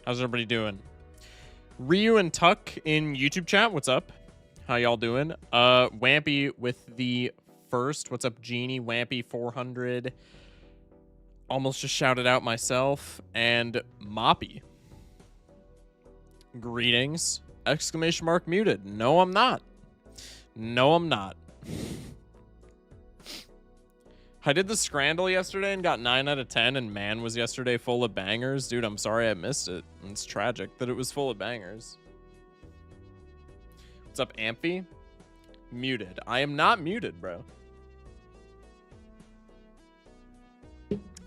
How's everybody doing? Ryu and Tuck in YouTube chat, what's up? How y'all doing? Wampy with the first. What's up, Genie? Wampy 400. Almost just shouted out myself. And Moppy. Greetings. Exclamation mark muted. No, I'm not. No, I'm not. I did the Scrandle yesterday and got 9 out of 10, and man, was yesterday full of bangers. Dude, I'm sorry I missed it. It's tragic that it was full of bangers. What's up, Amphi? Muted. I am not muted, bro.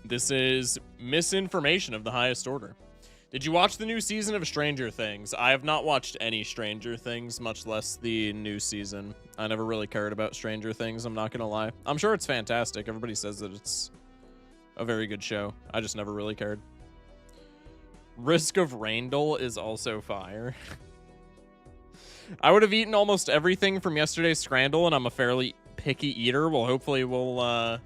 This is misinformation of the highest order. Did you watch the new season of Stranger Things? I have not watched any Stranger Things, much less the new season. I never really cared about Stranger Things, I'm not gonna lie. I'm sure it's fantastic. Everybody says that it's a very good show. I just never really cared. Risk of Raindle is also fire. I would have eaten almost everything from yesterday's Scrandle, and I'm a fairly picky eater. Well, hopefully we'll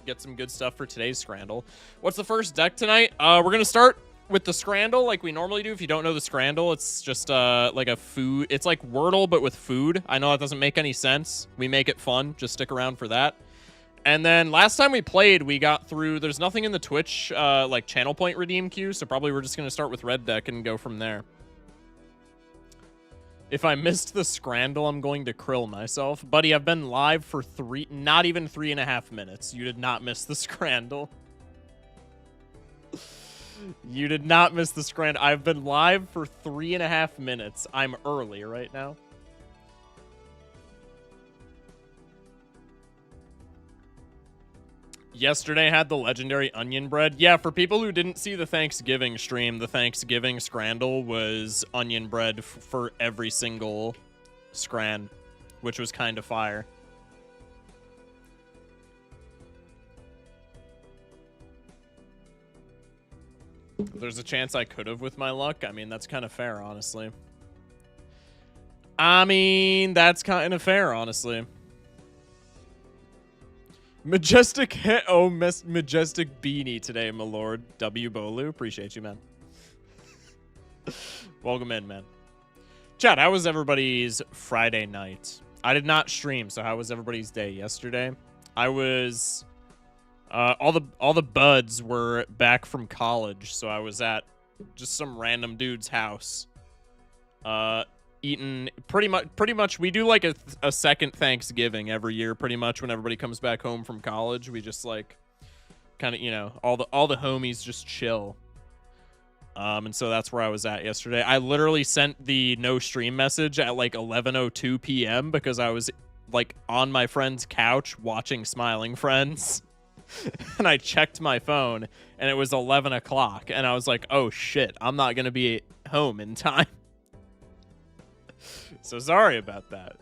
get some good stuff for today's Scrandle. What's the first deck tonight? We're gonna start with the Scrandle like we normally do. If you don't know the Scrandle, it's just like a food. It's like Wordle, but with food. I know that doesn't make any sense. We make it fun. Just stick around for that. And then last time we played, we got through. There's nothing in the Twitch like channel point redeem queue, so probably we're just going to start with red deck and go from there. If I missed the Scrandle, I'm going to krill myself. Buddy, I've been live for not even 3.5 minutes. You did not miss the Scrandle. You did not miss the Scrandle. I've been live for 3.5 minutes. I'm early right now. Yesterday had the legendary onion bread. Yeah, for people who didn't see the Thanksgiving stream, the Thanksgiving Scrandle was onion bread for every single Scran, which was kind of fire. There's a chance I could have with my luck. I mean, that's kind of fair, honestly. Majestic majestic beanie today, my lord. W. Bolu, appreciate you, man. Welcome in, man. Chat, how was everybody's Friday night? I did not stream, so how was everybody's day yesterday? I was... all the buds were back from college, so I was at just some random dude's house. Eating pretty much we do like a second Thanksgiving every year, pretty much when everybody comes back home from college. We just like kind of, you know, all the homies just chill. And so that's where I was at yesterday. I literally sent the no stream message at like 11:02 p.m. because I was like on my friend's couch watching Smiling Friends. And I checked my phone and it was 11 o'clock and I was like, oh shit, I'm not gonna be home in time. So sorry about that.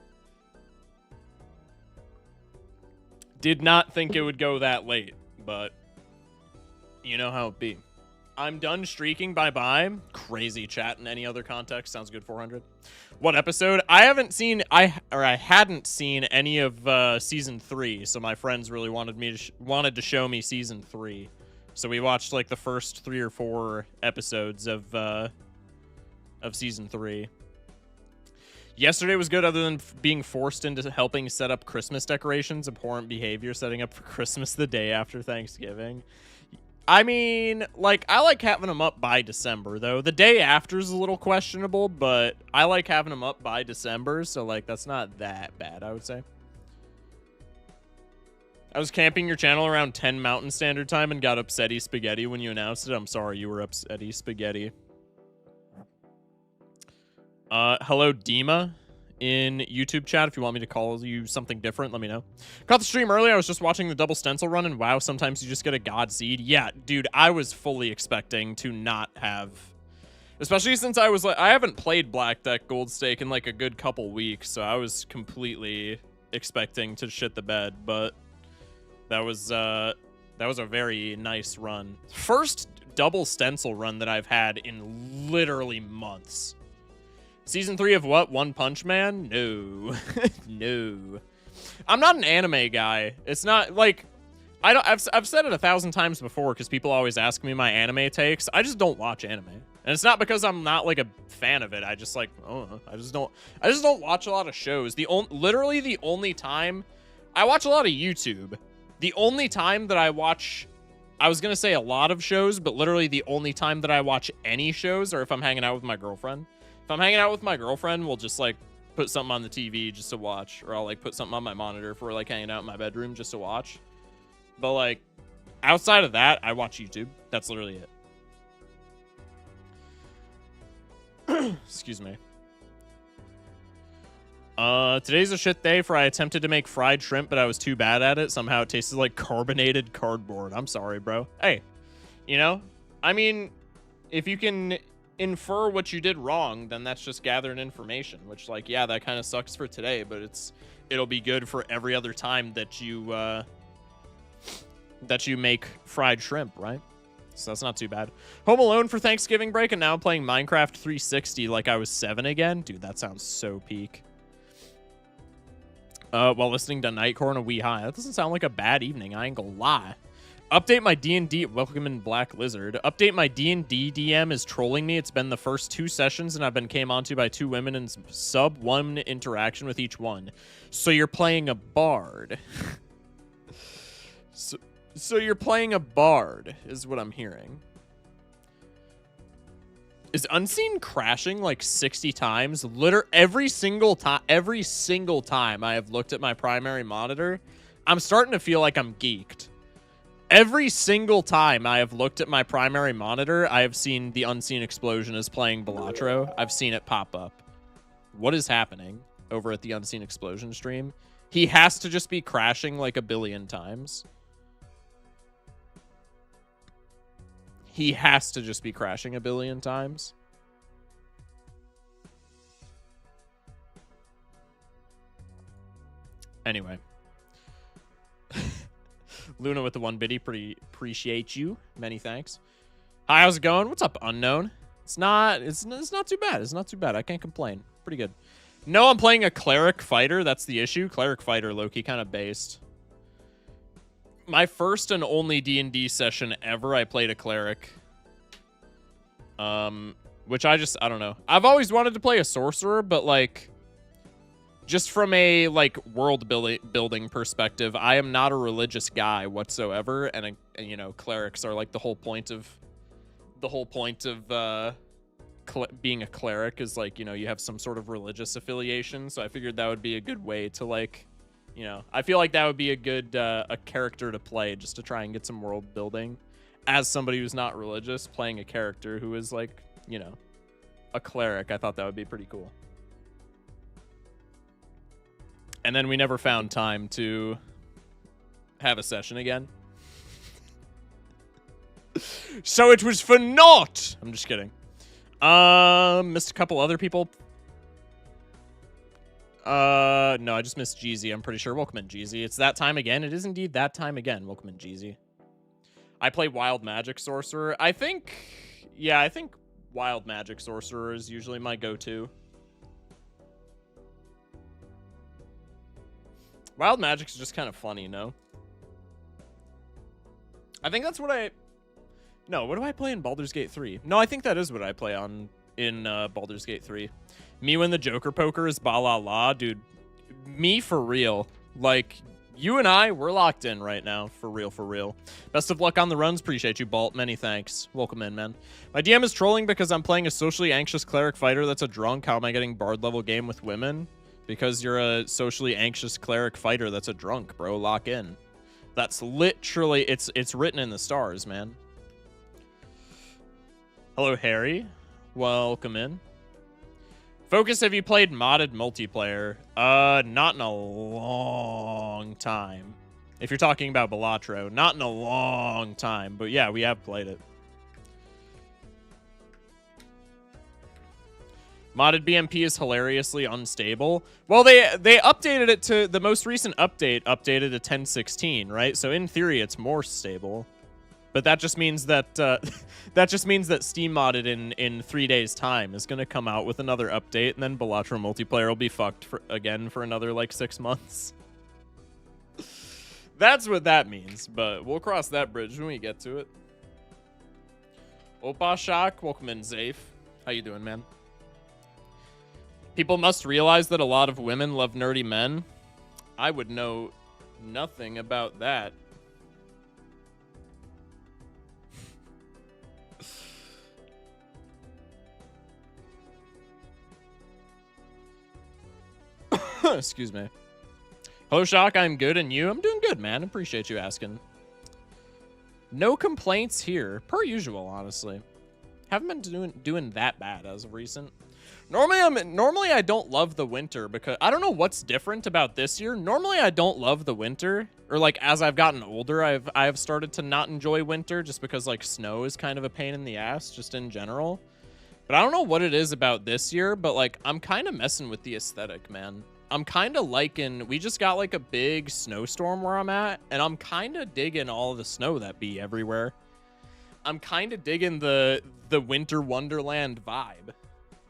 Did not think it would go that late, but you know how it be. I'm done streaking, bye-bye. Crazy chat in any other context. Sounds good, 400. What episode? I hadn't seen any of season 3, so my friends really wanted to show me season 3. So we watched like the first 3 or 4 episodes of season 3. Yesterday was good other than being forced into helping set up Christmas decorations. Abhorrent behavior, setting up for Christmas the day after Thanksgiving. I mean, like, I like having them up by December, though. The day after is a little questionable, but I like having them up by December, so, like, that's not that bad, I would say. I was camping your channel around 10 Mountain Standard Time and got upsetty spaghetti when you announced it. I'm sorry you were upsetty spaghetti. Hello, Dima in YouTube chat. If you want me to call you something different, let me know. Caught the stream early. I was just watching the double stencil run, and wow, sometimes you just get a god seed. Yeah, dude, I was fully expecting to not have... Especially since I haven't played Black Deck Gold Stake in like a good couple weeks, so I was completely expecting to shit the bed, but that was a very nice run. First double stencil run that I've had in literally months. Season 3 of what? One Punch Man? No. No. I'm not an anime guy. It's not, like... I've said it 1,000 times before because people always ask me my anime takes. I just don't watch anime. And it's not because I'm not like a fan of it. I just like, I just don't watch a lot of shows. Literally the only time I watch a lot of YouTube. The only time that I watch, I was going to say a lot of shows, but literally the only time that I watch any shows are if I'm hanging out with my girlfriend. If I'm hanging out with my girlfriend, we'll just like put something on the TV just to watch, or I'll like put something on my monitor if we're like hanging out in my bedroom just to watch. But like outside of that, I watch YouTube. That's literally it. Excuse me. Today's a shit day for I attempted to make fried shrimp, but I was too bad at it. Somehow it tasted like carbonated cardboard. I'm sorry, bro. Hey, you know, I mean, if you can infer what you did wrong, then that's just gathering information, which like, yeah, that kind of sucks for today, but it'll be good for every other time that you make fried shrimp, right? So that's not too bad. Home Alone for Thanksgiving break, and now I'm playing Minecraft 360 like I was 7 again. Dude, that sounds so peak. While listening to Nightcore on a wee high. That doesn't sound like a bad evening, I ain't gonna lie. Update my D&D... Welcome in Black Lizard. Update my D&D DM is trolling me. It's been the first 2 sessions, and I've been came onto by 2 women and sub 1 interaction with each one. So you're playing a bard. So you're playing a bard, is what I'm hearing. Is Unseen crashing like 60 times? Every single time I have looked at my primary monitor, I'm starting to feel like I'm geeked. Every single time I have looked at my primary monitor, I have seen the Unseen Explosion is playing Balatro. I've seen it pop up. What is happening over at the Unseen Explosion stream? He has to just be crashing like a billion times. He has to just be crashing a billion times. Anyway. Luna with the 1 biddy. Pretty appreciate you. Many thanks. Hi, how's it going? What's up, Unknown? It's not too bad. It's not too bad. I can't complain. Pretty good. No, I'm playing a cleric fighter. That's the issue. Cleric fighter, low-key kind of based. My first and only D&D session ever, I played a cleric. Which I don't know. I've always wanted to play a sorcerer, but like, just from a like world building perspective, I am not a religious guy whatsoever, and you know, clerics are like the whole point of being a cleric is like, you know, you have some sort of religious affiliation. So I figured that would be a good way to like, you know, I feel like that would be a good a character to play just to try and get some world building. As somebody who's not religious, playing a character who is like, you know, a cleric, I thought that would be pretty cool. And then we never found time to have a session again. So it was for naught! I'm just kidding. Missed a couple other people. No, I just missed Jeezy, I'm pretty sure. Welcome in, Jeezy. It's that time again. It is indeed that time again. Welcome in, Jeezy. I play Wild Magic Sorcerer. I think Wild Magic Sorcerer is usually my go-to. Wild Magic's just kind of funny, no? I think that's what No, what do I play in Baldur's Gate 3? No, I think that is what I play in Baldur's Gate 3. Me when the Joker Poker is ba-la-la, dude. Me for real. Like, you and I, we're locked in right now. For real, for real. Best of luck on the runs. Appreciate you, Balt. Many thanks. Welcome in, man. My DM is trolling because I'm playing a socially anxious cleric fighter that's a drunk. How am I getting bard level game with women? Because you're a socially anxious cleric fighter that's a drunk, bro. Lock in. That's literally, it's written in the stars, man. Hello, Harry. Welcome in. Focus, have you played modded multiplayer? Not in a long time. If you're talking about Balatro, not in a long time. But yeah, we have played it. Modded BMP is hilariously unstable. Well, they updated it to the most recent update, updated to 10.16, right? So in theory, it's more stable. But that just means that Steam Modded in 3 days' time is gonna come out with another update, and then Balatro multiplayer will be fucked again for another like 6 months. That's what that means, but we'll cross that bridge when we get to it. Opa Shock, welcome in, Zafe. How you doing, man? People must realize that a lot of women love nerdy men. I would know nothing about that. Excuse me. Hello, Shock. I'm good, and you? I'm doing good, man. Appreciate you asking. No complaints here, per usual. Honestly, haven't been doing that bad as of recent. Normally I don't love the winter because I don't know what's different about this year. Normally I don't love the winter, or like as I've gotten older, I've started to not enjoy winter just because like snow is kind of a pain in the ass just in general. But I don't know what it is about this year, but like I'm kind of messing with the aesthetic, man. I'm kind of liking, we just got like a big snowstorm where I'm at, and I'm kind of digging all the snow that be everywhere. I'm kind of digging the winter wonderland vibe,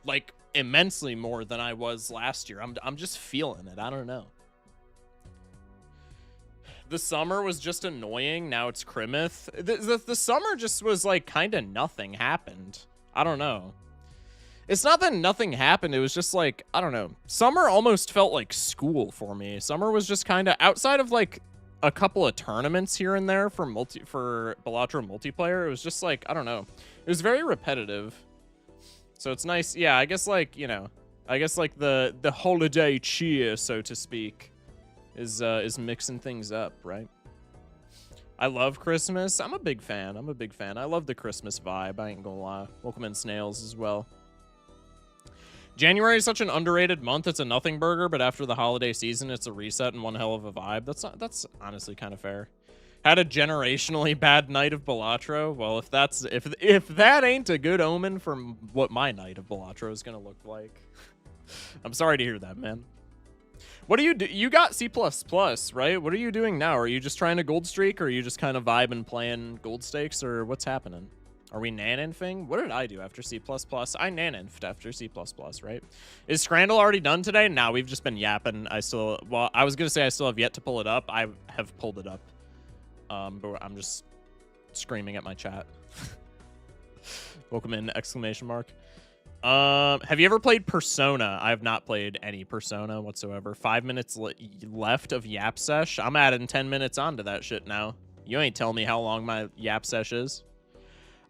like immensely more than I was last year. I'm just feeling it. I don't know. The summer was just annoying. Now it's Crimith. The summer just was like kind of nothing happened. I don't know. It's not that nothing happened. It was just like, I don't know. Summer almost felt like school for me. Summer was just kind of outside of like a couple of tournaments here and there for Balatro multiplayer. It was just like, I don't know. It was very repetitive. So it's nice. Yeah, I guess like, you know, I guess like the holiday cheer, so to speak, is mixing things up, right? I love Christmas. I'm a big fan. I love the Christmas vibe. I ain't gonna lie. Welcome in, Snails, as well. January is such an underrated month. It's a nothing burger, but after the holiday season, it's a reset and one hell of a vibe. That's honestly kind of fair. Had a generationally bad night of Balatro. Well, if that ain't a good omen from what my night of Balatro is gonna look like, I'm sorry to hear that, man. What do you do? You got C++, right? What are you doing now? Are you just trying to gold streak, or are you just kind of vibing playing gold stakes, or what's happening? Are we naninfing? What did I do after C++? I naninfed after C++, right? Is Scrandle already done today? Nah, we've just been yapping. I was going to say I still have yet to pull it up. I have pulled it up. But I'm just screaming at my chat. Welcome in, exclamation mark. Have you ever played Persona? I have not played any Persona whatsoever. 5 minutes left of Yap Sesh. I'm adding 10 minutes onto that shit now. You ain't tell me how long my Yap Sesh is.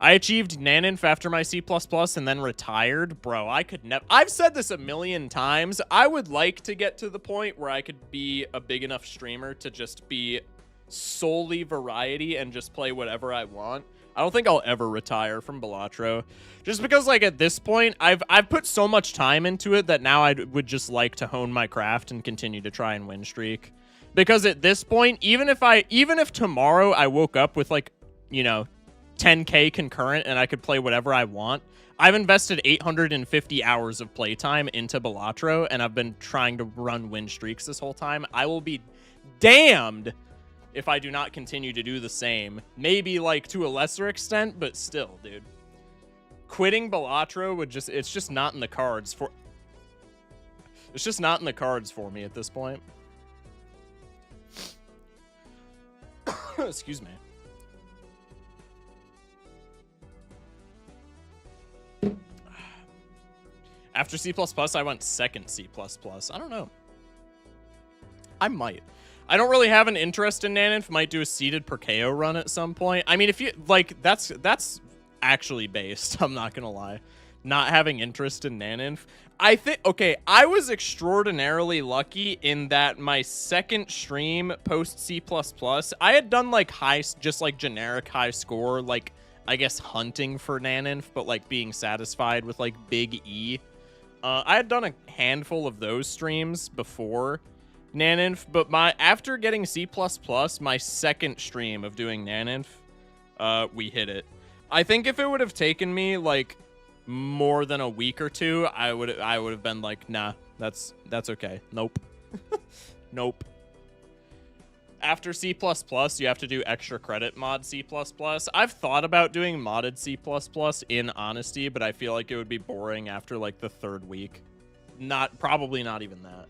I achieved Naninf after my C++ and then retired. Bro, I could never... I've said this a million times. I would like to get to the point where I could be a big enough streamer to just be solely variety and just play whatever I want. I don't think I'll ever retire from Balatro. Just because, like, at this point, I've put so much time into it that now I would just like to hone my craft and continue to try and win streak. Because at this point, even if tomorrow I woke up with, like, you know, 10K concurrent and I could play whatever I want, I've invested 850 hours of playtime into Balatro, and I've been trying to run win streaks this whole time. I will be damned if I do not continue to do the same. Maybe, like, to a lesser extent, but still, dude. Quitting Balatro would just... It's just not in the cards for... It's just not in the cards for me at this point. Excuse me. After C++, I went second C++. I don't know. I might. I don't really have an interest in Naninf. Might do a seeded per KO run at some point. I mean, if you like, that's actually based. I'm not gonna lie. Not having interest in Naninf. I think, okay, I was extraordinarily lucky in that my second stream post C++, I had done like just like generic high score, like I guess hunting for Naninf, but like being satisfied with like big E. I had done a handful of those streams before Naninf, but after getting C++, my second stream of doing Naninf, we hit it. I think if it would have taken me like more than a week or two, I would have been like, nah, that's okay. Nope. Nope. After C++, you have to do extra credit mod C++. I've thought about doing modded C++ in honesty, but I feel like it would be boring after like the third week. Probably not even that.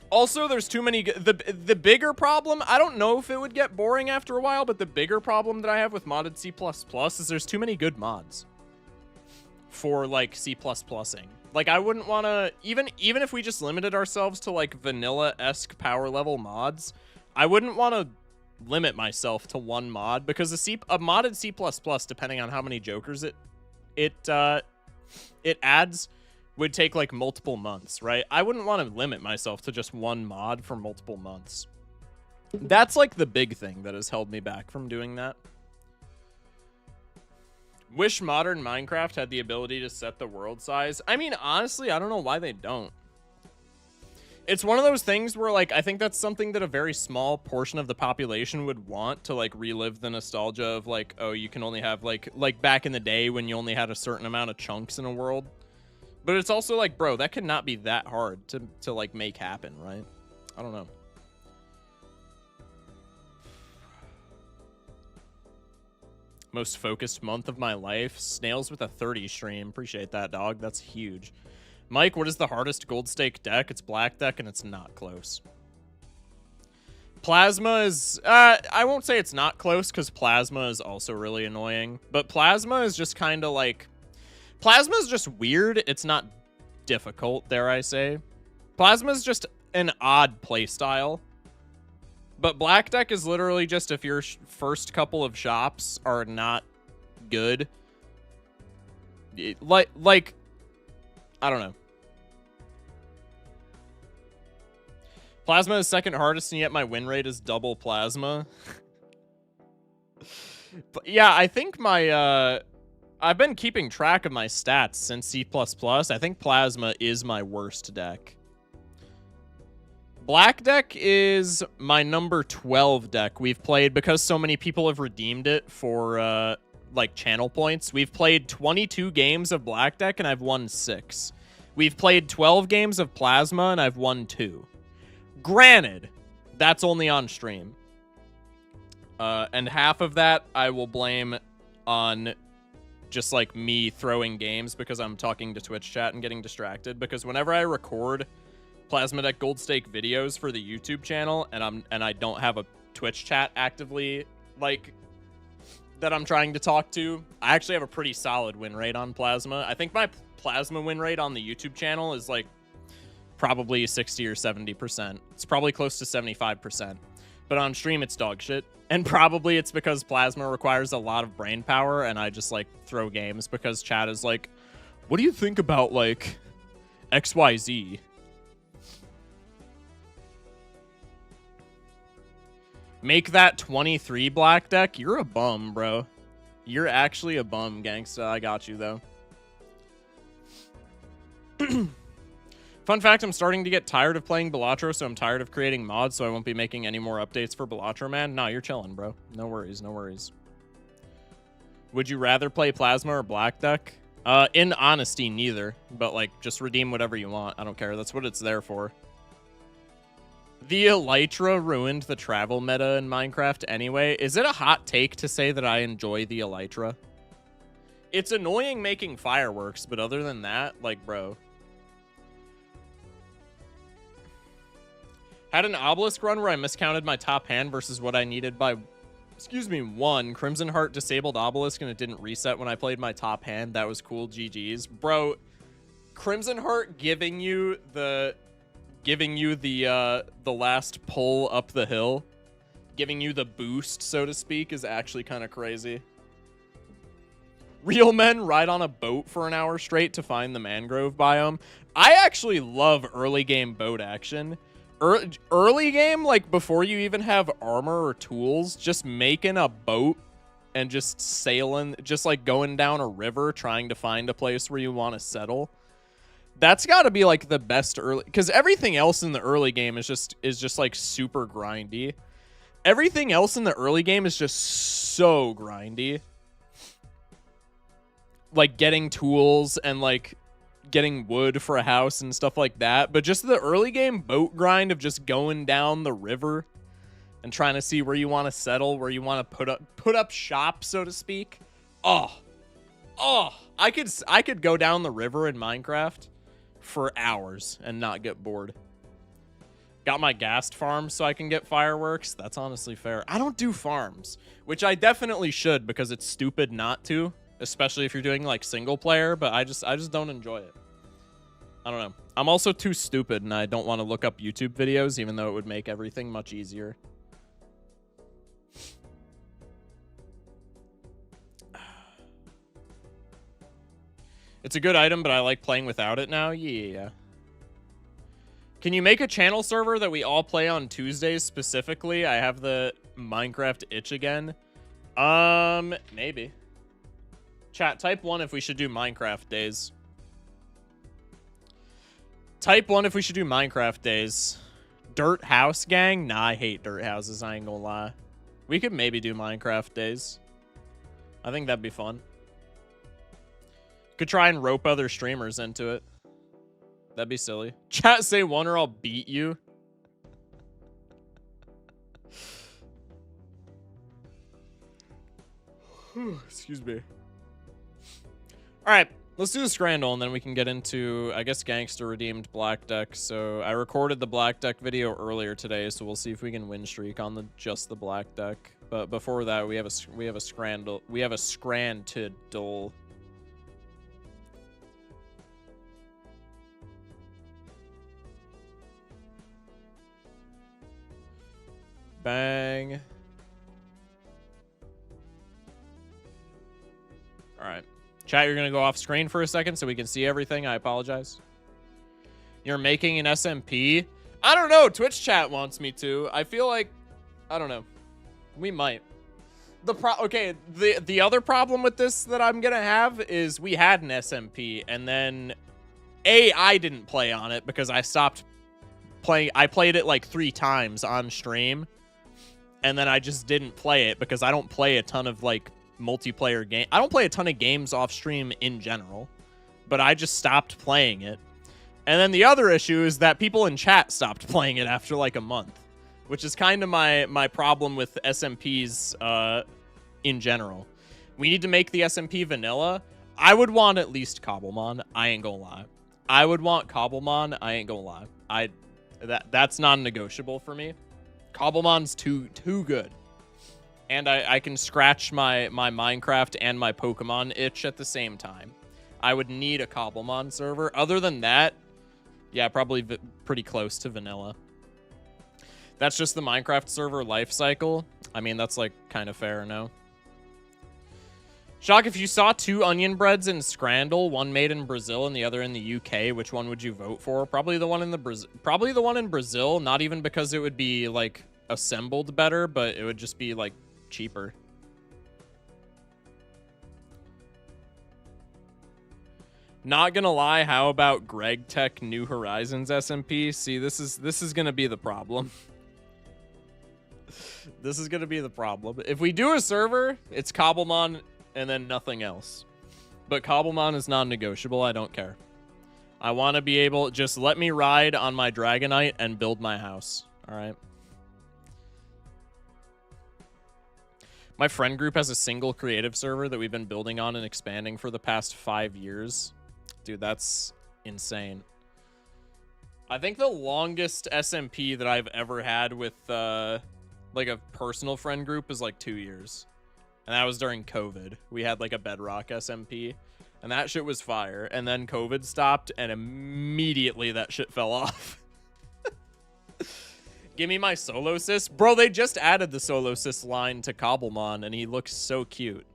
Also, there's too many. The bigger problem, I don't know if it would get boring after a while, but the bigger problem that I have with modded C++ is there's too many good mods for like C++ing. Like, I wouldn't want to, even if we just limited ourselves to like vanilla-esque power level mods, I wouldn't want to limit myself to one mod, because a modded C++, depending on how many jokers it adds, would take like multiple months, right? I wouldn't want to limit myself to just one mod for multiple months. That's like the big thing that has held me back from doing that. Wish modern Minecraft had the ability to set the world size. I mean, honestly, I don't know why they don't. It's one of those things where, like, I think that's something that a very small portion of the population would want, to like relive the nostalgia of like, oh, you can only have like back in the day when you only had a certain amount of chunks in a world. But it's also like, bro, that could not be that hard to like make happen, right? I don't know. Most focused month of my life. Snails with a 30 stream. Appreciate that, dog. That's huge. Mike, what is the hardest gold stake deck? It's black deck, and it's not close. Plasma is... I won't say it's not close, because Plasma is also really annoying. But Plasma is just kind of like... Plasma is just weird. It's not difficult, dare I say. Plasma is just an odd playstyle. But Black Deck is literally just if your first couple of shops are not good. Like, I don't know. Plasma is second hardest, and yet my win rate is double Plasma. But yeah, I think my... I've been keeping track of my stats since C++. I think Plasma is my worst deck. Black Deck is my number 12 deck we've played because so many people have redeemed it for, like, channel points. We've played 22 games of Black Deck, and I've won 6. We've played 12 games of Plasma, and I've won 2. Granted, that's only on stream. And half of that I will blame on... just like me throwing games because I'm talking to Twitch chat and getting distracted, because whenever I record Plasma Deck Gold Stake videos for the YouTube channel and I don't have a Twitch chat actively like that I'm trying to talk to, I actually have a pretty solid win rate on Plasma. I think my Plasma win rate on the YouTube channel is like probably 60 or 70%. It's probably close to 75%. But on stream, it's dog shit. And probably it's because Plasma requires a lot of brain power, and I just, like, throw games because chat is like, what do you think about, like, XYZ? Make that 23 Black Deck? You're a bum, bro. You're actually a bum, gangsta. I got you, though. Fun fact, I'm starting to get tired of playing Balatro, so I'm tired of creating mods, so I won't be making any more updates for Balatro, man. Nah, you're chilling, bro. No worries, no worries. Would you rather play Plasma or Black Deck? In honesty, neither. But, like, just redeem whatever you want. I don't care. That's what it's there for. The Elytra ruined the travel meta in Minecraft anyway. Is it a hot take to say that I enjoy the Elytra? It's annoying making fireworks, but other than that, like, bro... Had an obelisk run where I miscounted my top hand versus what I needed by, excuse me, 1. Crimson Heart disabled obelisk and it didn't reset when I played my top hand. That was cool. GG's. Bro, Crimson Heart giving you the last pull up the hill, giving you the boost, so to speak, is actually kind of crazy. Real men ride on a boat for an hour straight to find the mangrove biome. I actually love early game boat action. Early game, like before you even have armor or tools, just making a boat and just sailing, just like going down a river trying to find a place where you want to settle. That's got to be like the best early, because everything else in the early game is just like super grindy. Everything else in the early game is just so grindy. Like getting tools and like getting wood for a house and stuff like that, but just the early game boat grind of just going down the river and trying to see where you want to settle, where you want to put up shop, so to speak. Oh, I could go down the river in Minecraft for hours and not get bored. Got my ghast farm so I can get fireworks. That's honestly fair. I don't do farms, which I definitely should because it's stupid not to, especially if you're doing like single player, but I just don't enjoy it. I don't know. I'm also too stupid and I don't want to look up YouTube videos even though it would make everything much easier. It's a good item, but I like playing without it now. Yeah. Can you make a channel server that we all play on Tuesdays specifically? I have the Minecraft itch again. Maybe. Chat, type 1 if we should do Minecraft days. Type 1 if we should do Minecraft days. Dirt house gang? Nah, I hate dirt houses, I ain't gonna lie. We could maybe do Minecraft days. I think that'd be fun. Could try and rope other streamers into it. That'd be silly. Chat, say 1 or I'll beat you. Excuse me. All right, let's do the Scrandle, and then we can get into, I guess, Gangster Redeemed Black Deck. So I recorded the Black Deck video earlier today, so we'll see if we can win streak on just the Black Deck. But before that, we have a Scrandle. We have a Scrandle. Bang. All right. Chat, you're going to go off screen for a second so we can see everything. I apologize. You're making an SMP? I don't know. Twitch chat wants me to. I feel like, I don't know. We might. Okay, the other problem with this that I'm going to have is we had an SMP and then I didn't play on it because I stopped playing. I played it like 3 times on stream. And then I just didn't play it because I don't play a ton of like multiplayer game. I don't play a ton of games off stream in general, but I just stopped playing it. And then the other issue is that people in chat stopped playing it after like a month, which is kind of my problem with SMPs in general. We need to make the SMP vanilla. I would want at least Cobblemon. I ain't gonna lie. I would want Cobblemon. I ain't gonna lie. That's non-negotiable for me. Cobblemon's too good. And I can scratch my Minecraft and my Pokemon itch at the same time. I would need a Cobblemon server. Other than that, yeah, probably pretty close to vanilla. That's just the Minecraft server life cycle. I mean, that's like kind of fair, no? Shock, if you saw 2 onion breads in Scrandle, one made in Brazil and the other in the UK, which one would you vote for? Probably the one in Brazil, not even because it would be like assembled better, but it would just be like cheaper. Not gonna lie, how about Greg Tech New Horizons SMP? See, this is gonna be the problem. This is gonna be the problem. If we do a server, it's Cobblemon and then nothing else. But Cobblemon is non-negotiable. I don't care. I want to be able, just let me ride on my Dragonite and build my house. All right. My friend group has a single creative server that we've been building on and expanding for the past 5 years. Dude, that's insane. I think the longest SMP that I've ever had with like a personal friend group is like 2 years. And that was during COVID. We had like a Bedrock SMP. And that shit was fire. And then COVID stopped and immediately that shit fell off. Give me my Solo Sis. Bro, they just added the Solo Sis line to Cobblemon and he looks so cute.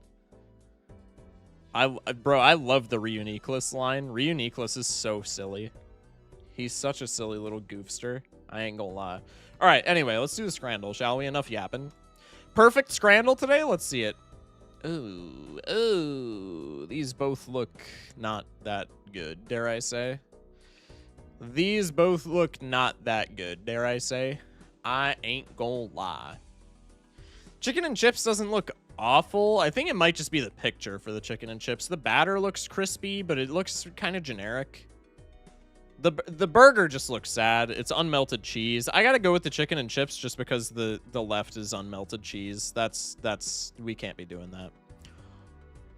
Bro, I love the Reuniqueless line. Reuniqueless is so silly. He's such a silly little goofster. I ain't gonna lie. All right, anyway, let's do the Scrandle, shall we? Enough yapping. Perfect Scrandle today? Let's see it. Ooh, these both look not that good, dare I say. These both look not that good, dare I say. I ain't gonna lie. Chicken and chips doesn't look awful. I think it might just be the picture for the chicken and chips. The batter looks crispy, but it looks kind of generic. The burger just looks sad. It's unmelted cheese. I gotta go with the chicken and chips just because the left is unmelted cheese. That's we can't be doing that.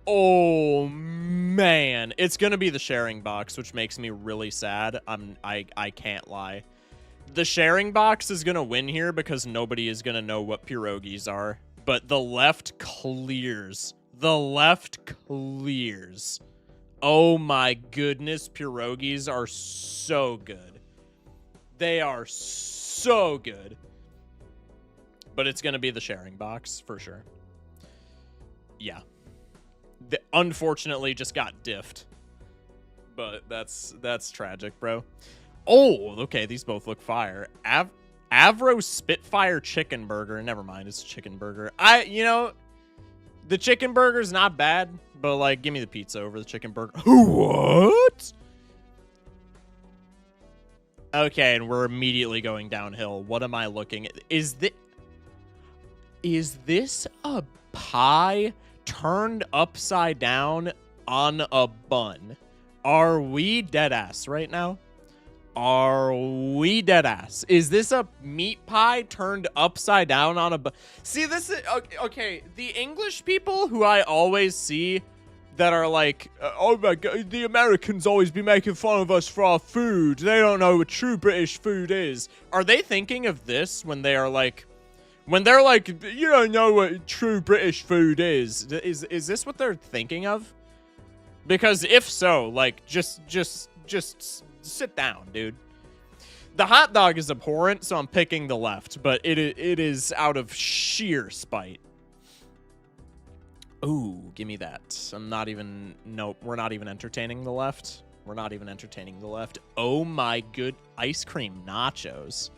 Oh man, it's gonna be the sharing box, which makes me really sad. I can't lie. The sharing box is going to win here because nobody is going to know what pierogies are. But the left clears. The left clears. Oh my goodness, pierogies are so good. They are so good. But it's going to be the sharing box for sure. Yeah. Unfortunately, just got diffed. But that's tragic, bro. Oh, okay, these both look fire. Avro Spitfire Chicken Burger. Never mind, it's a chicken burger. You know, the chicken burger's not bad, but, like, give me the pizza over the chicken burger. What? Okay, and we're immediately going downhill. What am I looking at? Is this a pie turned upside down on a bun? Are we dead ass right now? Are we dead ass? Is this a meat pie turned upside down on a bun? See, this is okay. The English people who I always see that are like, oh my god, the Americans always be making fun of us for our food. They don't know what true British food is. Are they thinking of this when they are like, when they're like, you don't know what true British food is? Is this what they're thinking of? Because if so, like, just sit down, dude. The hot dog is abhorrent, so I'm picking the left, but it is out of sheer spite. Ooh, give me that. Nope, we're not even entertaining the left. We're not even entertaining the left. Oh my good, ice cream nachos.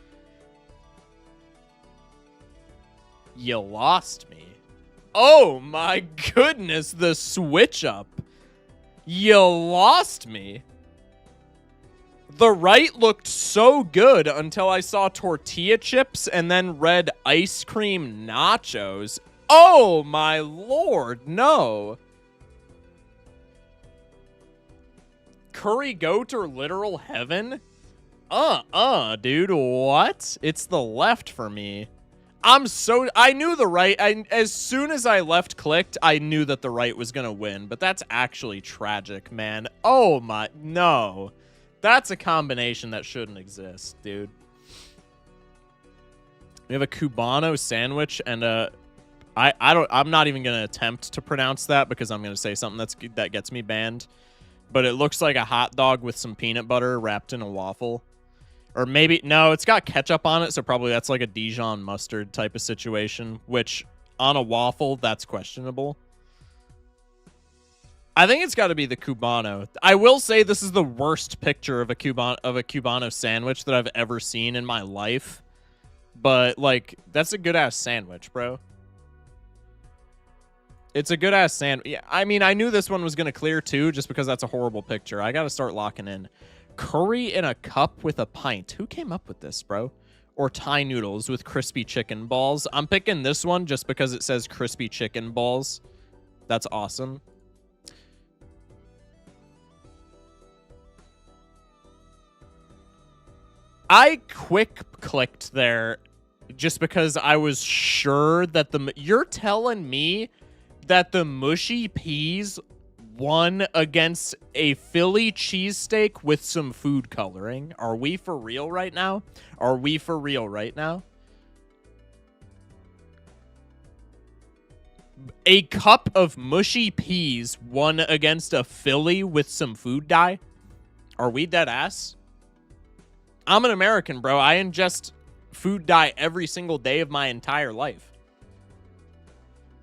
You lost me. Oh my goodness, the switch up. You lost me. The right looked so good until I saw tortilla chips and then read ice cream nachos. Oh my lord, no. Curry goat or literal heaven? Dude, what? It's the left for me. I knew the right, as soon as I left clicked, I knew that the right was gonna win, but that's actually tragic, man. Oh my, no. That's a combination that shouldn't exist, dude. We have a Cubano sandwich and I'm not even gonna attempt to pronounce that because I'm gonna say something that gets me banned. But it looks like a hot dog with some peanut butter wrapped in a waffle. Or maybe, no, it's got ketchup on it, so probably that's like a Dijon mustard type of situation, which on a waffle, that's questionable. I think it's got to be the Cubano. I will say this is the worst picture of a Cubano sandwich that I've ever seen in my life. But, like, that's a good-ass sandwich, bro. It's a good-ass sandwich. Yeah, I mean, I knew this one was going to clear, too, just because that's a horrible picture. I got to start locking in. Curry in a cup with a pint. Who came up with this, bro? Or Thai noodles with crispy chicken balls. I'm picking this one just because it says crispy chicken balls. That's awesome. I quick clicked there just because I was sure that you're telling me that the mushy peas won against a Philly cheesesteak with some food coloring. Are we for real right now? Are we for real right now? A cup of mushy peas won against a Philly with some food dye? Are we dead ass? I'm an American, bro. I ingest food dye every single day of my entire life.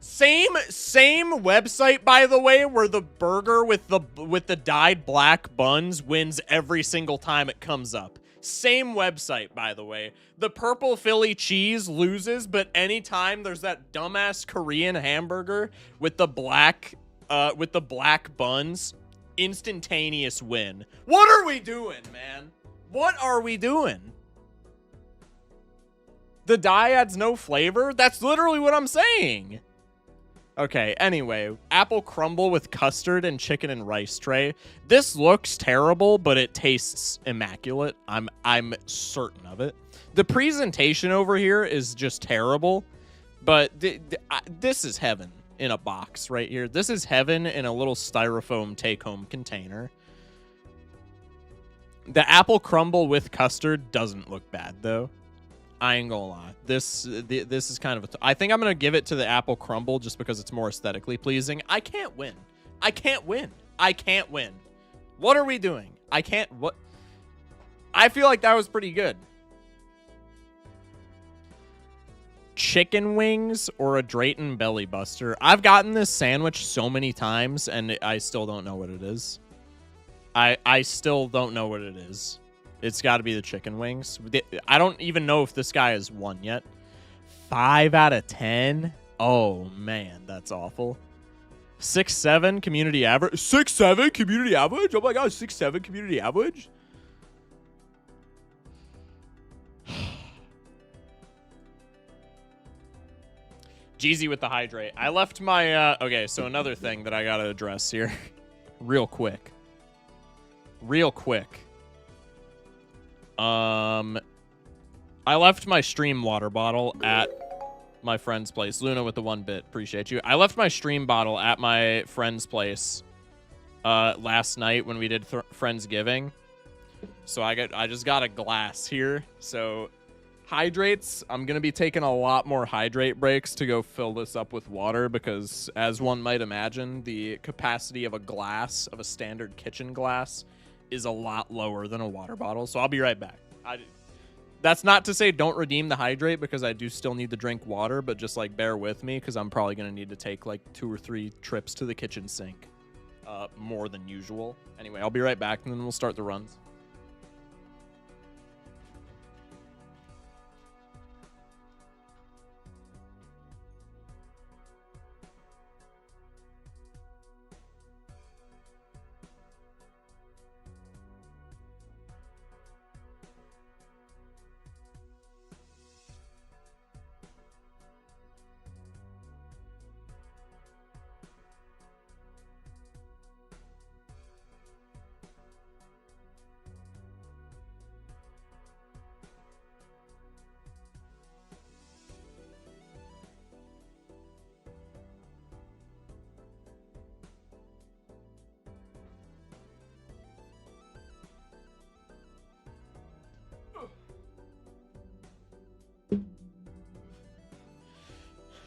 Same website, by the way, where the burger with the dyed black buns wins every single time it comes up. Same website, by the way. The purple Philly cheese loses, but anytime there's that dumbass Korean hamburger with the black buns, instantaneous win. What are we doing, man? What are we doing? The dye adds no flavor? That's literally what I'm saying. Okay, anyway, apple crumble with custard and chicken and rice tray. This looks terrible, but it tastes immaculate. I'm certain of it. The presentation over here is just terrible, but this is heaven in a box right here. This is heaven in a little styrofoam take-home container. The apple crumble with custard doesn't look bad, though. I ain't gonna lie. This is kind of I think I'm gonna give it to the apple crumble just because it's more aesthetically pleasing. I can't win. I can't win. I can't win. What are we doing? I can't. What? I feel like that was pretty good. Chicken wings or a Drayton Belly Buster. I've gotten this sandwich so many times, and I still don't know what it is. I still don't know what it is. It's got to be the chicken wings. I don't even know if this guy has won yet. 5 out of 10? Oh, man, that's awful. 6.7 community average. 6.7 community average? Oh, my God, 6.7 community average? Jeezy with the hydrate. I left my... okay, so another thing that I got to address here. Real quick. I left my stream water bottle at my friend's place. Luna with the 1 bit. Appreciate you. I left my stream bottle at my friend's place last night when we did Friendsgiving. So I just got a glass here. So hydrates, I'm going to be taking a lot more hydrate breaks to go fill this up with water because, as one might imagine, the capacity of a glass, of a standard kitchen glass, is a lot lower than a water bottle. So I'll be right back. That's not to say don't redeem the hydrate because I do still need to drink water, but just like bear with me because I'm probably going to need to take like 2 or 3 trips to the kitchen sink more than usual. Anyway, I'll be right back and then we'll start the runs.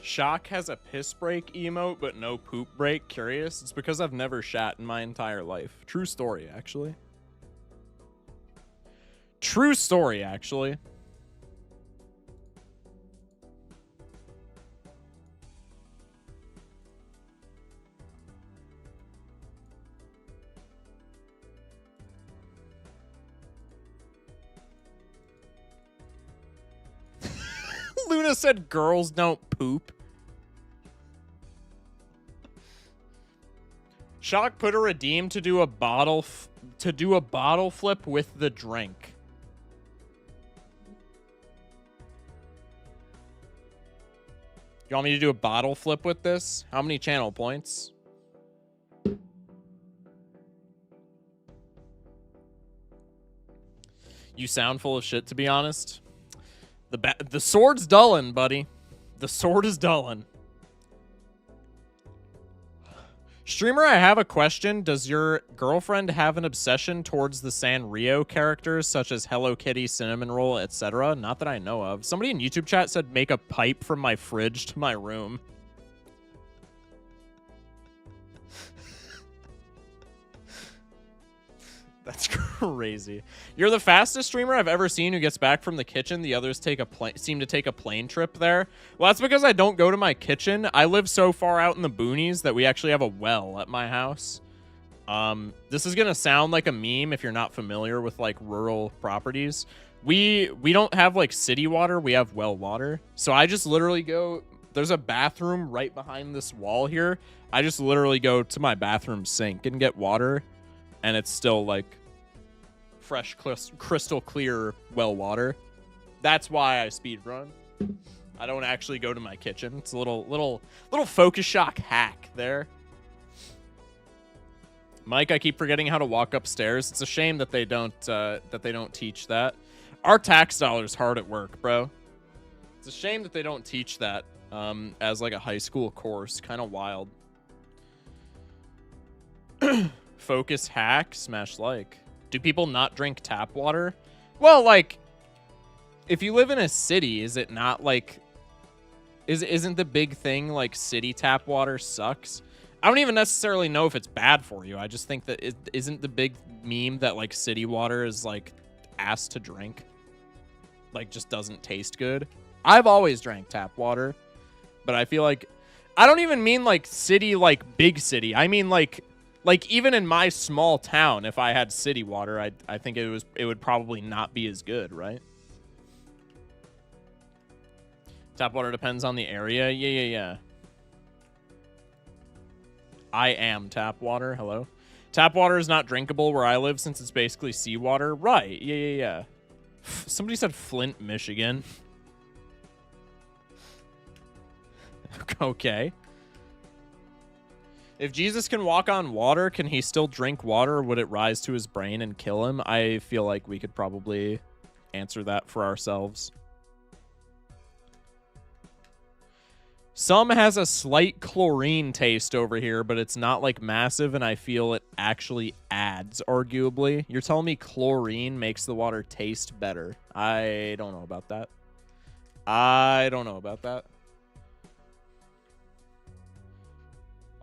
Shock has a piss break emote, but no poop break. Curious? It's because I've never shat in my entire life. True story, actually. True story, actually. Luna said girls don't poop. Shock put a redeem to do a bottle flip with the drink. You want me to do a bottle flip with this? How many channel points? You sound full of shit, to be honest. The sword's dullin', buddy. The sword is dullin'. Streamer, I have a question. Does your girlfriend have an obsession towards the Sanrio characters, such as Hello Kitty, Cinnamon Roll, etc.? Not that I know of. Somebody in YouTube chat said make a pipe from my fridge to my room. That's crazy. You're the fastest streamer I've ever seen who gets back from the kitchen. The others seem to take a plane trip there. Well, that's because I don't go to my kitchen. I live so far out in the boonies that we actually have a well at my house. This is going to sound like a meme if you're not familiar with like rural properties. We don't have like city water. We have well water. So I just literally go, there's a bathroom right behind this wall here. I just literally go to my bathroom sink and get water. And it's still like fresh, crystal clear well water. That's why I speed run. I don't actually go to my kitchen. It's a little Focus Shock hack there. Mike, I keep forgetting how to walk upstairs. It's a shame that they don't teach that. Our tax dollar's hard at work, bro. It's a shame that they don't teach that as like a high school course. Kind of wild. Focus hack, smash like. Do people not drink tap water? Well, like, if you live in a city, is it not like... Isn't the big thing, like, city tap water sucks? I don't even necessarily know if it's bad for you. I just think that it isn't the big meme that, like, city water is, like, ass to drink. Like, just doesn't taste good. I've always drank tap water, but I feel like... I don't even mean, like, city, like, big city. I mean, like even in my small town, if I had city water, I think it would probably not be as good, right? Tap water depends on the area. Yeah. I am tap water. Hello. Tap water is not drinkable where I live since it's basically seawater. Right. Yeah. Somebody said Flint, Michigan. Okay. If Jesus can walk on water, can he still drink water, or would it rise to his brain and kill him? I feel like we could probably answer that for ourselves. Some has a slight chlorine taste over here, but it's not, like, massive, and I feel it actually adds, arguably. You're telling me chlorine makes the water taste better. I don't know about that.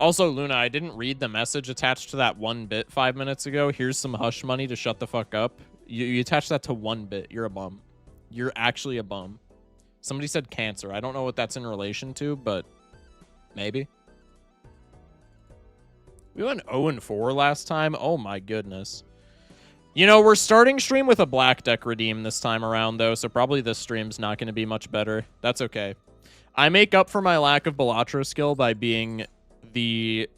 Also, Luna, I didn't read the message attached to that 1 bit 5 minutes ago. Here's some hush money to shut the fuck up. You attached that to 1 bit. You're a bum. You're actually a bum. Somebody said cancer. I don't know what that's in relation to, but maybe. We went 0-4 last time. Oh my goodness. You know, we're starting stream with a black deck redeem this time around, though, so probably this stream's not going to be much better. That's okay. I make up for my lack of Balatro skill by being the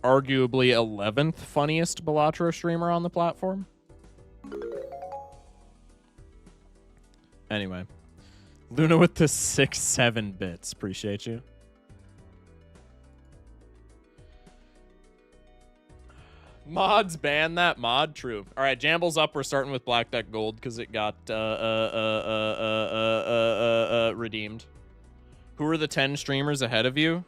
arguably 11th funniest Balatro streamer on the platform. Anyway. Luna with the 6-7 bits. Appreciate you. Mods ban that mod. True. All right, Jamble's up. We're starting with Black Deck Gold because it got redeemed. Who are the 10 streamers ahead of you?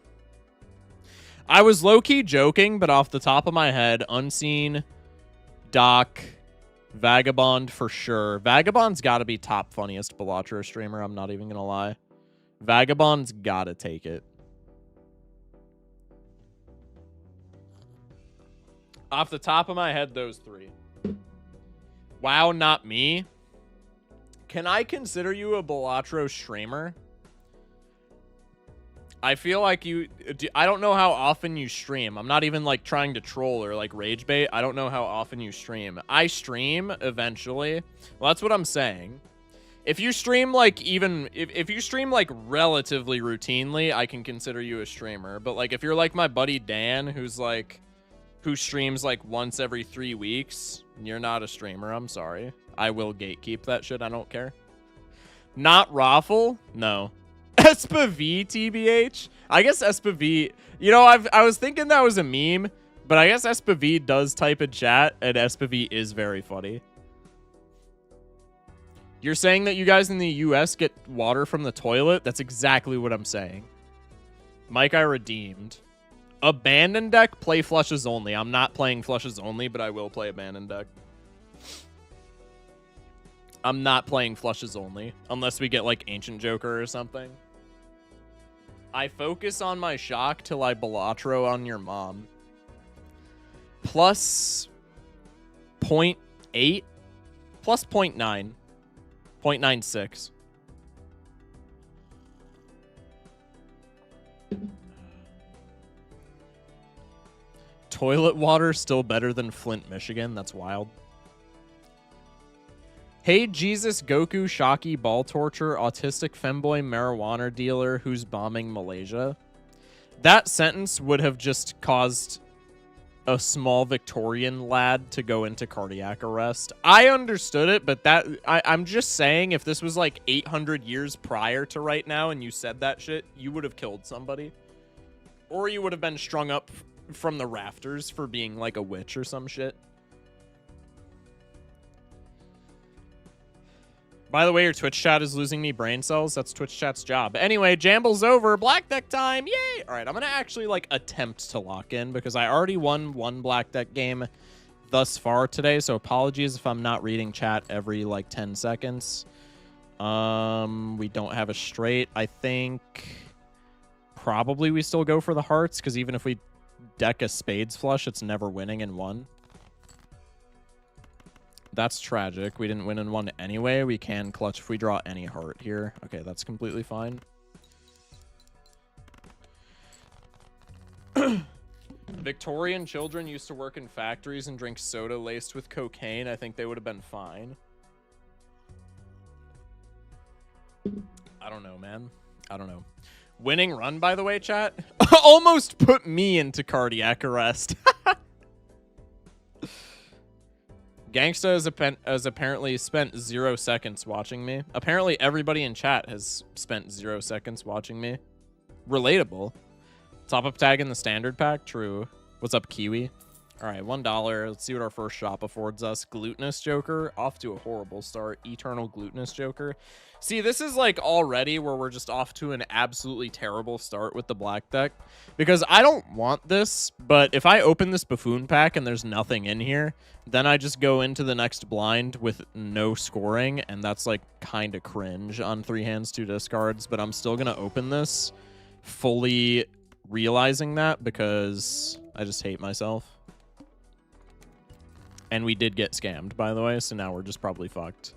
I was low-key joking, but off the top of my head, Unseen, Doc, Vagabond for sure. Vagabond's got to be top funniest Balatro streamer. I'm not even going to lie. Vagabond's got to take it. Off the top of my head, those 3. Wow, not me. Can I consider you a Balatro streamer? I feel like you... I don't know how often you stream. I'm not even, like, trying to troll or, like, rage bait. I don't know how often you stream. I stream eventually. Well, that's what I'm saying. If you stream, like, even... If you stream, like, relatively routinely, I can consider you a streamer. But, like, if you're, like, my buddy Dan, who's, like... Who streams, like, once every 3 weeks, you're not a streamer. I'm sorry. I will gatekeep that shit. I don't care. Not Raffle? No. Espa-V, TBH? I guess Espa-V... You know, I was thinking that was a meme, but I guess Espa-V does type in chat, and Espa-V is very funny. You're saying that you guys in the US get water from the toilet? That's exactly what I'm saying. Mike, I redeemed. Abandon deck, play flushes only. I'm not playing flushes only, but I will play abandon deck. I'm not playing flushes only, unless we get, like, Ancient Joker or something. I focus on my shock till I Balatro on your mom. Plus 0.8? Plus 0.9. 0.96. Toilet water still better than Flint, Michigan. That's wild. Hey, Jesus, Goku, Shocky, ball torture, autistic femboy, marijuana dealer who's bombing Malaysia. That sentence would have just caused a small Victorian lad to go into cardiac arrest. I understood it, but that I'm just saying, if this was like 800 years prior to right now and you said that shit, you would have killed somebody. Or you would have been strung up from the rafters for being like a witch or some shit. By the way, your Twitch chat is losing me brain cells. That's Twitch chat's job. Anyway, Jamble's over. Black deck time. Yay! All right, I'm going to actually, like, attempt to lock in because I already won 1 black deck game thus far today, so apologies if I'm not reading chat every like 10 seconds. We don't have a straight. I think probably we still go for the hearts, because even if we deck a spades flush, it's never winning in one. That's tragic. We didn't win in one anyway. We can clutch if we draw any heart here. Okay, that's completely fine. Victorian children used to work in factories and drink soda laced with cocaine. I think they would have been fine. I don't know, man. I don't know. Winning run, by the way, chat, almost put me into cardiac arrest. Gangsta has apparently spent 0 seconds watching me. Apparently, everybody in chat has spent 0 seconds watching me. Relatable. Top up tag in the standard pack? True. What's up, Kiwi? All right, $1. Let's see what our first shop affords us. Glutinous Joker. Off to a horrible start. Eternal Glutinous Joker. See, this is like already where we're just off to an absolutely terrible start with the black deck. Because I don't want this, but if I open this Buffoon pack and there's nothing in here, then I just go into the next blind with no scoring, and that's like kind of cringe on 3 hands, 2 discards. But I'm still going to open this fully realizing that because I just hate myself. And we did get scammed, by the way, so now we're just probably fucked.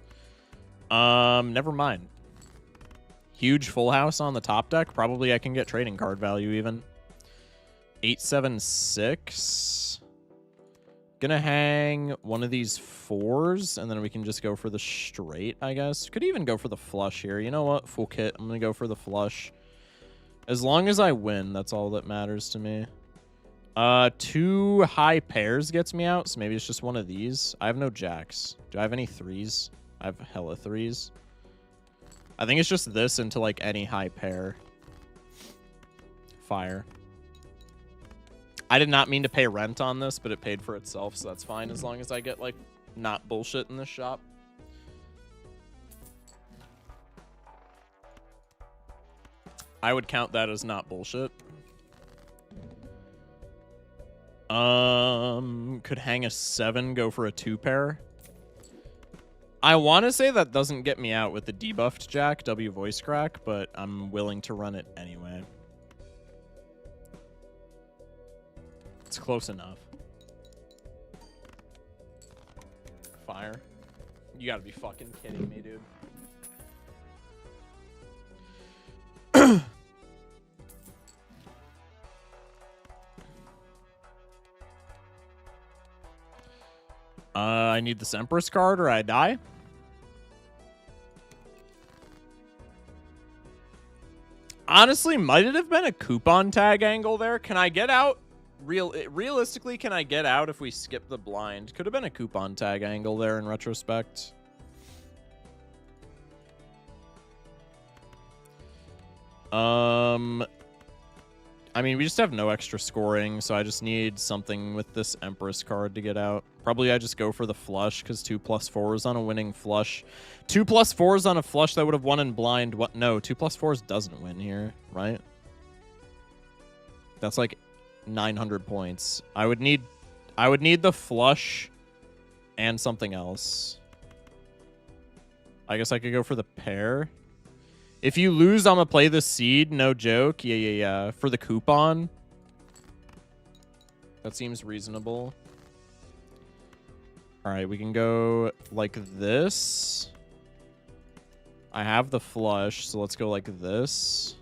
Never mind. Huge full house on the top deck. Probably I can get trading card value even. 876. Gonna hang one of these 4s, and then we can just go for the straight, I guess. Could even go for the flush here. You know what? Full kit. I'm gonna go for the flush. As long as I win, that's all that matters to me. 2 high pairs gets me out, so maybe it's just one of these. I have no jacks. Do I have any 3s? I have hella 3s. I think it's just this into like any high pair. Fire. I did not mean to pay rent on this, but it paid for itself, so that's fine as long as I get like not bullshit in this shop. I would count that as not bullshit. Could hang a 7, go for a 2 pair. I want to say that doesn't get me out with the debuffed jack, W voice crack, but I'm willing to run it anyway. It's close enough. Fire. You gotta be fucking kidding me, dude. I need this Empress card or I die. Honestly, might it have been a coupon tag angle there? Can I get out? Realistically, can I get out if we skip the blind? Could have been a coupon tag angle there in retrospect. I mean, we just have no extra scoring, so I just need something with this Empress card to get out. Probably I just go for the flush, because 2+4s on a winning flush. 2+4s on a flush that would have won in blind. What? No, 2+4s doesn't win here, right? That's like 900 points. I would need the flush and something else. I guess I could go for the pair. If you lose, I'm gonna play the seed. No joke. Yeah. For the coupon. That seems reasonable. All right, we can go like this. I have the flush, so let's go like this.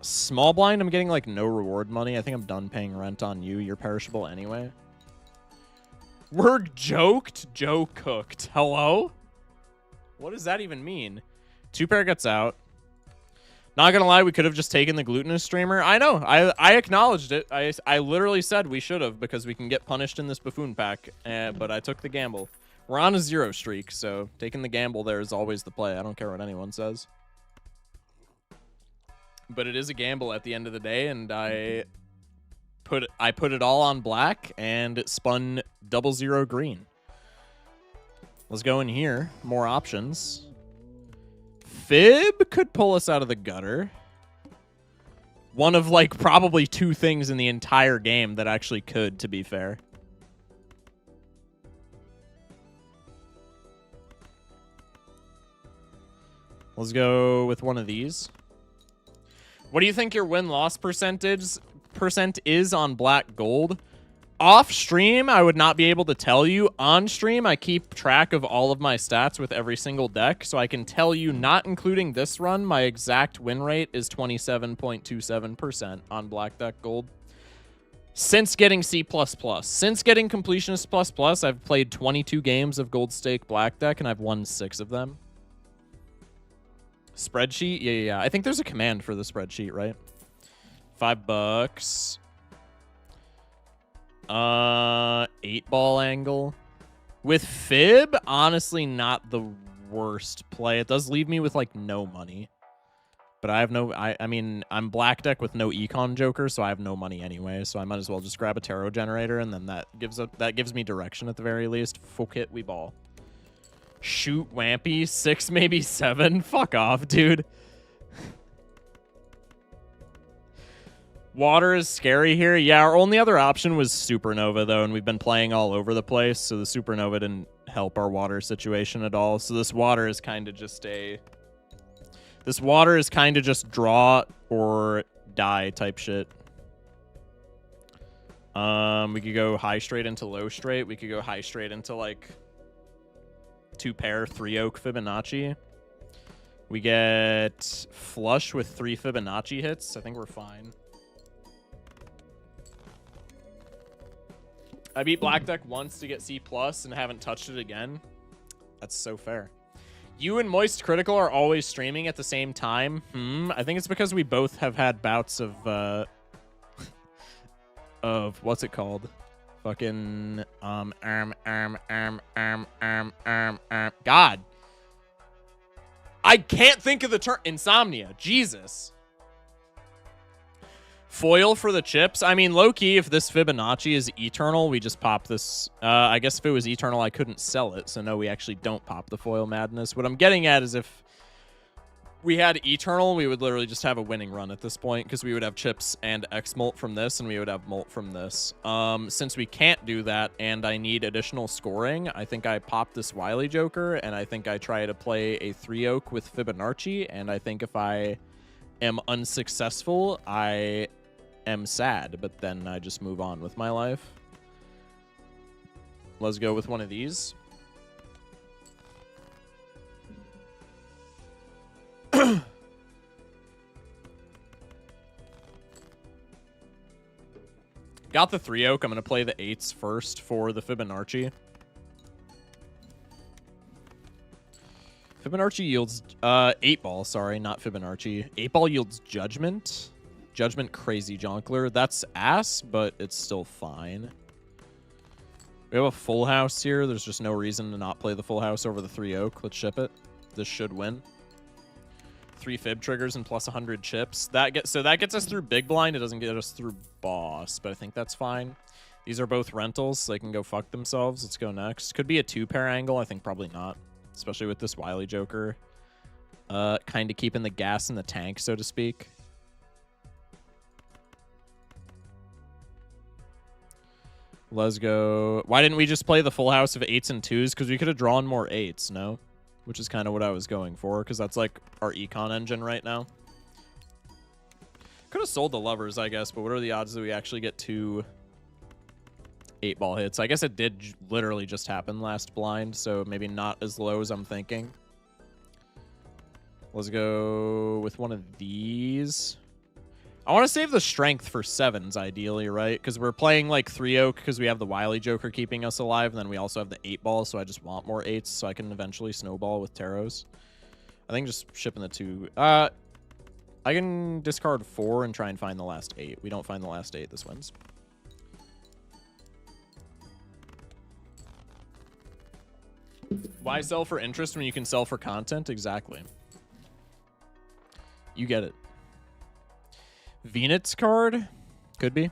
Small blind, I'm getting like no reward money. I think I'm done paying rent on you. You're perishable anyway. We're joked. Joe cooked. Hello? What does that even mean? 2 pair gets out. Not gonna lie, we could have just taken the glutinous streamer. I know. I acknowledged it. I literally said we should have because we can get punished in this Buffoon pack. But I took the gamble. We're on a 0 streak, so taking the gamble there is always the play. I don't care what anyone says. But it is a gamble at the end of the day, and I put it all on black, and it spun 0/0 green. Let's go in here. More options. Fib could pull us out of the gutter. One of, like, probably 2 things in the entire game that actually could, to be fair. Let's go with one of these. What do you think your win-loss percent is on black gold? Off stream, I would not be able to tell you. On stream, I keep track of all of my stats with every single deck, so I can tell you, not including this run, my exact win rate is 27.27% on black deck gold. Since getting C++, since getting Completionist plus, I've played 22 games of gold stake black deck, and I've won 6 of them. Spreadsheet? Yeah. I think there's a command for the spreadsheet, right? $5. 8-ball angle. With Fib, honestly, not the worst play. It does leave me with, like, no money. But I have no... I mean, I'm black deck with no econ joker, so I have no money anyway. So I might as well just grab a tarot generator, and then that gives me direction at the very least. Fuck it, we ball. Shoot Wampy. 6, maybe 7. Fuck off, dude. Water is scary here. Yeah, our only other option was Supernova, though, and we've been playing all over the place, so the Supernova didn't help our water situation at all. So this water is kind of just a... This water is kind of just draw or die type shit. We could go high straight into low straight. We could go high straight into, like, 2 pair, 3 oak Fibonacci. We get flush with 3 Fibonacci hits. I think we're fine. I beat black deck once to get C+ and haven't touched it again. That's so fair. You and Moist Critical are always streaming at the same time. I think it's because we both have had bouts of what's it called? Fucking God. I can't think of the term. Insomnia. Jesus. Foil for the chips. I mean, low-key, if this Fibonacci is eternal, we just pop this. I guess if it was eternal, I couldn't sell it. So, no, we actually don't pop the foil madness. What I'm getting at is if we had eternal, we would literally just have a winning run at this point because we would have chips and X-Molt from this, and we would have Molt from this. Since we can't do that and I need additional scoring, I think I pop this Wily Joker, and I think I try to play a 3-oak with Fibonacci, and I think if I am unsuccessful, I am sad, but then I just move on with my life. Let's go with one of these. Got the 3-oak. I'm going to play the 8s first for the Fibonacci. Fibonacci yields 8-ball, sorry, not Fibonacci. 8-ball yields Judgment. Judgment Crazy Jonkler. That's ass, but it's still fine. We have a full house here. There's just no reason to not play the full house over the 3-oak. Let's ship it. This should win. 3 Fib triggers and plus 100 chips. So that gets us through Big Blind. It doesn't get us through Boss, but I think that's fine. These are both rentals, so they can go fuck themselves. Let's go next. Could be a 2-pair angle. I think probably not, especially with this Wily Joker. Kind of keeping the gas in the tank, so to speak. Let's go. Why didn't we just play the full house of 8s and 2s? Because we could have drawn more 8s, no? Which is kind of what I was going for, because that's like our econ engine right now. Could have sold the lovers, I guess, but what are the odds that we actually get 2 8-ball hits? I guess it did literally just happen last blind, so maybe not as low as I'm thinking. Let's go with one of these. I want to save the strength for 7s, ideally, right? Because we're playing, like, 3-oak because we have the Wily Joker keeping us alive, and then we also have the 8-ball, so I just want more 8s so I can eventually snowball with Taros. I think just shipping the 2... I can discard 4 and try and find the last 8. We don't find the last 8, this wins. Why sell for interest when you can sell for content? Exactly. You get it. Venet's card? Could be.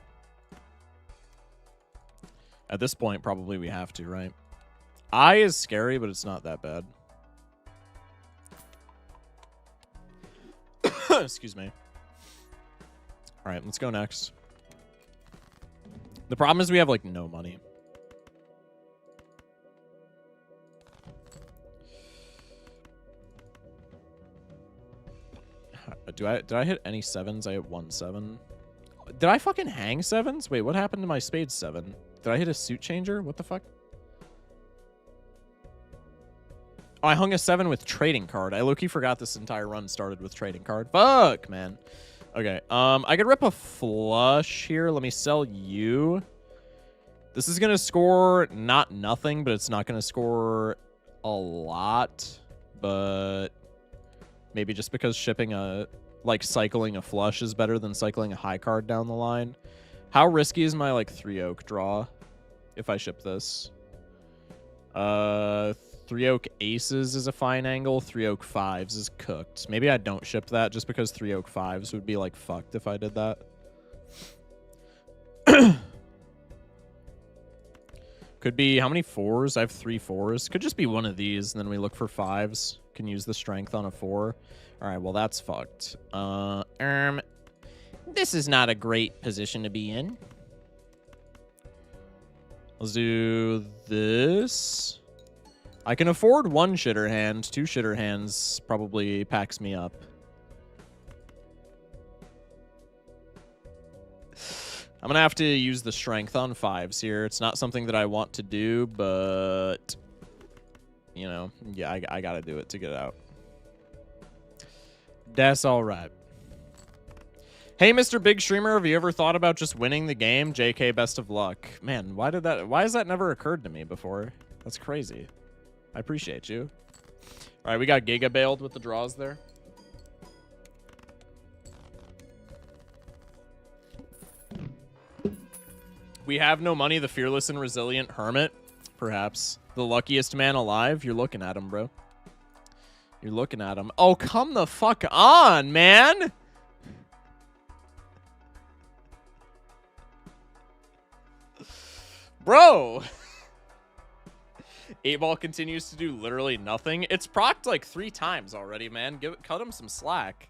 At this point, probably we have to, right? Eye is scary, but it's not that bad. Excuse me. All right, let's go next. The problem is we have, like, no money. Did I hit any 7s? I hit 1 7. Did I fucking hang 7s? Wait, what happened to my spade 7? Did I hit a suit changer? What the fuck? Oh, I hung a 7 with trading card. I low-key forgot this entire run started with trading card. Fuck, man. Okay, I could rip a flush here. Let me sell you. This is gonna score not nothing, but it's not gonna score a lot. But maybe just because shipping a, like, cycling a flush is better than cycling a high card down the line. How risky is my, like, 3 oak draw if I ship this? 3 oak aces is a fine angle. 3 oak 5s is cooked. Maybe I don't ship that just because 3 oak 5s would be, like, fucked if I did that. Could be, how many 4s? I have 3 4s. Could just be one of these, and then we look for 5s. Can use the strength on a 4. All right, well, that's fucked. This is not a great position to be in. Let's do this. I can afford 1 shitter hand. 2 shitter hands probably packs me up. I'm gonna have to use the strength on 5s here. It's not something that I want to do, but, you know, yeah, I gotta do it to get it out. That's all right. Hey, Mr. Big Streamer, have you ever thought about just winning the game? JK, best of luck. Man, why has that never occurred to me before? That's crazy. I appreciate you. All right, we got Giga bailed with the draws there. We have no money, the fearless and resilient hermit. Perhaps the luckiest man alive. You're looking at him, bro. You're looking at him. Oh, come the fuck on, man. Bro. 8-ball continues to do literally nothing. It's procced like 3 times already, man. Cut him some slack.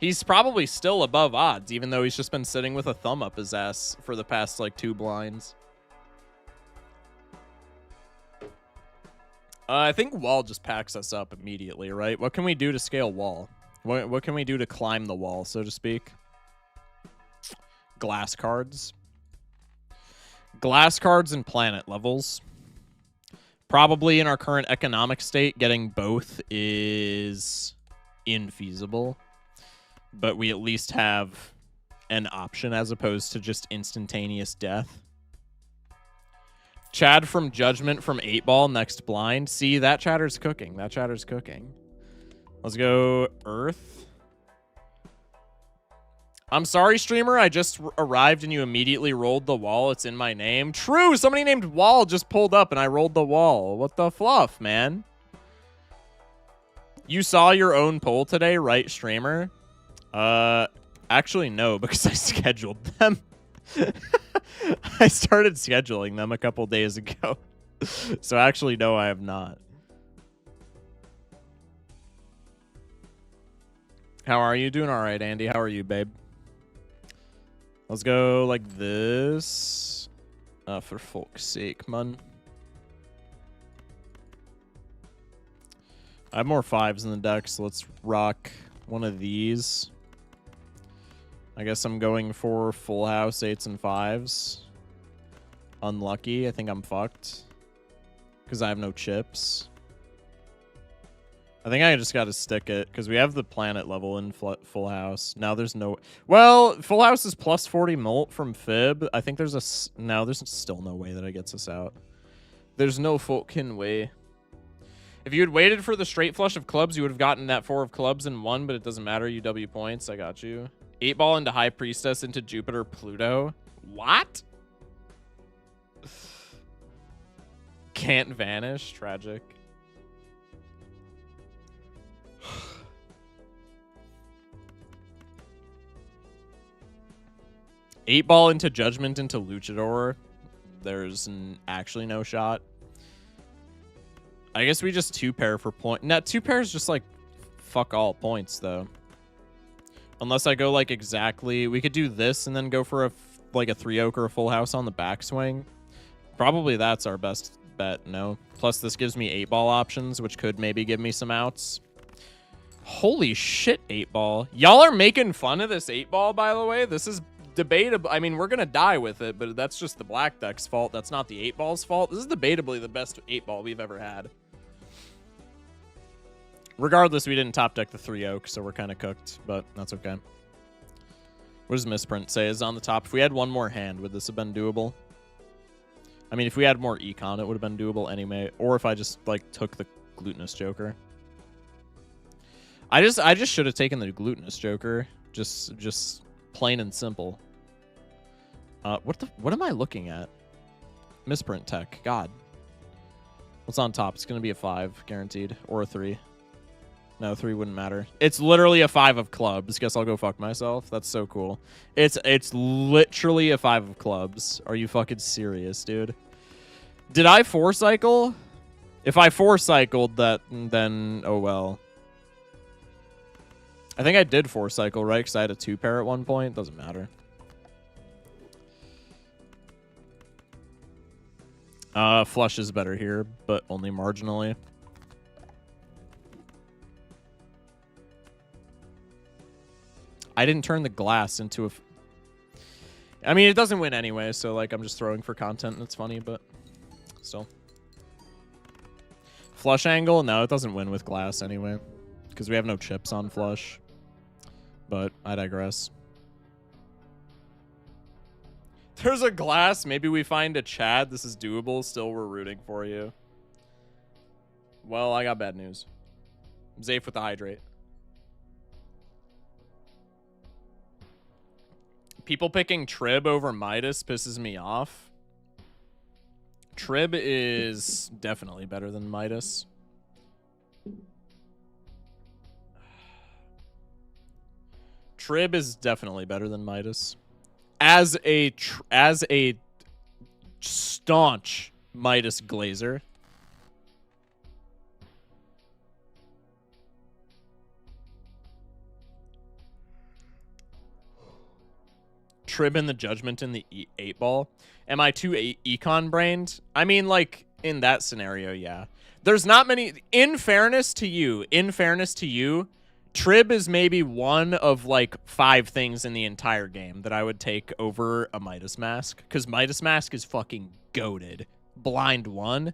He's probably still above odds, even though he's just been sitting with a thumb up his ass for the past, like, 2 blinds. I think wall just packs us up immediately, right? What can we do to scale wall? What can we do to climb the wall, so to speak? Glass cards. Glass cards and planet levels. Probably in our current economic state, getting both is infeasible. But we at least have an option as opposed to just instantaneous death. Chad from Judgment from 8-ball, next blind. See, that chatter's cooking. That chatter's cooking. Let's go Earth. I'm sorry, streamer. I just arrived and you immediately rolled the wall. It's in my name. True, somebody named Wall just pulled up and I rolled the wall. What the fluff, man? You saw your own poll today, right, streamer? Actually, no, because I scheduled them. I started scheduling them a couple days ago. So actually, no, I have not. How are you? Doing all right, Andy. How are you, babe? Let's go like this. For fuck's sake, man. I have more 5s in the deck, so let's rock one of these. I guess I'm going for full house 8s and 5s. Unlucky. I think I'm fucked. Because I have no chips. I think I just got to stick it. Because we have the planet level in full house. Now there's no... Well, full house is plus 40 molt from Fib. I think there's a... No, there's still no way that it gets us out. There's no fucking way. If you had waited for the straight flush of clubs, you would have gotten that 4 of clubs and 1, but it doesn't matter. UW points. I got you. 8-ball into High Priestess into Jupiter Pluto. What? Can't vanish. Tragic. Eight-ball into Judgment into Luchador. There's actually no shot. I guess we just 2-pair for point. No, 2 pairs just like fuck all points though. Unless I go like exactly, we could do this and then go for like a 3 oak or a full house on the backswing. Probably that's our best bet, no? Plus this gives me 8-ball options, which could maybe give me some outs. Holy shit, 8-ball. Y'all are making fun of this 8-ball, by the way. This is debatable. I mean, we're going to die with it, but that's just the black deck's fault. That's not the 8-ball's fault. This is debatably the best 8-ball we've ever had. Regardless, we didn't top deck the 3 oak, so we're kind of cooked, but that's okay. What does Misprint say is on the top? If we had one more hand, would this have been doable? I mean, if we had more econ, it would have been doable anyway. Or if I just, like, took the glutinous joker. I just should have taken the glutinous joker. Just plain and simple. What am I looking at? Misprint tech. God. What's on top? It's going to be a 5, guaranteed. Or a 3. No, 3 wouldn't matter. It's literally a 5 of clubs. Guess I'll go fuck myself. That's so cool. It's literally a 5 of clubs. Are you fucking serious, dude? Did I 4-cycle? If I 4-cycled that, then oh well. I think I did 4-cycle, right? Because I had a 2-pair at one point. Doesn't matter. Flush is better here, but only marginally. I didn't turn the glass into a... I mean, it doesn't win anyway, so, like, I'm just throwing for content and it's funny, but still. Flush angle? No, it doesn't win with glass anyway, because we have no chips on flush. But I digress. There's a glass. Maybe we find a Chad. This is doable. Still, we're rooting for you. Well, I got bad news. Zafe with the hydrate. People picking Trib over Midas pisses me off. Trib is definitely better than Midas. Trib is definitely better than Midas. As a staunch Midas glazer. Trib in the Judgment in the 8-ball. Am I too econ brained? I mean, like, in that scenario, yeah. There's not many... In fairness to you, Trib is maybe one of, like, 5 things in the entire game that I would take over a Midas Mask. Because Midas Mask is fucking goated. Blind 1.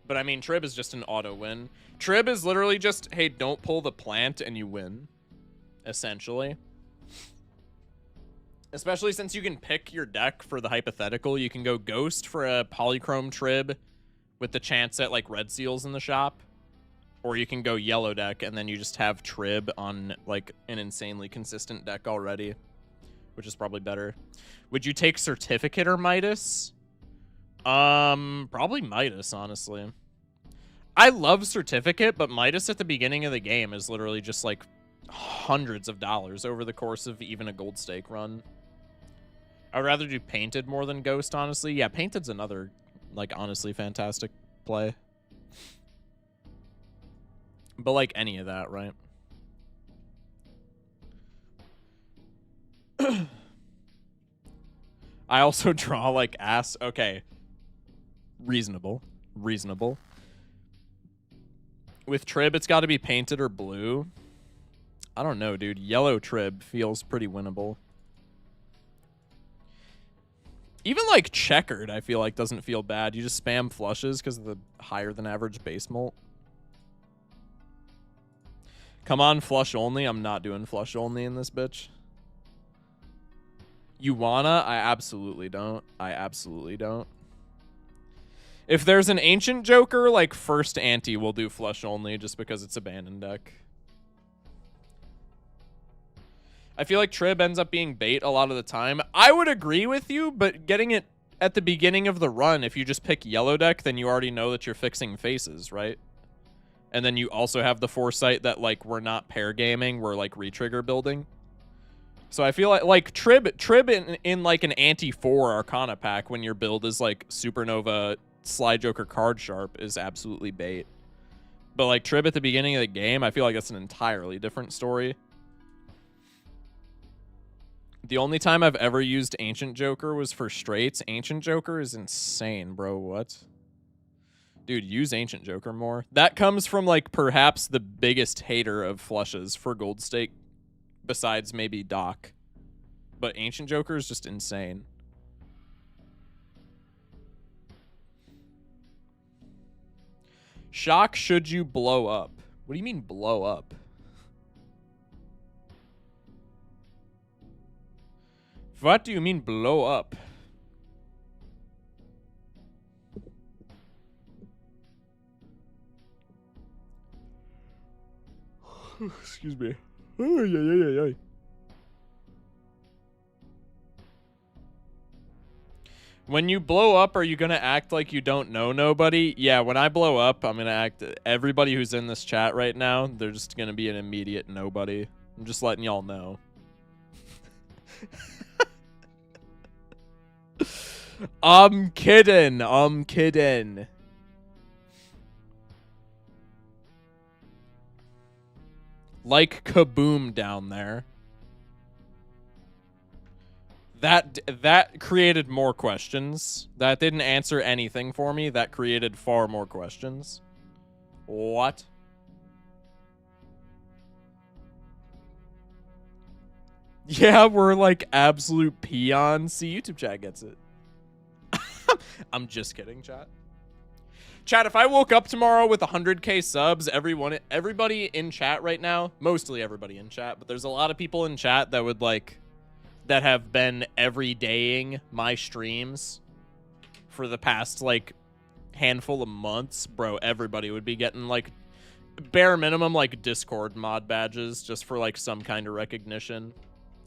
But, I mean, Trib is just an auto win. Trib is literally just, hey, don't pull the plant and you win. Essentially. Especially since you can pick your deck for the hypothetical. You can go Ghost for a Polychrome Trib with the chance at, like, red seals in the shop. Or you can go yellow deck, and then you just have Trib on, like, an insanely consistent deck already. Which is probably better. Would you take Certificate or Midas? Probably Midas, honestly. I love Certificate, but Midas at the beginning of the game is literally just, like, hundreds of dollars over the course of even a gold stake run. I'd rather do Painted more than Ghost, honestly. Yeah, Painted's another, like, honestly fantastic play. But, like, any of that, right? I also draw, like, ass. Okay. Reasonable. Reasonable. With Trib, it's got to be Painted or blue. I don't know, dude. Yellow Trib feels pretty winnable. Even, like, Checkered, I feel like, doesn't feel bad. You just spam flushes because of the higher-than-average base mult. Come on, flush only. I'm not doing flush only in this bitch. You wanna? I absolutely don't. I absolutely don't. If there's an Ancient Joker, like, first ante, we'll do flush only just because it's abandoned deck. I feel like Trib ends up being bait a lot of the time. I would agree with you, but getting it at the beginning of the run, if you just pick yellow deck, then you already know that you're fixing faces, right? And then you also have the foresight that, like, we're not pair gaming, we're, like, retrigger building. So I feel like Trib in like, an anti-4 Arcana pack when your build is, like, Supernova Sly Joker Card Sharp is absolutely bait. But, like, Trib at the beginning of the game, I feel like that's an entirely different story. The only time I've ever used Ancient Joker was for straights. Ancient Joker is insane, bro. What? Dude, use Ancient Joker more. That comes from, like, perhaps the biggest hater of flushes for Gold Stake, besides maybe Doc. But Ancient Joker is just insane. Shock should you blow up? What do you mean blow up? What do you mean blow up? Excuse me. When you blow up, are you going to act like you don't know nobody? Yeah, when I blow up, I'm going to act... Everybody who's in this chat right now, they're just going to be an immediate nobody. I'm just letting y'all know. I'm kidding. I'm kidding. Like Kaboom down there. That created more questions. That didn't answer anything for me. That created far more questions. What? Yeah, we're like absolute peons. See, YouTube chat gets it. I'm just kidding, chat. Chat, if I woke up tomorrow with 100k subs, everybody in chat right now, mostly everybody in chat, but there's a lot of people in chat that would like... that have been everydaying my streams for the past, like, handful of months. Bro, everybody would be getting, like, bare minimum, like, Discord mod badges just for, like, some kind of recognition.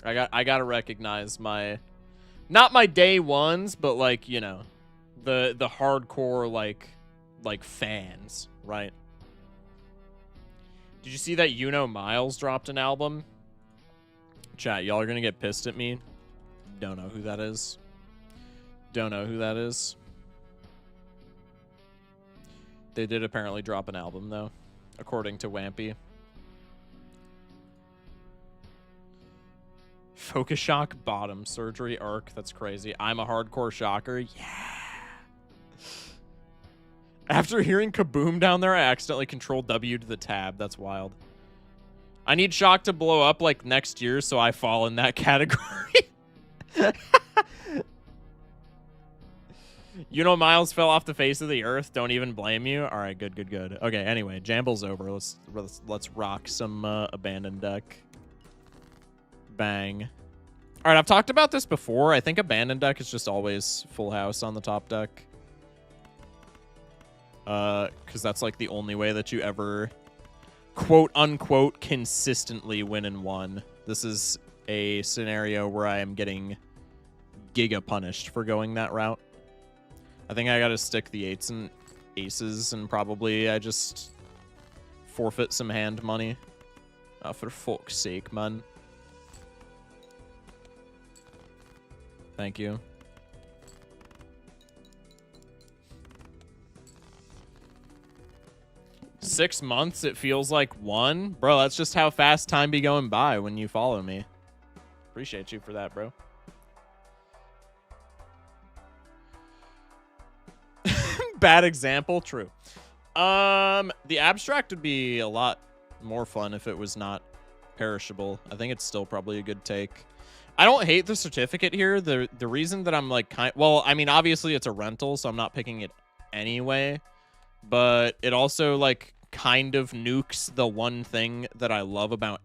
I gotta recognize my... Not my day ones, but, like, you know, the hardcore, like fans, right? Did you see that Miles dropped an album? Chat, y'all are gonna get pissed at me. Don't know who that is. Don't know who that is. They did apparently drop an album, though, according to Wampy. Focus Shock bottom surgery arc. That's crazy. I'm a hardcore shocker. Yeah. After hearing Kaboom down there, I accidentally controlled W to the tab. That's wild. I need Shock to blow up like next year, so I fall in that category. Miles fell off the face of the earth. Don't even blame you. All right, good, good, good. Okay, anyway, Jamble's over. Let's rock some abandoned deck. Bang. All right, I've talked about this before. I think abandoned deck is just always full house on the top deck. Because that's like the only way that you ever... quote unquote consistently win in one. This is a scenario where I am getting giga punished for going that route. I think I gotta stick the 8s and aces, and probably I just forfeit some hand money. For fuck's sake, man. Thank you. $6 months, it feels like one. Bro, that's just how fast time be going by when you follow me. Appreciate you for that, bro. Bad example, true. The abstract would be a lot more fun if it was not perishable. I think it's still probably a good take. I don't hate the certificate here. The reason that I'm like well, I mean, obviously it's a rental, so I'm not picking it anyway. But it also, like, kind of nukes the one thing that I love about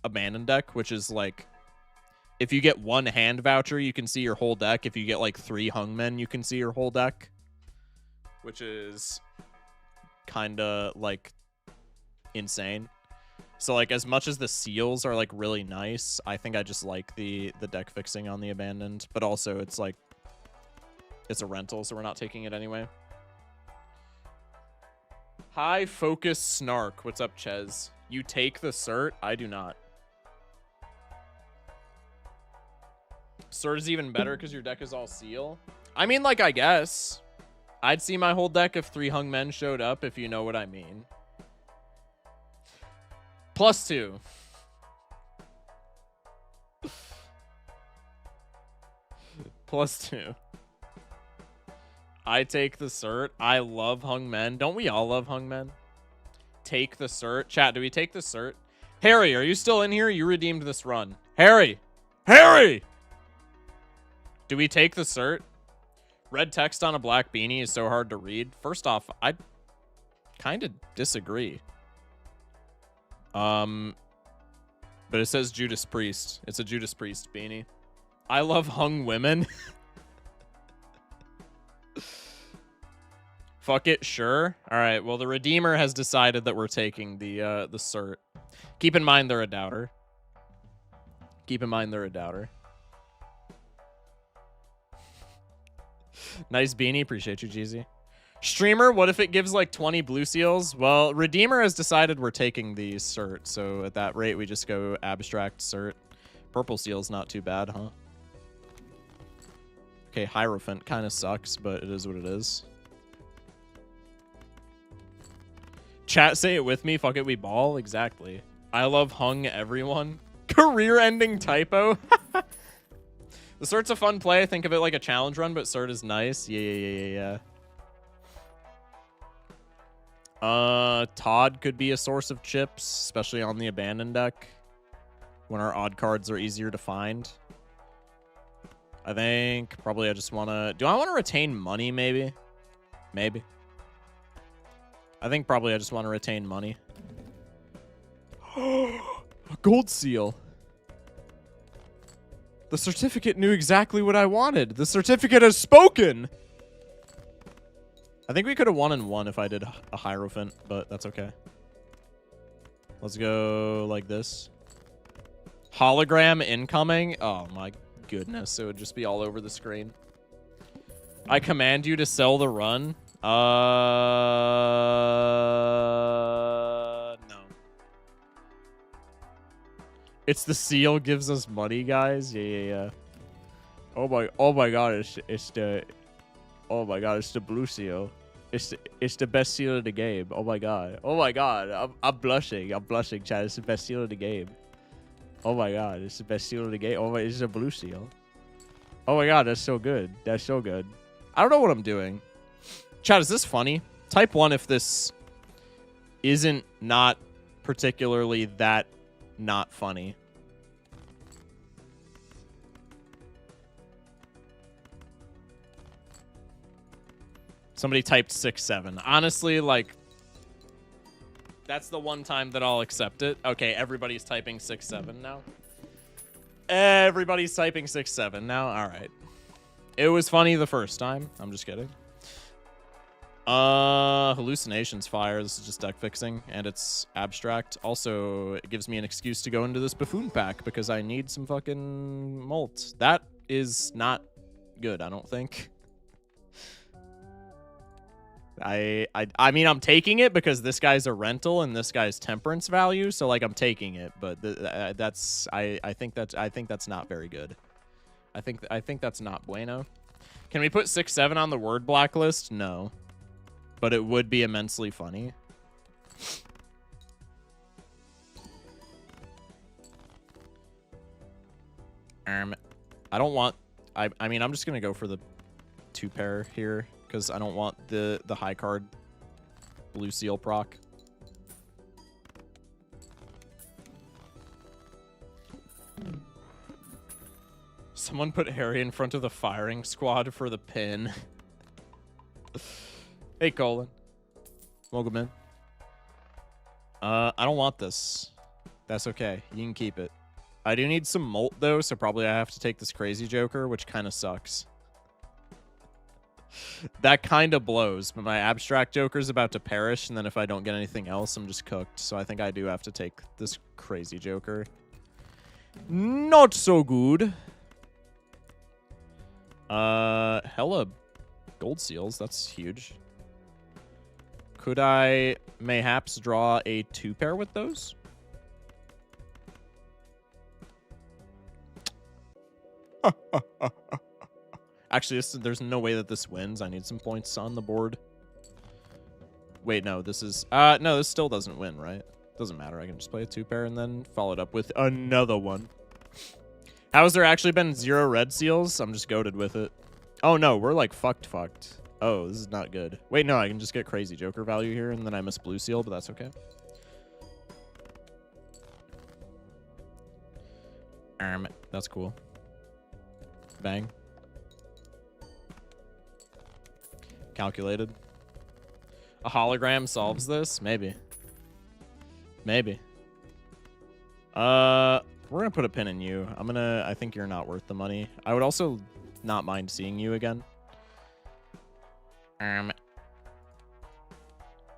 Abandoned Deck, which is, like, if you get one hand voucher, you can see your whole deck. If you get, like, 3 Hungmen, you can see your whole deck. Which is kind of, like, insane. So, like, as much as the seals are, like, really nice, I think I just like the deck fixing on the Abandoned. But also, it's, like, it's a rental, so we're not taking it anyway. High Focus Snark. What's up, Ches? You take the cert? I do not. Cert is even better because your deck is all seal? I mean, like, I guess. I'd see my whole deck if 3 Hungmen showed up, if you know what I mean. +2. +2. I take the cert. I love hung men. Don't we all love hung men? Take the cert. Chat, do we take the cert? Harry, are you still in here? You redeemed this run. Harry! Harry! Do we take the cert? Red text on a black beanie is so hard to read. First off, I kind of disagree. But it says Judas Priest. It's a Judas Priest beanie. I love hung women. Fuck it, sure. All right, well, the Redeemer has decided that we're taking the cert. Keep in mind they're a doubter. Keep in mind they're a doubter. Nice beanie. Appreciate you, Jeezy. Streamer, what if it gives like 20 blue seals? Well, Redeemer has decided we're taking the cert, so at that rate, we just go abstract cert. Purple seal's not too bad, huh? Okay, Hierophant kind of sucks, but it is what it is. Chat, say it with me. Fuck it, we ball. Exactly. I love hung everyone. Career-ending typo. The cert's a fun play. Think of it like a challenge run, but cert is nice. Yeah. Todd could be a source of chips, especially on the abandoned deck when our odd cards are easier to find. I think probably I just want to... Do I want to retain money, maybe? Maybe. I think probably I just want to retain money. A gold seal. The certificate knew exactly what I wanted. The certificate has spoken! I think we could have won in one if I did a Hierophant, but that's okay. Let's go like this. Hologram incoming? Oh my goodness, it would just be all over the screen. I command you to sell the run. No. It's the seal gives us money, guys. Yeah. Oh my god, it's the blue seal. It's the best seal of the game. Oh my god. I'm blushing. Chad. It's the best seal of the game. Oh my god, it's the best seal of the game. Oh my, it's a blue seal. Oh my god, that's so good. That's so good. I don't know what I'm doing. Chad, is this funny? Type 1 if this isn't not particularly that not funny. Somebody typed 6-7. Honestly, like, that's the one time that I'll accept it. Okay, everybody's typing 6-7 now. Everybody's typing 6-7 now. All right. It was funny the first time. I'm just kidding. Hallucinations fire. This is just deck fixing, and it's abstract. Also, it gives me an excuse to go into this buffoon pack because I need some fucking molt. That is not good, I don't think. I mean, I'm taking it because this guy's a rental and this guy's temperance value, so like I'm taking it, but I think that's not very good. I think that's not bueno. Can we put 6-7 on the word blacklist? No. But it would be immensely funny. I don't want... I mean, I'm just going to go for the 2-pair here, because I don't want the high card blue seal proc. Someone put Harry in front of the firing squad for the pin. Hey, Colin. Welcome in. I don't want this. That's okay. You can keep it. I do need some molt, though, so probably I have to take this crazy joker, which kind of sucks. That kind of blows, but my abstract joker's about to perish, and then if I don't get anything else, I'm just cooked. So I think I do have to take this crazy joker. Not so good. Hella gold seals. That's huge. Could I mayhaps draw a 2-pair with those? Actually, there's no way that this wins. I need some points on the board. Wait, no, this is... no, this still doesn't win, right? Doesn't matter. I can just play a 2-pair and then follow it up with another one. How has there actually been 0 red seals? I'm just goated with it. Oh no, we're like fucked. Oh, this is not good. Wait, no, I can just get crazy Joker value here, and then I miss blue seal, but that's okay. That's cool. Bang. Calculated. A hologram solves this? Maybe. Maybe. We're gonna put a pin in you. I think you're not worth the money. I would also not mind seeing you again.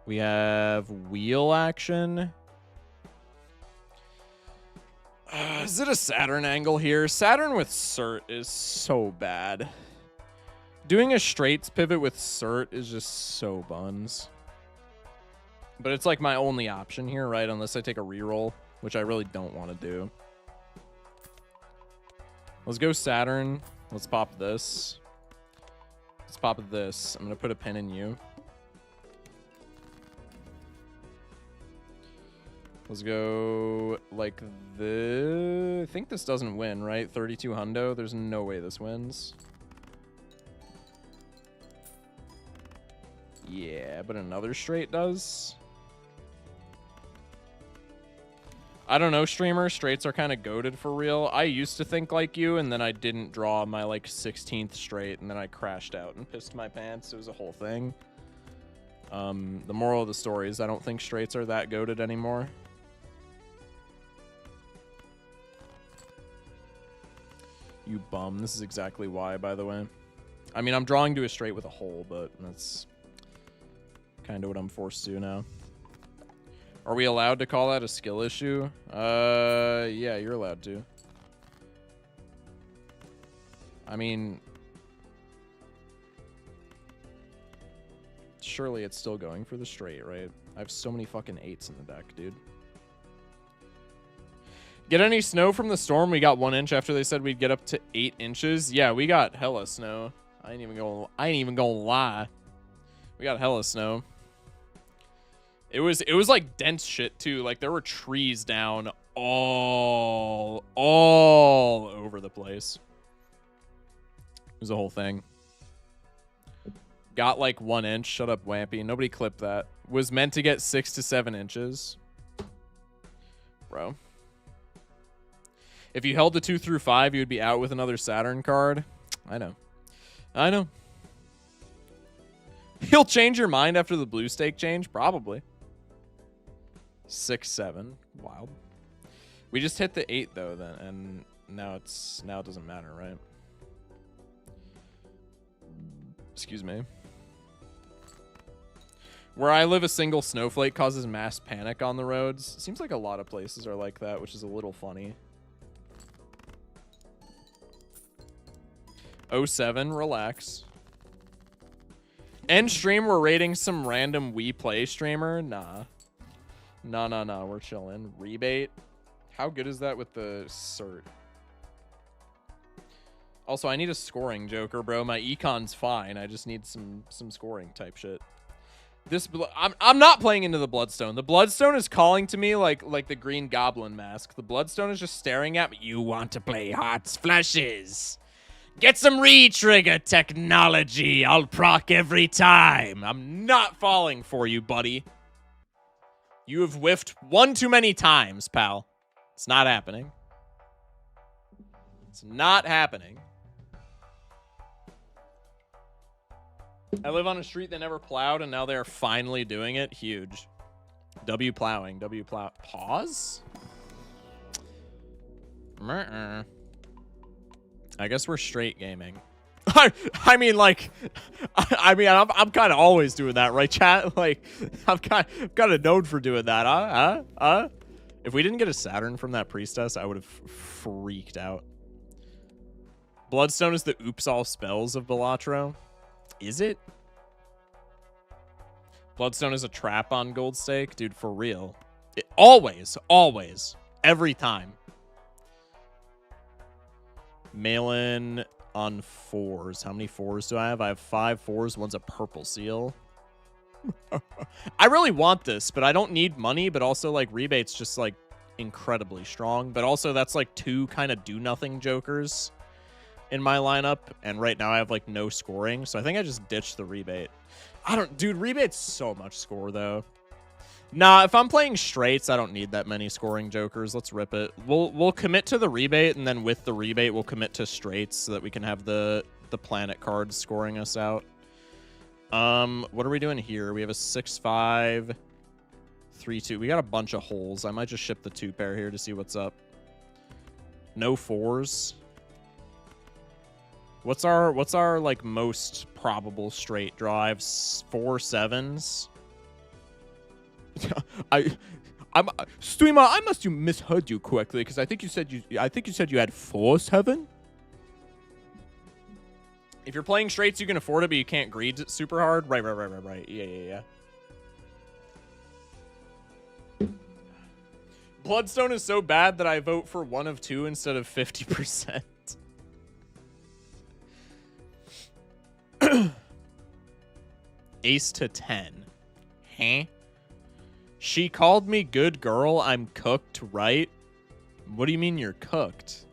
We have wheel action. Is it a Saturn angle here? Saturn with Cert is so bad. Doing a straights pivot with Cert is just so buns. But it's like my only option here, right? Unless I take a reroll, which I really don't want to do. Let's go Saturn. Let's pop this. Let's pop this. I'm going to put a pin in you. Let's go like this. I think this doesn't win, right? 32 hundo. There's no way this wins. Yeah, but another straight does. I don't know, streamer. Straights are kind of goated for real. I used to think like you, and then I didn't draw my like 16th straight, and then I crashed out and pissed my pants. It was a whole thing. The moral of the story is I don't think straights are that goated anymore. You bum. This is exactly why, by the way. I mean, I'm drawing to a straight with a hole, but that's kind of what I'm forced to now. Are we allowed to call that a skill issue? Yeah, you're allowed to. I mean, surely it's still going for the straight, right? I have so many fucking 8s in the deck, dude. Get any snow from the storm? We got 1 inch after they said we'd get up to 8 inches. Yeah, we got hella snow. I ain't even gonna lie. We got hella snow. It was like dense shit too. Like there were trees down all over the place. It was a whole thing. Got like 1 inch. Shut up, Wampy. Nobody clipped that. Was meant to get 6 to 7 inches. Bro. If you held the 2 through 5, you would be out with another Saturn card. I know. I know. He'll change your mind after the blue stake change? Probably. 6, 7. Wild. We just hit the 8 though then, and now it doesn't matter, right? Excuse me. Where I live, a single snowflake causes mass panic on the roads. Seems like a lot of places are like that, which is a little funny. 07, relax. End stream, we're rating some random We Play streamer? Nah. Nah, we're chilling. Rebate? How good is that with the cert? Also, I need a scoring Joker, bro. My econ's fine. I just need some scoring type shit. I'm not playing into the Bloodstone. The Bloodstone is calling to me like the Green Goblin mask. The Bloodstone is just staring at me. You want to play Hearts Flushes? Get some re-trigger technology. I'll proc every time. I'm not falling for you, buddy. You have whiffed 1 too many times, pal. It's not happening. It's not happening. I live on a street that never plowed, and now they're finally doing it. Huge. W plowing. W plow. Pause? I guess we're straight gaming. I mean, like, I'm kind of always doing that, right, chat? Like, I'm kind of known for doing that, If we didn't get a Saturn from that priestess, I would have freaked out. Bloodstone is the oops all spells of Balatro. Is it? Bloodstone is a trap on Gold Stake? Dude, for real. Always. Every time. Mail-in on 4s. How many 4s do I have? I have 5 4s. One's a purple seal. I really want this, but I don't need money, but also, like, rebates just, like, incredibly strong, but also that's like 2 kind of do-nothing jokers in my lineup, and right now I have like no scoring, so I think I just ditched the rebate. Dude, rebate's so much score though. Nah, if I'm playing straights, I don't need that many scoring jokers. Let's rip it. We'll commit to the rebate, and then with the rebate, we'll commit to straights so that we can have the planet cards scoring us out. What are we doing here? We have a 6-5, 3-2. We got a bunch of holes. I might just ship the 2 pair here to see what's up. No 4s. What's our like most probable straight draw? I have 4 7s. I'm streamer. I must have misheard you correctly because I think you said you had 4 7. If you're playing straights, you can afford it, but you can't greed super hard. Right. Yeah. Bloodstone is so bad that I vote for 1 of 2 instead of 50%. Ace to 10. Huh? She called me good girl. I'm cooked, right? What do you mean you're cooked?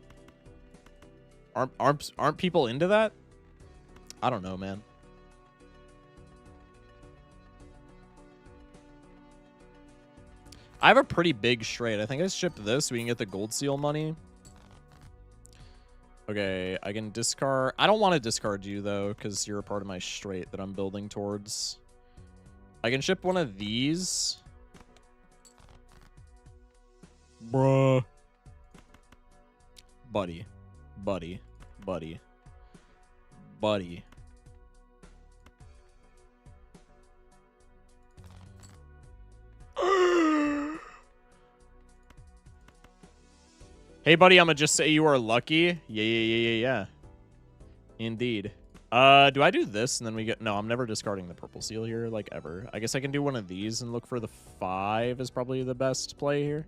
Aren't people into that? I don't know, man. I have a pretty big straight. I think I shipped this so we can get the gold seal money. Okay, I can discard. I don't want to discard you, though, because you're a part of my straight that I'm building towards. I can ship one of these. Bruh. Buddy. Hey, buddy, I'm gonna just say you are lucky. Yeah. Indeed. Do I do this and then we get... No, I'm never discarding the purple seal here, like, ever. I guess I can do one of these and look for the 5 is probably the best play here.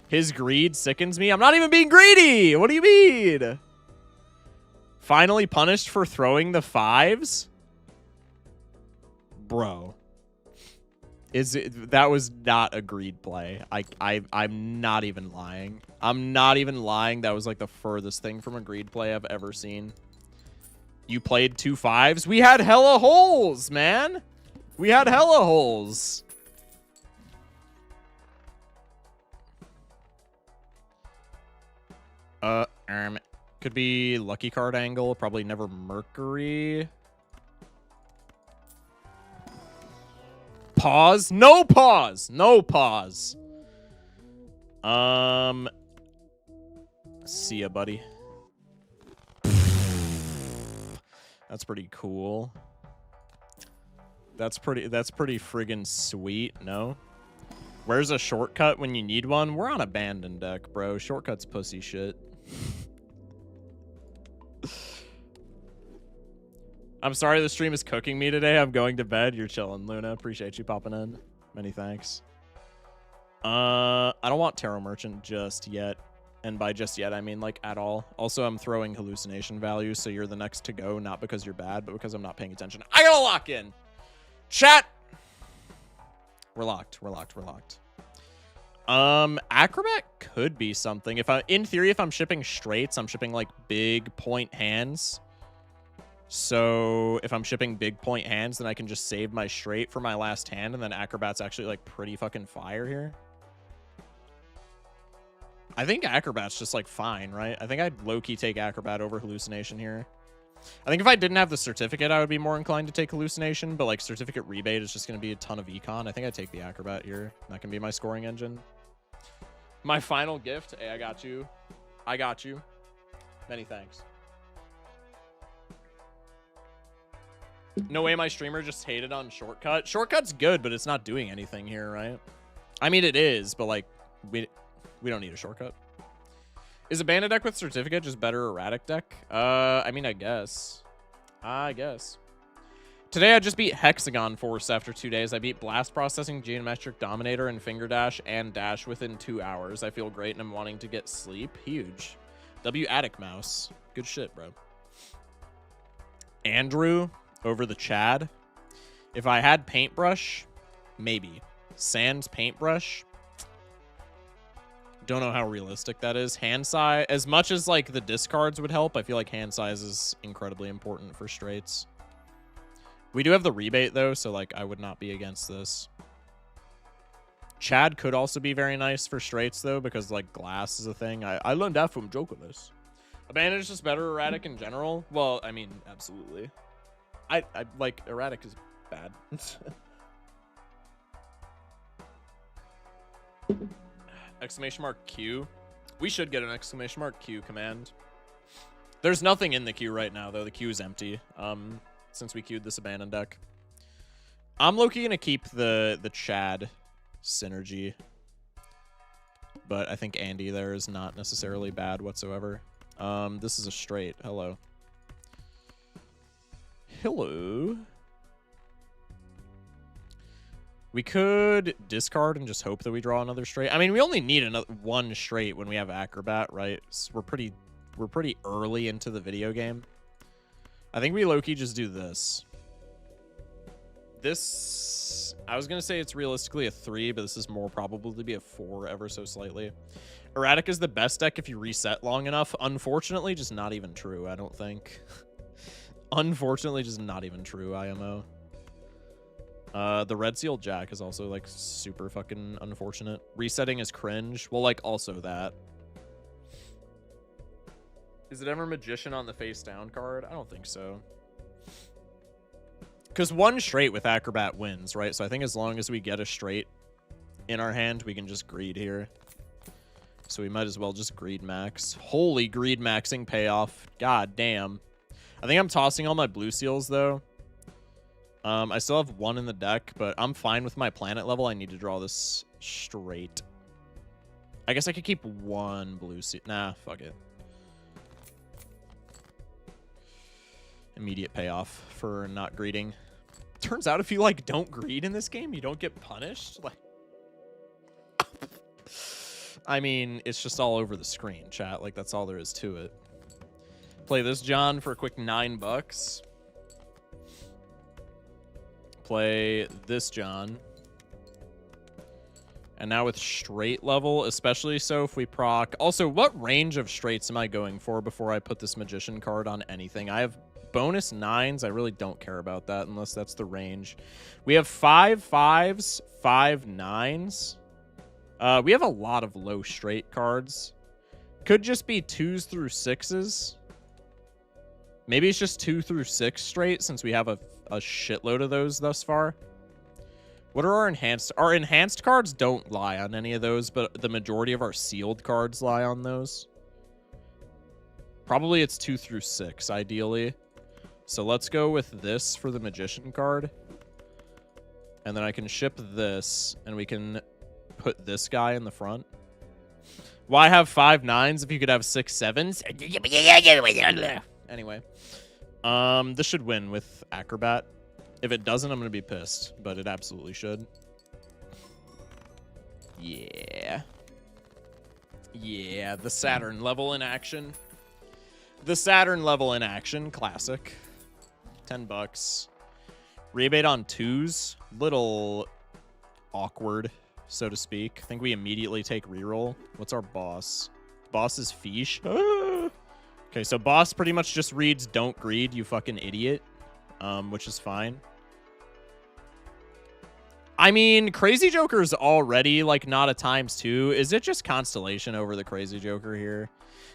His greed sickens me. I'm not even being greedy! What do you mean? Finally punished for throwing the 5s? Bro. That was not a greed play. I'm not even lying. I'm not even lying. That was like the furthest thing from a greed play I've ever seen. You played 2 5s? We had hella holes, man. We had hella holes. Could be lucky card angle, probably never Mercury. Pause. No pause. No pause. See ya, buddy. That's pretty cool. That's pretty friggin' sweet, no? Where's a shortcut when you need one? We're on abandoned deck, bro. Shortcut's pussy shit. I'm sorry the stream is cooking me today. I'm going to bed. You're chilling, Luna. Appreciate you popping in. Many thanks. I don't want Tarot Merchant just yet. And by just yet, I mean like at all. Also, I'm throwing hallucination value, so you're the next to go, not because you're bad, but because I'm not paying attention. I gotta lock in. Chat. We're locked. Acrobat could be something. In theory, if I'm shipping straights, I'm shipping like big point hands. So if I'm shipping big point hands, then I can just save my straight for my last hand, and then Acrobat's actually like pretty fucking fire here. I think Acrobat's just like fine, right? I think I'd low-key take Acrobat over hallucination here. I think if I didn't have the certificate, I would be more inclined to take hallucination, but like certificate rebate is just going to be a ton of econ. I think I'd take the Acrobat here. That can be my scoring engine. My final gift. Hey, I got you. Many thanks. No way my streamer just hated on Shortcut. Shortcut's good, but it's not doing anything here, right? I mean, it is, but like, we don't need a shortcut. Is a bandit deck with certificate just better erratic deck? I mean, I guess. Today I just beat Hexagon Force after 2 days. I beat Blast Processing, Geometric Dominator, and Finger Dash and Dash within 2 hours. I feel great and I'm wanting to get sleep. Huge. W Attic Mouse. Good shit, bro. Andrew over the Chad. If I had Paintbrush, maybe. Sans Paintbrush, don't know how realistic that is. Hand size, as much as like the discards would help, I feel like hand size is incredibly important for straights. We do have the rebate though, so like I would not be against this. Chad could also be very nice for straights though, because like glass is a thing. I learned that from Jokerless. Abandon is just better erratic in general. Well, I mean, absolutely. I like erratic is bad. Exclamation mark Q. We should get an exclamation mark Q command. There's nothing in the queue right now though. The queue is empty. Since we queued this abandoned deck. I'm low-key gonna keep the Chad synergy. But I think Andy there is not necessarily bad whatsoever. This is a straight. Hello. Hello. We could discard and just hope that we draw another straight. I mean, we only need one straight when we have Acrobat, right? So we're pretty early into the video game. I think we low-key just do this. This, I was going to say it's realistically a 3, but this is more probable to be a 4 ever so slightly. Erratic is the best deck if you reset long enough. Unfortunately, just not even true, I don't think. Unfortunately, just not even true, IMO. The Red Seal Jack is also, like, super fucking unfortunate. Resetting is cringe. Well, like, also that. Is it ever Magician on the face down card? I don't think so. Because one straight with Acrobat wins, right? So I think as long as we get a straight in our hand, we can just greed here. So we might as well just greed max. Holy greed maxing payoff. God damn. I think I'm tossing all my blue seals, though. I still have one in the deck, but I'm fine with my planet level. I need to draw this straight. I guess I could keep one blue seal. Nah, fuck it. Immediate payoff for not greeting. Turns out if you like don't greed in this game, you don't get punished. Like, I mean, it's just all over the screen, chat. Like, that's all there is to it. Play this John for a quick $9. Play this John. And now with straight level, especially so if we proc. Also, what range of straights am I going for before I put this Magician card on anything? I have bonus 9s. I really don't care about that unless that's the range. We have 5 5s, 5 9s. We have a lot of low straight cards. Could just be 2s through 6s. Maybe it's just 2 through 6 straight since we have a shitload of those thus far. What are our enhanced? Our enhanced cards don't lie on any of those, but the majority of our sealed cards lie on those. Probably it's 2 through 6, ideally. So let's go with this for the Magician card. And then I can ship this, and we can put this guy in the front. Why have 5 9s if you could have 6 7s? Anyway. This should win with Acrobat. If it doesn't, I'm going to be pissed, but it absolutely should. Yeah. Yeah, the Saturn level in action. The Saturn level in action, classic. $10. Rebate on 2s. Little awkward, so to speak. I think we immediately take reroll. What's our boss? Boss is Fish. Okay, so boss pretty much just reads don't greed, you fucking idiot. Which is fine. I mean, Crazy Joker's already, like, not a ×2. Is it just Constellation over the Crazy Joker here?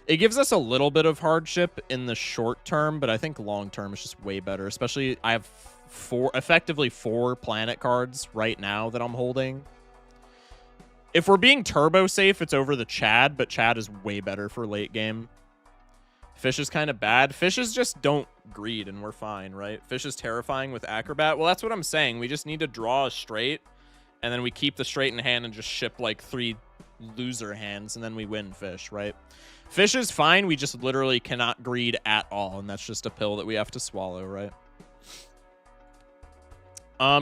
It gives us a little bit of hardship in the short term, but I think long term is just way better. Especially, I have effectively 4 planet cards right now that I'm holding. If we're being turbo safe, it's over the Chad, but Chad is way better for late game. Fish is kind of bad. Fishes just don't greed, and we're fine, right? Fish is terrifying with Acrobat. Well, that's what I'm saying. We just need to draw a straight, and then we keep the straight in hand and just ship, like, 3 loser hands, and then we win Fish, right? Fish is fine. We just literally cannot greed at all, and that's just a pill that we have to swallow, right?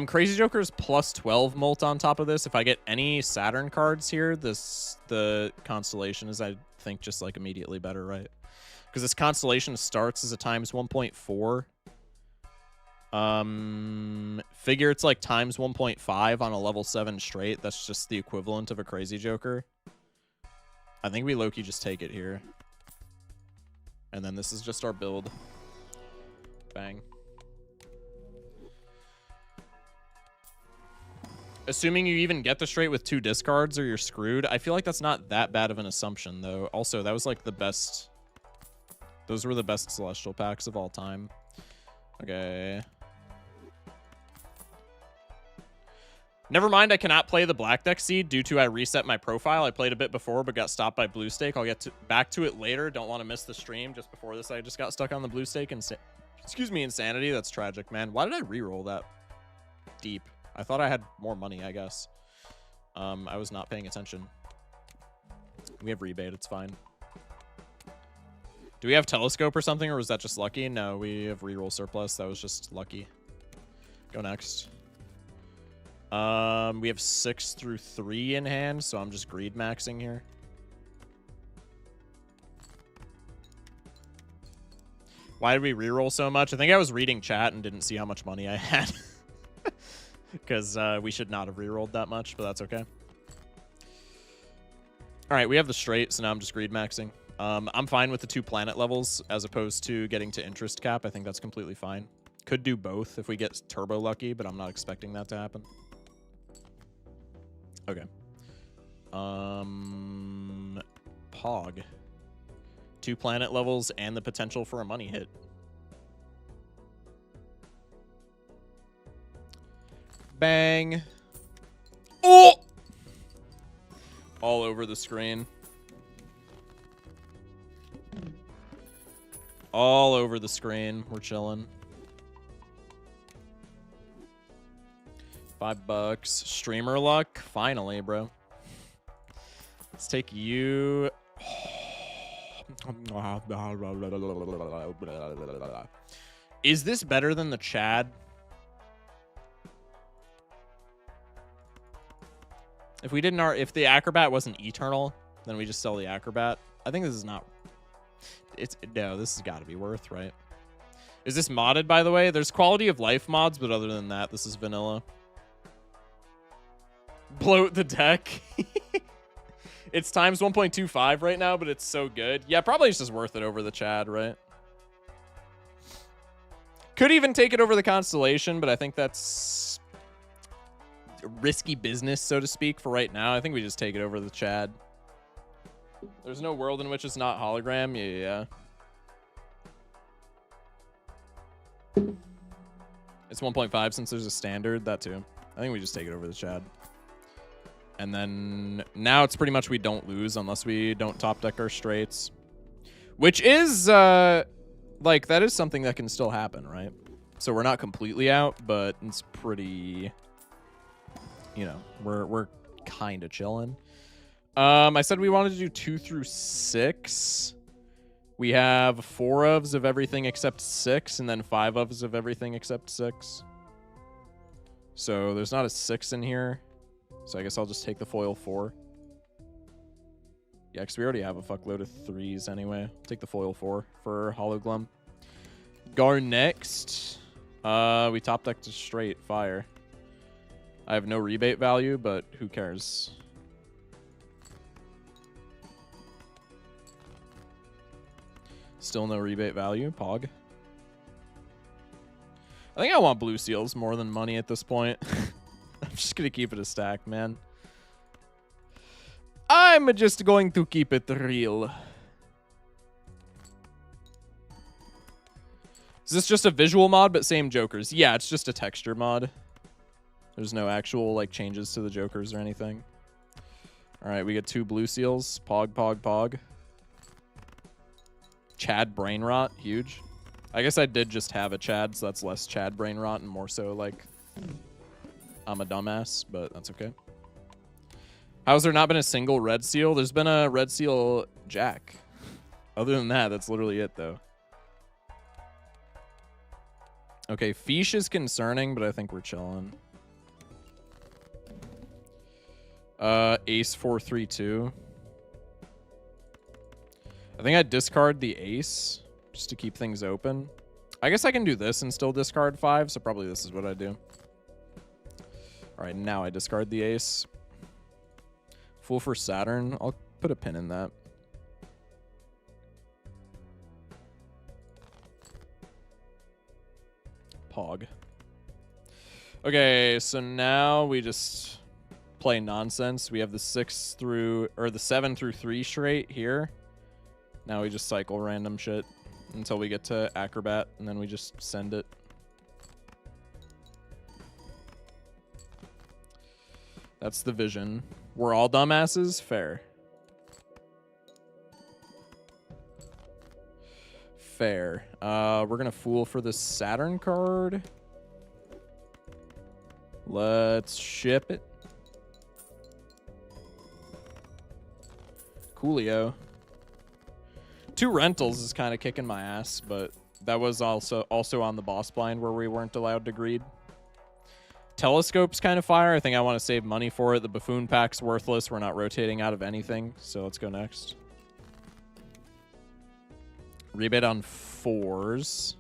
Crazy Joker's plus 12 molt on top of this. If I get any Saturn cards here, the Constellation is, I think, just, like, immediately better, right? Because this Constellation starts as a ×1.4. Figure it's like ×1.5 on a level 7 straight. That's just the equivalent of a Crazy Joker. I think we low-key just take it here. And then this is just our build. Bang. Assuming you even get the straight with 2 discards or you're screwed. I feel like that's not that bad of an assumption, though. Also, that was like the best... Those were the best Celestial packs of all time. Okay. Never mind, I cannot play the Black Deck Seed due to I reset my profile. I played a bit before, but got stopped by Blue Stake. I'll get back to it later. Don't want to miss the stream. Just before this, I just got stuck on the Blue Stake. Excuse me, Insanity. That's tragic, man. Why did I reroll that deep? I thought I had more money, I guess. I was not paying attention. We have rebate. It's fine. Do we have Telescope or something, or was that just lucky? No, we have reroll surplus. That was just lucky. Go next. We have 6 through 3 in hand, so I'm just greed maxing here. Why did we reroll so much? I think I was reading chat and didn't see how much money I had. Because we should not have rerolled that much, but that's okay. All right, we have the straight, so now I'm just greed maxing. I'm fine with the 2 planet levels as opposed to getting to interest cap. I think that's completely fine. Could do both if we get turbo lucky, but I'm not expecting that to happen. Okay. Pog. 2 planet levels and the potential for a money hit. Bang. Oh! All over the screen. All over the screen. We're chilling. $5. Streamer luck. Finally, bro. Let's take you. Is this better than the Chad? If we didn't, if the Acrobat wasn't eternal, then we just sell the Acrobat. I think this is not. No, this has got to be worth, right? Is this modded, by the way? There's quality of life mods, but other than that, this is vanilla. Bloat the deck. It's times 1.25 right now, but it's so good. Yeah, probably it's just worth it over the Chad, right? Could even take it over the Constellation, but I think that's risky business, so to speak, for right now. I think we just take it over the Chad. There's no world in which it's not hologram. Yeah. It's 1.5 since there's a standard. That too. I think we just take it over the Chad. And then now it's pretty much we don't lose unless we don't top deck our straights. Which is, like, that is something that can still happen, right? So we're not completely out, but it's pretty, you know, we're kind of chilling. I said we wanted to do 2 through 6. We have 4 ofs of everything except 6, and then 5 ofs of everything except 6. So there's not a 6 in here. So I guess I'll just take the foil 4. Yeah, because we already have a fuckload of 3s anyway. Take the foil 4 for Hologlum. Gar next. We top decked a straight fire. I have no rebate value, but who cares? Still no rebate value. Pog. I think I want blue seals more than money at this point. I'm just going to keep it a stack, man. I'm just going to keep it real. Is this just a visual mod, but same jokers? Yeah, it's just a texture mod. There's no actual, like, changes to the jokers or anything. All right, we get 2 blue seals. Pog, pog, pog. Chad brain rot. Huge. I guess I did just have a Chad, so that's less Chad brain rot and more so, like, I'm a dumbass, but that's okay. How's there not been a single red seal? There's been a red seal jack. Other than that, that's literally it, though. Okay, Fish is concerning, but I think we're chilling. Ace 4-3-2. I think I discard the ace just to keep things open. I guess I can do this and still discard 5, so probably this is what I do. All right, now I discard the ace. Fool for Saturn. I'll Put a pin in that. Pog. Okay, so now we just play nonsense. We have the 7 through 3 straight here. Now we just cycle random shit until we get to Acrobat, and then we just send it. That's the vision. We're all dumbasses? Fair. Fair. We're gonna fool for the Saturn card. Let's ship it. Coolio. 2 rentals is kind of kicking my ass, but that was also on the boss blind where we weren't allowed to greed. Telescope's kind of fire. I think I want to save money for it. The buffoon pack's worthless. We're not rotating out of anything, so let's go next. Rebate on 4s.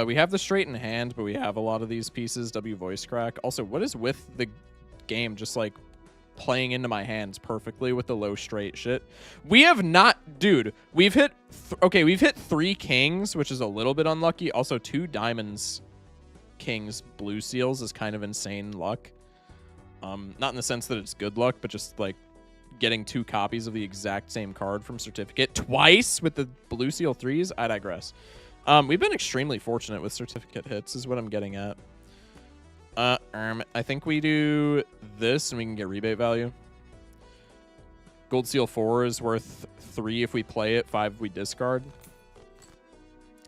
We have the straight in hand, but we have a lot of these pieces. W voice crack. Also, what is with the game just like playing into my hands perfectly with the low straight shit? We have not, dude. We've hit we've hit 3 kings, which is a little bit unlucky. Also 2 diamonds, kings, blue seals is kind of insane luck. Not in the sense that it's good luck, but just like getting 2 copies of the exact same card from certificate twice with the blue seal 3s. I digress. We've been extremely fortunate with certificate hits is what I'm getting at. I think we do this and we can get rebate value. Gold seal 4 is worth 3 if we play it, 5 if we discard.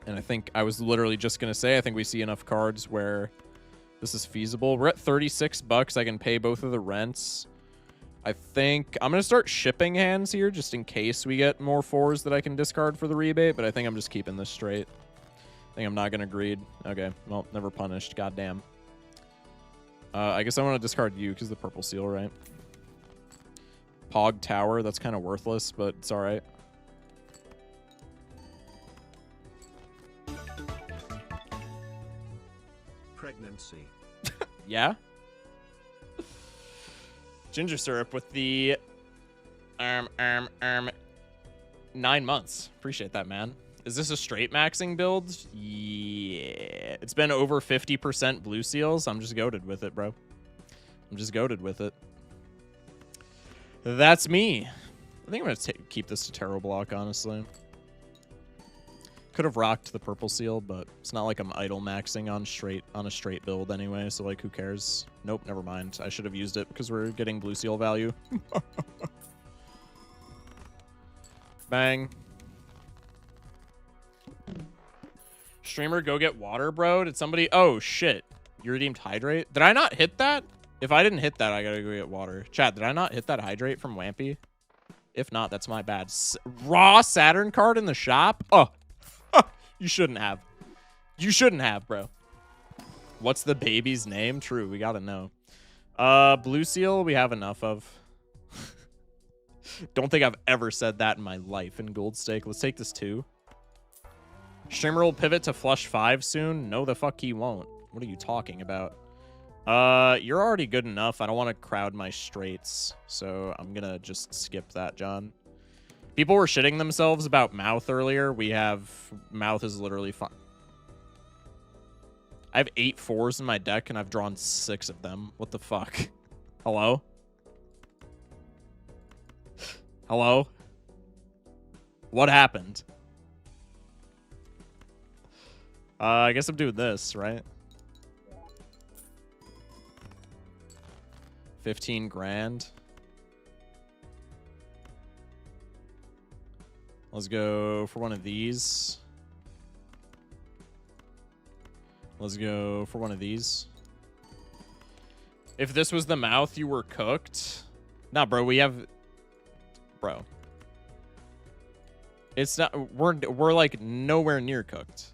And I think I was literally just going to say, I think we see enough cards where this is feasible. We're at 36 bucks. I can pay both of the rents. I think I'm going to start shipping hands here just in case we get more 4s that I can discard for the rebate, but I think I'm just keeping this straight. I think I'm not going to greed. Okay, well, never punished. Goddamn. I guess I want to discard you because the purple seal, right? Pog Tower, that's kind of worthless, but it's all right. Pregnancy. Yeah? Ginger syrup with the 9 months. Appreciate that, man. Is this a straight maxing build? Yeah. It's been over 50% blue seals. I'm just goated with it, bro. I'm just goated with it. That's me. I think I'm going to keep this to Tarot Block, honestly. Could have rocked the purple seal, but it's not like I'm idle maxing on a straight build anyway, so like who cares? Nope, never mind. I should have used it because we're getting blue seal value. Bang. Streamer, go get water, bro. Did somebody... Oh, shit. You redeemed hydrate? Did I not hit that? If I didn't hit that, I gotta go get water. Chat, did I not hit that hydrate from Wampy? If not, that's my bad. Raw Saturn card in the shop? Oh. You shouldn't have. You shouldn't have, bro. What's the baby's name? True, we gotta know. Blue seal, we have enough of. Don't think I've ever said that in my life in Gold Stake. Let's take this too. Streamer will pivot to flush 5 soon. No, the fuck he won't. What are you talking about? You're already good enough. I don't want to crowd my straights, so I'm gonna just skip that, John. People were shitting themselves about Mouth earlier. We have... Mouth is literally fine. I have 8 4s in my deck, and I've drawn 6 of them. What the fuck? Hello? Hello? What happened? I guess I'm doing this, right? 15 grand. Let's go for one of these. Let's go for one of these. If this was the Mouth, you were cooked. Nah, bro, we have... Bro. It's not... We're like nowhere near cooked.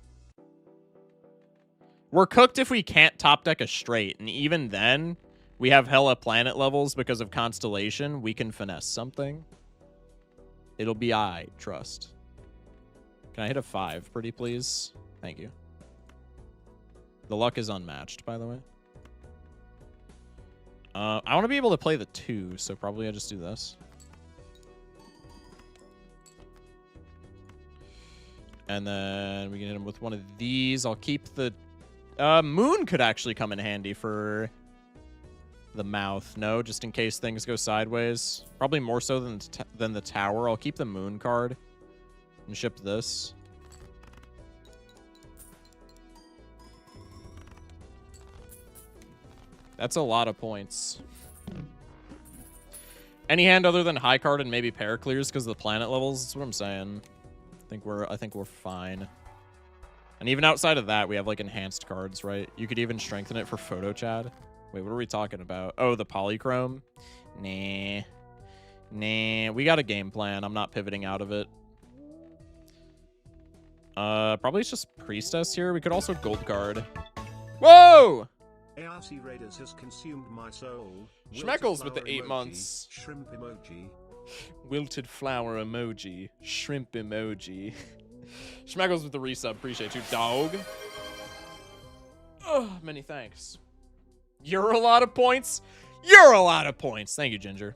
We're cooked if we can't top deck a straight. And even then, we have hella planet levels because of Constellation. We can finesse something. It'll be trust. Can I hit a 5, pretty please? Thank you. The luck is unmatched, by the way. I want to be able to play the 2, so probably I just do this. And then we can hit him with one of these. I'll keep the... Moon could actually come in handy for the mouth. No, just in case things go sideways. Probably more so than the tower. I'll keep the moon card and ship this. That's a lot of points. Any hand other than high card and maybe pair clears because of the planet levels. That's what I'm saying. I think we're fine. And even outside of that, we have like enhanced cards, right? You could even strengthen it for photo Chad. Wait, what are we talking about? Oh, the polychrome? Nah. Nah, we got a game plan. I'm not pivoting out of it. Probably it's just priestess here. We could also gold card. Whoa! ARC Raiders has consumed my soul. Schmeckles with the 8 emoji, months. Shrimp emoji. Wilted flower emoji. Shrimp emoji. Schmeckles with the resub. Appreciate you, dog. Oh, many thanks. You're a lot of points. You're a lot of points. Thank you, Ginger.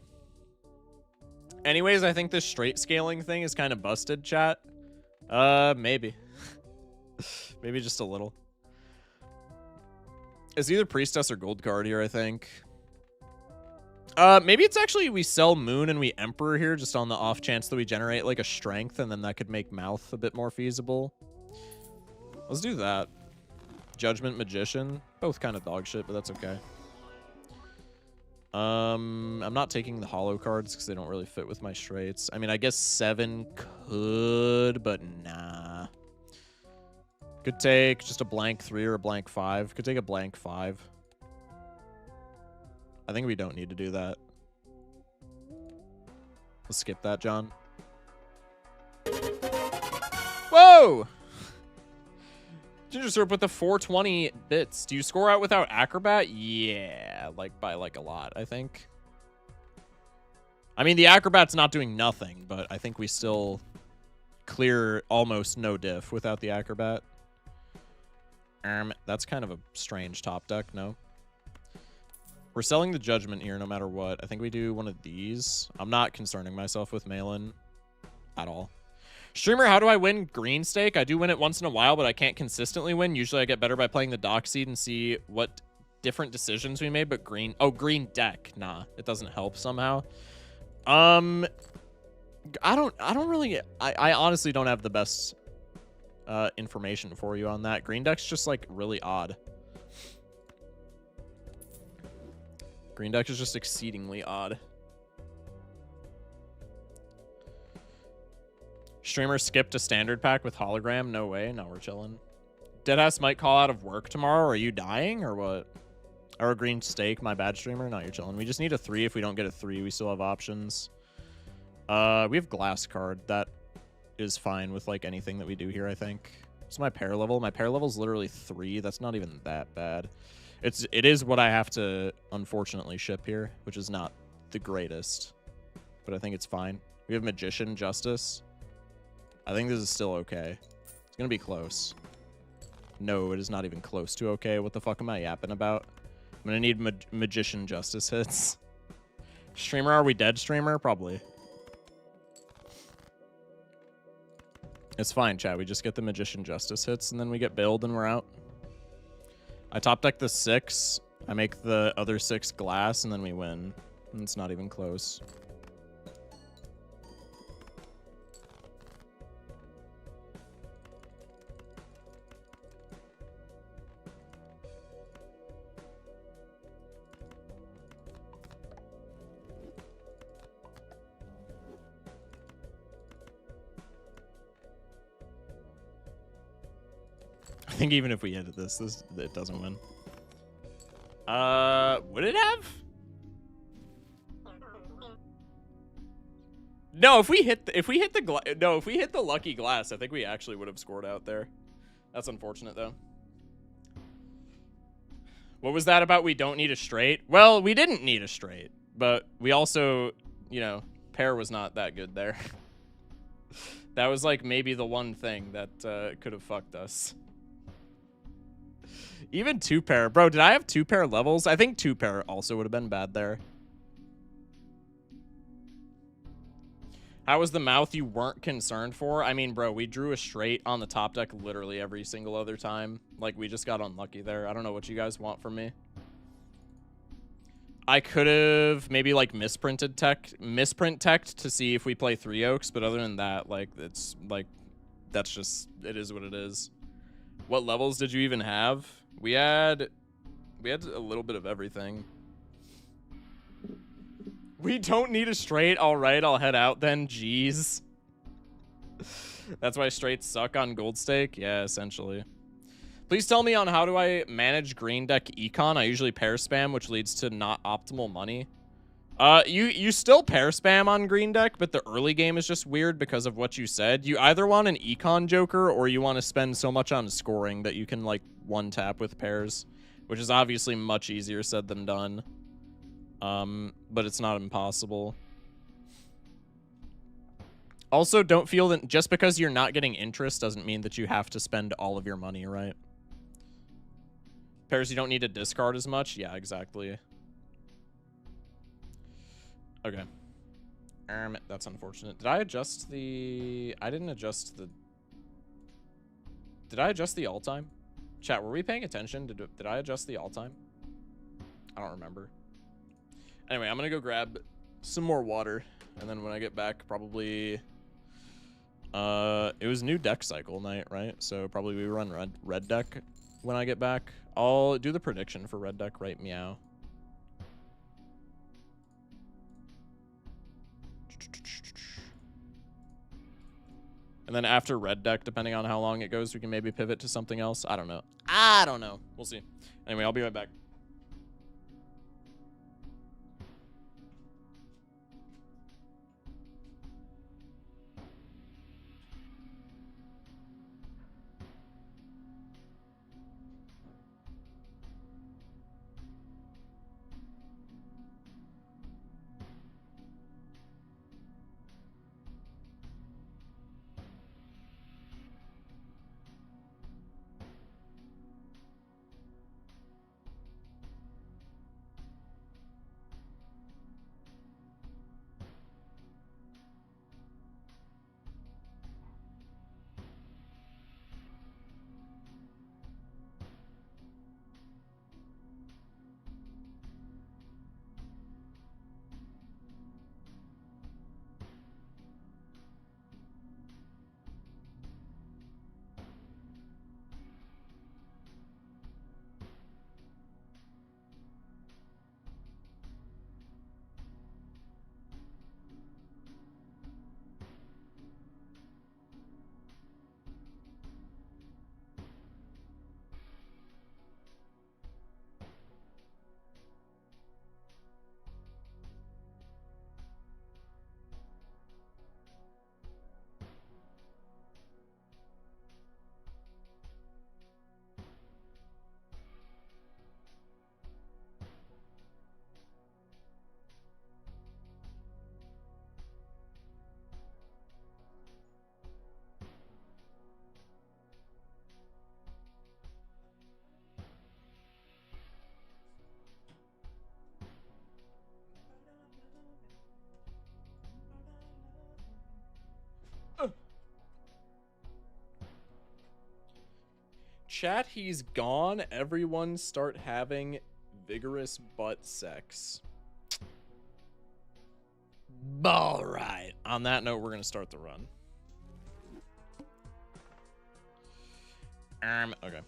Anyways, I think this straight scaling thing is kind of busted, chat. Maybe. Maybe just a little. It's either priestess or gold card here, I think. Maybe it's actually we sell moon and we emperor here just on the off chance that we generate like a strength, and then that could make mouth a bit more feasible. Let's do that. Judgment, magician, both kind of dog shit, but that's okay. I'm not taking the hollow cards because they don't really fit with my straights. I mean, I guess 7 could, but nah. Could take just a blank 3 or a blank 5. Could take a blank 5. I think we don't need to do that. Let's skip that, John. Whoa! Ginger Syrup with the 420 bits. Do you score out without Acrobat? Yeah, like by like a lot, I think. I mean, the Acrobat's not doing nothing, but I think we still clear almost no diff without the Acrobat. That's kind of a strange top deck, no? We're selling the Judgment here no matter what. I think we do one of these. I'm not concerning myself with Malin at all. Streamer, how do I win Green Stake? I do win it once in a while, but I can't consistently win. Usually I get better by playing the Dock Seed and see what different decisions we made, but green... Oh, green deck. Nah, it doesn't help somehow. I don't really... I honestly don't have the best information for you on that. Green deck's just, like, really odd. Green deck is just exceedingly odd. Streamer skipped a standard pack with hologram. No way. No, we're chilling. Deadass might call out of work tomorrow. Are you dying or what? Or a green steak. My bad, streamer. No, you're chilling. We just need a 3. If we don't get a 3, we still have options. We have glass card. That is fine with like anything that we do here, I think. It's my pair level. My pair level is literally 3. That's not even that bad. It is what I have to unfortunately ship here, which is not the greatest, but I think it's fine. We have Magician, Justice. I think this is still okay. It's gonna be close. No, it is not even close to okay. What the fuck am I yapping about? I'm gonna need Magician, Justice hits. Streamer, are we dead, streamer? Probably. It's fine, chat. We just get the Magician, Justice hits, and then we get build and we're out. I top deck the 6. I make the other 6 glass, and then we win. And it's not even close. I think even if we hit this it doesn't win. Would it have? No, if we hit the lucky glass, I think we actually would have scored out there. That's unfortunate though. What was that about? We don't need a straight. Well, we didn't need a straight, but we also, you know, pair was not that good there. That was like maybe the one thing that could have fucked us. Even 2 pair. Bro, did I have 2 pair levels? I think 2 pair also would have been bad there. How was the mouth you weren't concerned for? I mean, bro, we drew a straight on the top deck literally every single other time. Like, we just got unlucky there. I don't know what you guys want from me. I could have maybe, like, misprint teched to see if we play 3 Oaks, but other than that, like, it's, like, that's just, it is what it is. What levels did you even have? We had a little bit of everything. We don't need a straight. All right, I'll head out then. Jeez. That's why straights suck on gold stake? Yeah, essentially. Please tell me on how do I manage green deck econ. I usually pair spam, which leads to not optimal money. You still pair spam on green deck, but the early game is just weird because of what you said. You either want an econ joker or you want to spend so much on scoring that you can, like, one tap with pairs, which is obviously much easier said than done. But it's not impossible. Also, don't feel that just because you're not getting interest doesn't mean that you have to spend all of your money, right? Pairs you don't need to discard as much? Yeah, exactly. Okay. That's unfortunate. Did I adjust the... I didn't adjust the... Did I adjust the all-time? Chat, were we paying attention? Did I adjust the all-time? I don't remember. Anyway, I'm gonna go grab some more water, and then when I get back, probably... it was new deck cycle night, right? So probably we run red deck when I get back. I'll do the prediction for red deck, right? Meow. And then after red deck, depending on how long it goes, we can maybe pivot to something else. I don't know. I don't know. We'll see. Anyway, I'll be right back. Chat, he's gone. Everyone start having vigorous butt sex. All right. On that note, we're going to start the run. Okay.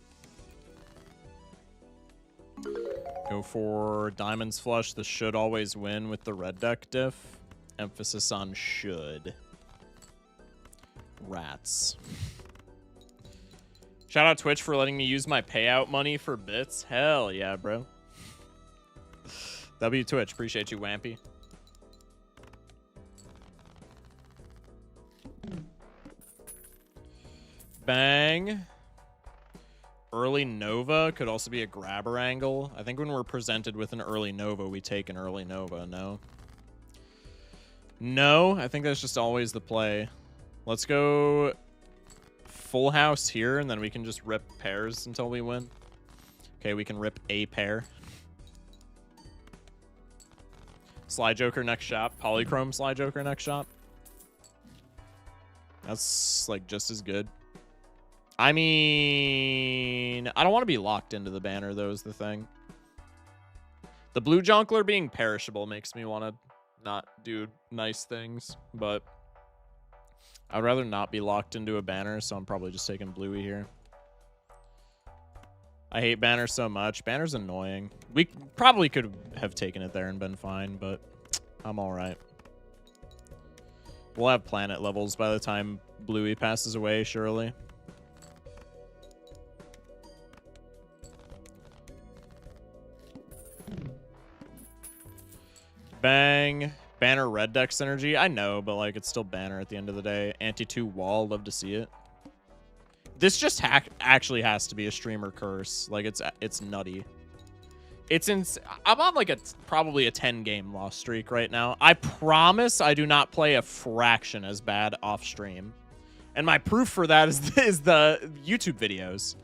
Go for Diamonds Flush. The should always win with the red deck diff. Emphasis on should. Rats. Shout out Twitch for letting me use my payout money for bits. Hell yeah, bro. W Twitch. Appreciate you, Wampy. Bang. Early Nova could also be a grabber angle. I think when we're presented with an early Nova, we take an early Nova. No. No, I think that's just always the play. Let's go full house here, and then we can just rip pairs until we win. Okay, we can rip a pair. Sly Joker next shop. Polychrome Sly Joker next shop. That's like just as good. I mean, I don't want to be locked into the banner, though, is the thing. The blue Jonkler being perishable makes me want to not do nice things, but I'd rather not be locked into a banner, so I'm probably just taking Bluey here. I hate banner so much. Banner's annoying. We probably could have taken it there and been fine, but I'm all right. We'll have planet levels by the time Bluey passes away, surely. Bang. Banner red deck synergy. I know, but like it's still banner at the end of the day. Anti-2 wall. Love to see it. This just actually has to be a streamer curse. Like it's nutty. I'm on like probably a 10-game loss streak right now. I promise I do not play a fraction as bad off stream. And my proof for that is the YouTube videos,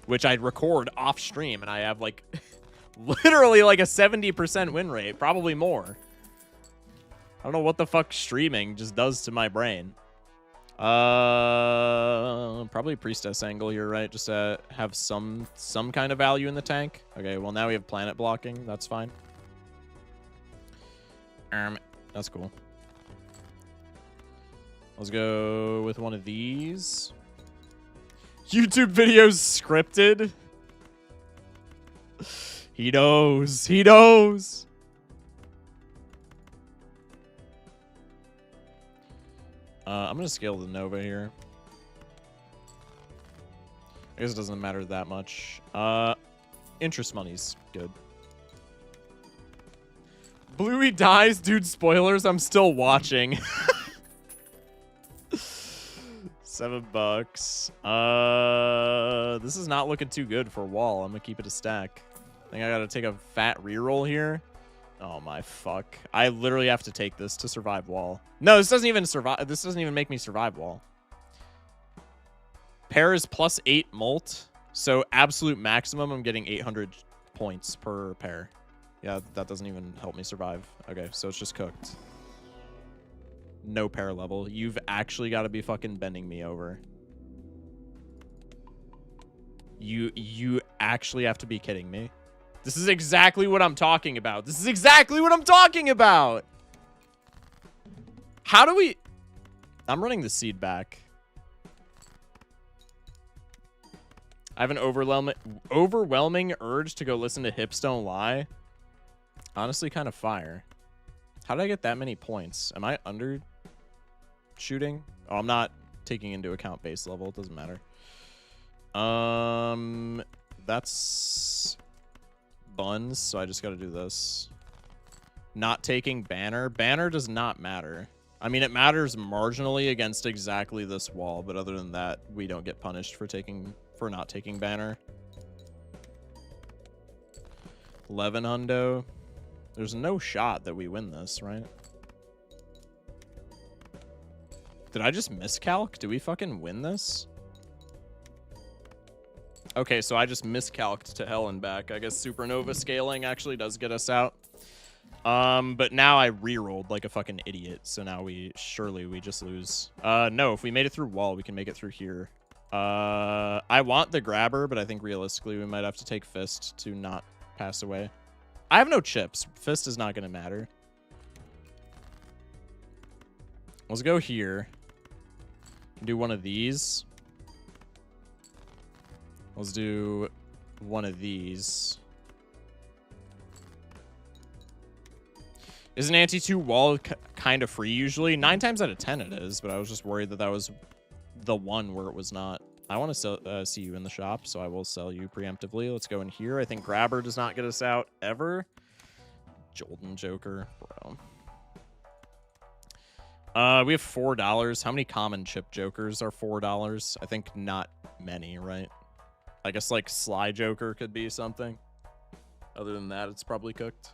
which I record off stream, and I have like literally like a 70% win rate, probably more. I don't know what the fuck streaming just does to my brain. Probably Priestess angle here, right? Just to have some kind of value in the tank. Okay, well now we have planet blocking. That's fine. That's cool. Let's go with one of these. YouTube videos scripted. He knows. He knows. I'm going to scale the Nova here. I guess it doesn't matter that much. Interest money's good. Bluey dies. Dude, spoilers. I'm still watching. $7. This is not looking too good for wall. I'm going to keep it a stack. I think I got to take a fat reroll here. Oh my fuck. I literally have to take this to survive wall. No, this doesn't even survive. This doesn't even make me survive wall. Pair is +8 molt. So absolute maximum, I'm getting 800 points per pair. Yeah, that doesn't even help me survive. Okay, so it's just cooked. No pair level. You've actually got to be fucking bending me over. You actually have to be kidding me. This is exactly what I'm talking about. This is exactly what I'm talking about. How do we... I'm running the seed back. I have an overwhelming urge to go listen to Hips Don't Lie. Honestly, kind of fire. How did I get that many points? Am I under shooting? Oh, I'm not taking into account base level. It doesn't matter. That's... buns, so I just got to do this. Not taking banner. Banner does not matter. I mean, it matters marginally against exactly this wall, but other than that, we don't get punished for not taking banner. 11 hundo. There's no shot that we win this, right? Did I just miscalc? Do we fucking win this? Okay, so I just miscalced to hell and back. I guess supernova scaling actually does get us out. But now I re-rolled like a fucking idiot. So now we just lose. No, if we made it through wall, we can make it through here. I want the grabber, but I think realistically we might have to take fist to not pass away. I have no chips. Fist is not going to matter. Let's go here. Do one of these. Let's do one of these. Is an anti-2 wall kind of free usually? 9 times out of 10 it is, but I was just worried that that was the one where it was not. I want to see you in the shop, so I will sell you preemptively. Let's go in here. I think grabber does not get us out ever. Jolden Joker, bro. We have $4. How many common chip jokers are $4? I think not many, right? I guess like Sly Joker could be something. Other than that, it's probably cooked.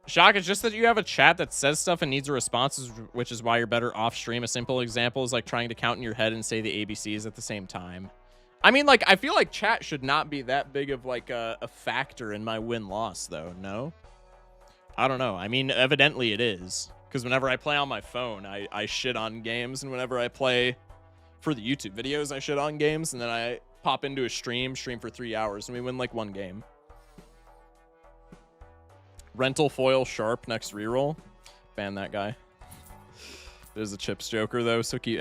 Shock, it's just that you have a chat that says stuff and needs a response, which is why you're better off stream. A simple example is like trying to count in your head and say the ABCs at the same time. I mean, like, I feel like chat should not be that big of like a factor in my win-loss, though. No? I don't know. I mean, evidently it is. Because whenever I play on my phone, I shit on games, and whenever I play for the YouTube videos, I shit on games, and then I pop into a stream for 3 hours, and we win like 1 game. Rental foil sharp next reroll. Ban that guy. There's a chips joker though, so keep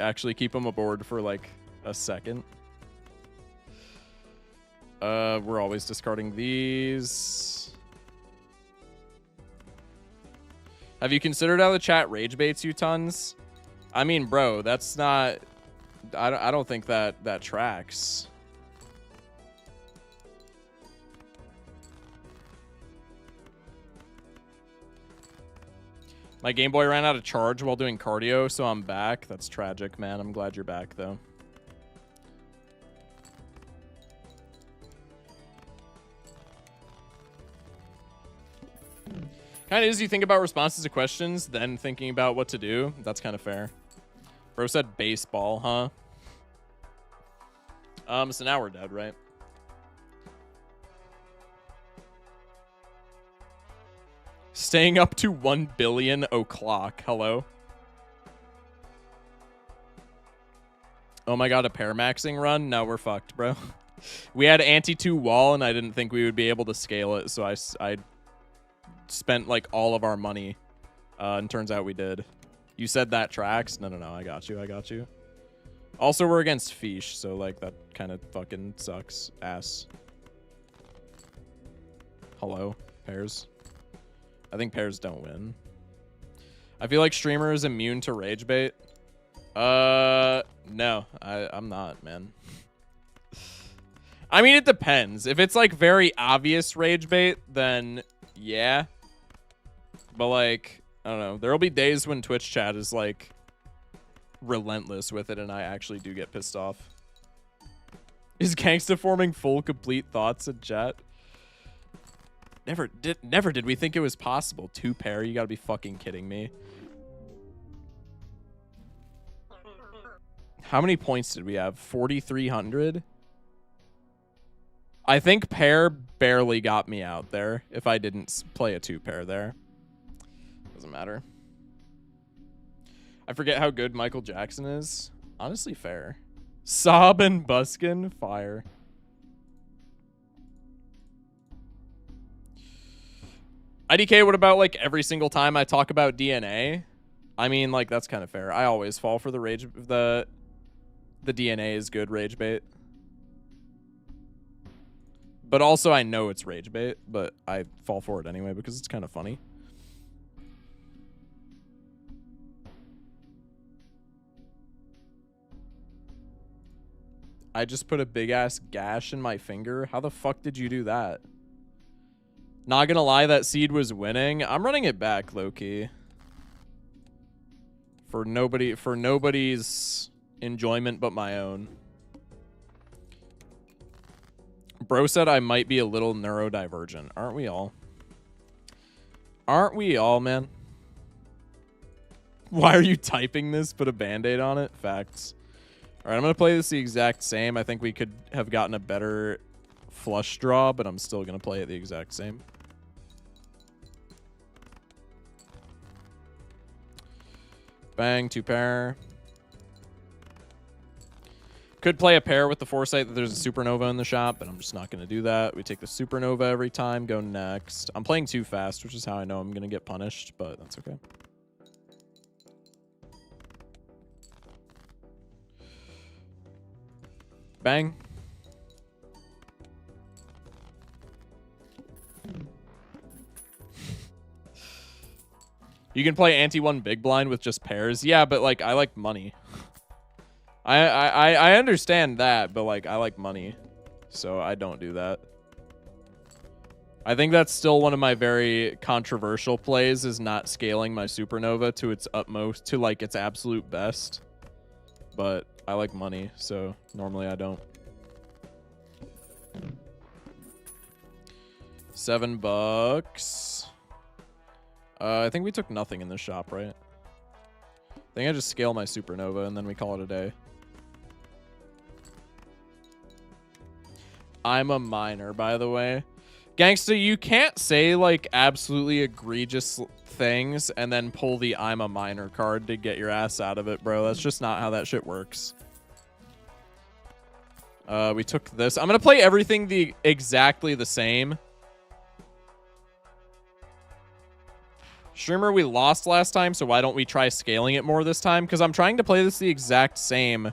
him aboard for like a second. We're always discarding these. Have you considered how the chat rage baits you tons? I mean, bro, that's not. I don't think that tracks. My Game Boy ran out of charge while doing cardio, so I'm back. That's tragic, man. I'm glad you're back, though. Kind of is you think about responses to questions, then thinking about what to do. That's kind of fair. Bro said baseball, huh? So now we're dead, right? Staying up to 1 billion o'clock. Hello. Oh my god, a pair maxing run? No, we're fucked, bro. We had anti-2 wall, and I didn't think we would be able to scale it, so I spent like all of our money, and turns out we did. You said that tracks? No, I got you. Also, we're against Fish, so like that kind of fucking sucks ass. Hello, pairs. I think pairs don't win. I feel like streamer is immune to rage bait. No, I'm not, man. I mean, it depends. If it's like very obvious rage bait, then yeah. But like, I don't know. There'll be days when Twitch chat is like relentless with it, and I actually do get pissed off. Is Gangsta forming full complete thoughts in chat? Never did we think it was possible. 2 pair? You gotta be fucking kidding me. How many points did we have? 4,300? I think pair barely got me out there if I didn't play a 2 pair there. Doesn't matter. I forget how good Michael Jackson is. Honestly, fair. Sob and Buskin, fire. IDK, what about like every single time I talk about DNA? I mean, like, that's kind of fair. I always fall for the rage. The DNA is good rage bait. But also I know it's rage bait, but I fall for it anyway because it's kind of funny. I just put a big ass gash in my finger. How the fuck did you do that? Not gonna lie, that seed was winning. I'm running it back, low-key. For nobody's enjoyment but my own. Bro said I might be a little neurodivergent. Aren't we all? Aren't we all, man? Why are you typing this? Put a band-aid on it? Facts. Alright, I'm gonna play this the exact same. I think we could have gotten a better flush draw, but I'm still gonna play it the exact same. Bang, 2 pair. Could play a pair with the foresight that there's a supernova in the shop, but I'm just not going to do that. We take the supernova every time, go next. I'm playing too fast, which is how I know I'm going to get punished, but that's okay. Bang. You can play anti-1 big blind with just pairs. Yeah, but like I like money. I understand that, but like I like money. So I don't do that. I think that's still one of my very controversial plays, is not scaling my supernova to its utmost, to like its absolute best. But I like money, so normally I don't. $7. I think we took nothing in this shop, right? I think I just scale my supernova and then we call it a day. I'm a miner, by the way. Gangsta, you can't say like absolutely egregious things and then pull the I'm a minor card to get your ass out of it, bro. That's just not how that shit works. We took this. I'm gonna play everything exactly the same. Streamer, we lost last time, so why don't we try scaling it more this time? Because I'm trying to play this the exact same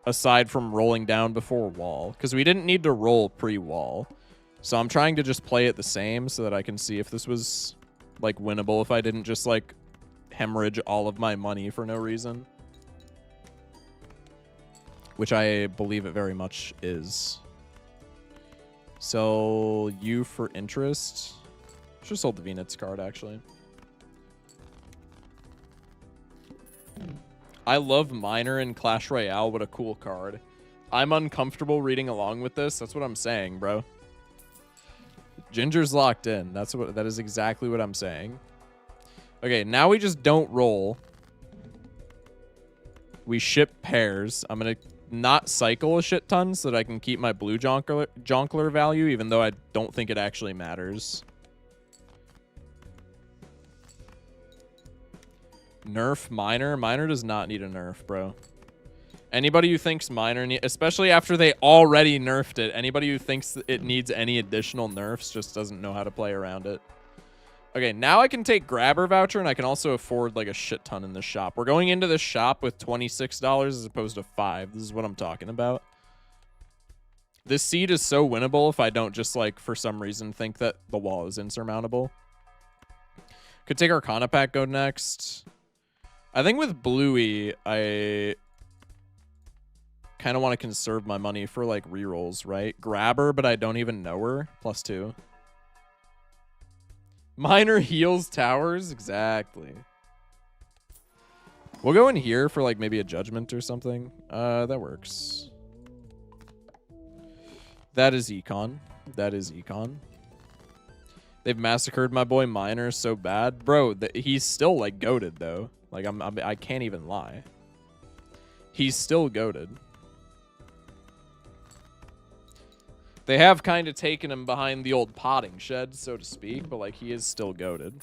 aside from rolling down before wall. Because we didn't need to roll pre-wall. So I'm trying to just play it the same so that I can see if this was, like, winnable. If I didn't just, like, hemorrhage all of my money for no reason. Which I believe it very much is. Sell you for interest. Should have sold the Venus card, actually. I love Miner in Clash Royale. What a cool card. I'm uncomfortable reading along with this. That's what I'm saying, bro. Ginger's locked in. That is exactly what I'm saying. Okay, now we just don't roll. We ship pairs. I'm gonna not cycle a shit ton so that I can keep my blue jonkler value, even though I don't think it actually matters. Nerf Miner. Miner does not need a nerf, bro. Anybody who thinks Miner, especially after they already nerfed it, anybody who thinks it needs any additional nerfs just doesn't know how to play around it. Okay, now I can take Grabber Voucher, and I can also afford, like, a shit ton in this shop. We're going into this shop with $26 as opposed to $5. This is what I'm talking about. This seed is so winnable if I don't just, like, for some reason think that the wall is insurmountable. Could take Arcana Pack, go next. I think with Bluey, I kind of want to conserve my money for, like, rerolls, right? Grabber, but I don't even know her. +2. Miner heals towers? Exactly. We'll go in here for, like, maybe a judgment or something. That works. That is econ. That is econ. They've massacred my boy Miner so bad. Bro, he's still, like, goated, though. Like, I can't even lie. He's still goated. They have kind of taken him behind the old potting shed, so to speak, but, like, he is still goated.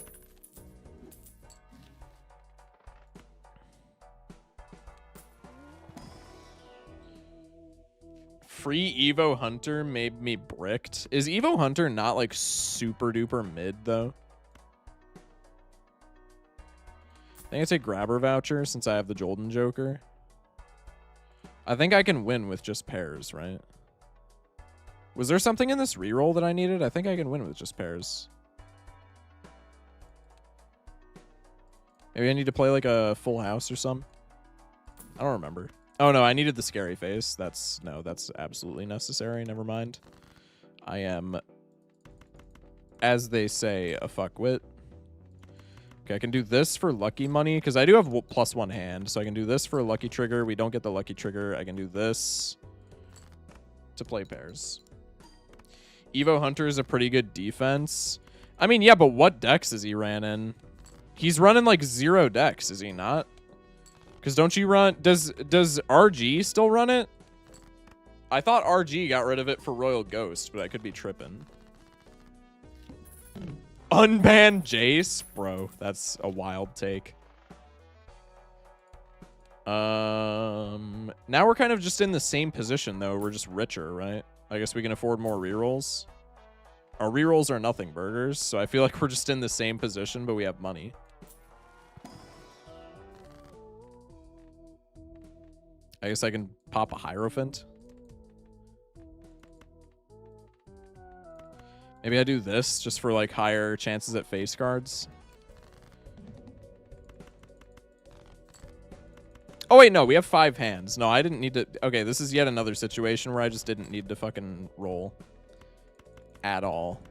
Free Evo Hunter made me bricked. Is Evo Hunter not, like, super duper mid, though? I think I take Grabber Voucher since I have the Jolden Joker. I think I can win with just pairs, right? Was there something in this reroll that I needed? I think I can win with just pairs. Maybe I need to play like a full house or something. I don't remember. Oh no, I needed the scary face. That's absolutely necessary. Never mind. I am, as they say, a fuckwit. Okay, I can do this for lucky money because I do have +1 hand, so I can do this for a lucky trigger. We don't get the lucky trigger. I can do this to play pairs. Evo Hunter is a pretty good defense. I mean, yeah, but what decks is he ran in? He's running like 0 decks, is he not? Because don't you run... Does RG still run it? I thought RG got rid of it for Royal Ghost, but I could be tripping. Unban Jace? Bro, that's a wild take. Now we're kind of just in the same position, though. We're just richer, right? I guess we can afford more rerolls. Our rerolls are nothing burgers, so I feel like we're just in the same position, but we have money. I guess I can pop a Hierophant. Maybe I do this just for, like, higher chances at face cards. Oh, wait, no. We have 5 hands. No, I didn't need to... Okay, this is yet another situation where I just didn't need to fucking roll. At all.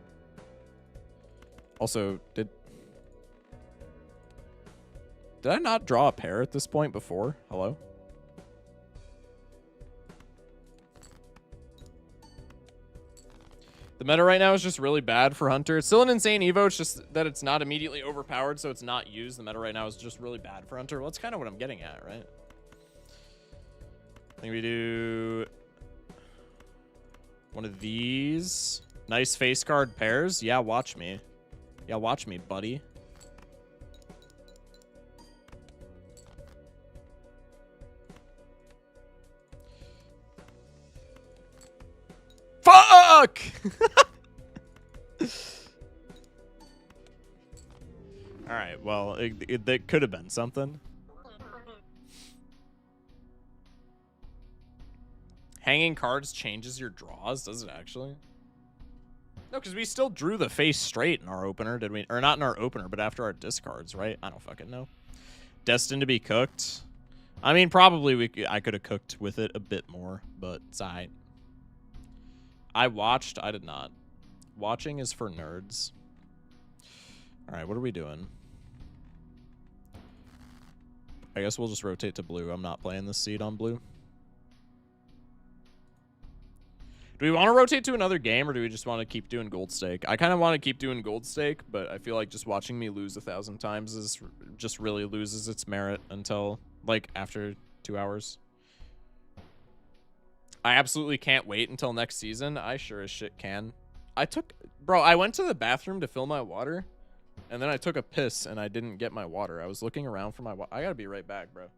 Also, did I not draw a pair at this point before? Hello? The meta right now is just really bad for Hunter. It's still an insane Evo. It's just that it's not immediately overpowered, so it's not used. The meta right now is just really bad for Hunter. Well, that's kind of what I'm getting at, right? I think we do one of these. Nice face card pairs. Yeah, watch me. Yeah, watch me, buddy. Fuck! All right, well, it could have been something. Hanging cards changes your draws, does it actually? No, because we still drew the face straight in our opener, did we? Or not in our opener, but after our discards, right? I don't fucking know. Destined to be cooked. I mean, probably I could have cooked with it a bit more, but it's alright. I watched. I did not. Watching is for nerds. All right, what are we doing? I guess we'll just rotate to blue. I'm not playing this seed on blue. Do we want to rotate to another game, or do we just want to keep doing gold stake? I kind of want to keep doing gold stake, but I feel like just watching me lose 1,000 times is just really loses its merit until, like, after 2 hours. I absolutely can't wait until next season. I sure as shit can. Bro, I went to the bathroom to fill my water, and then I took a piss, and I didn't get my water. I was looking around for my water. I gotta be right back, bro.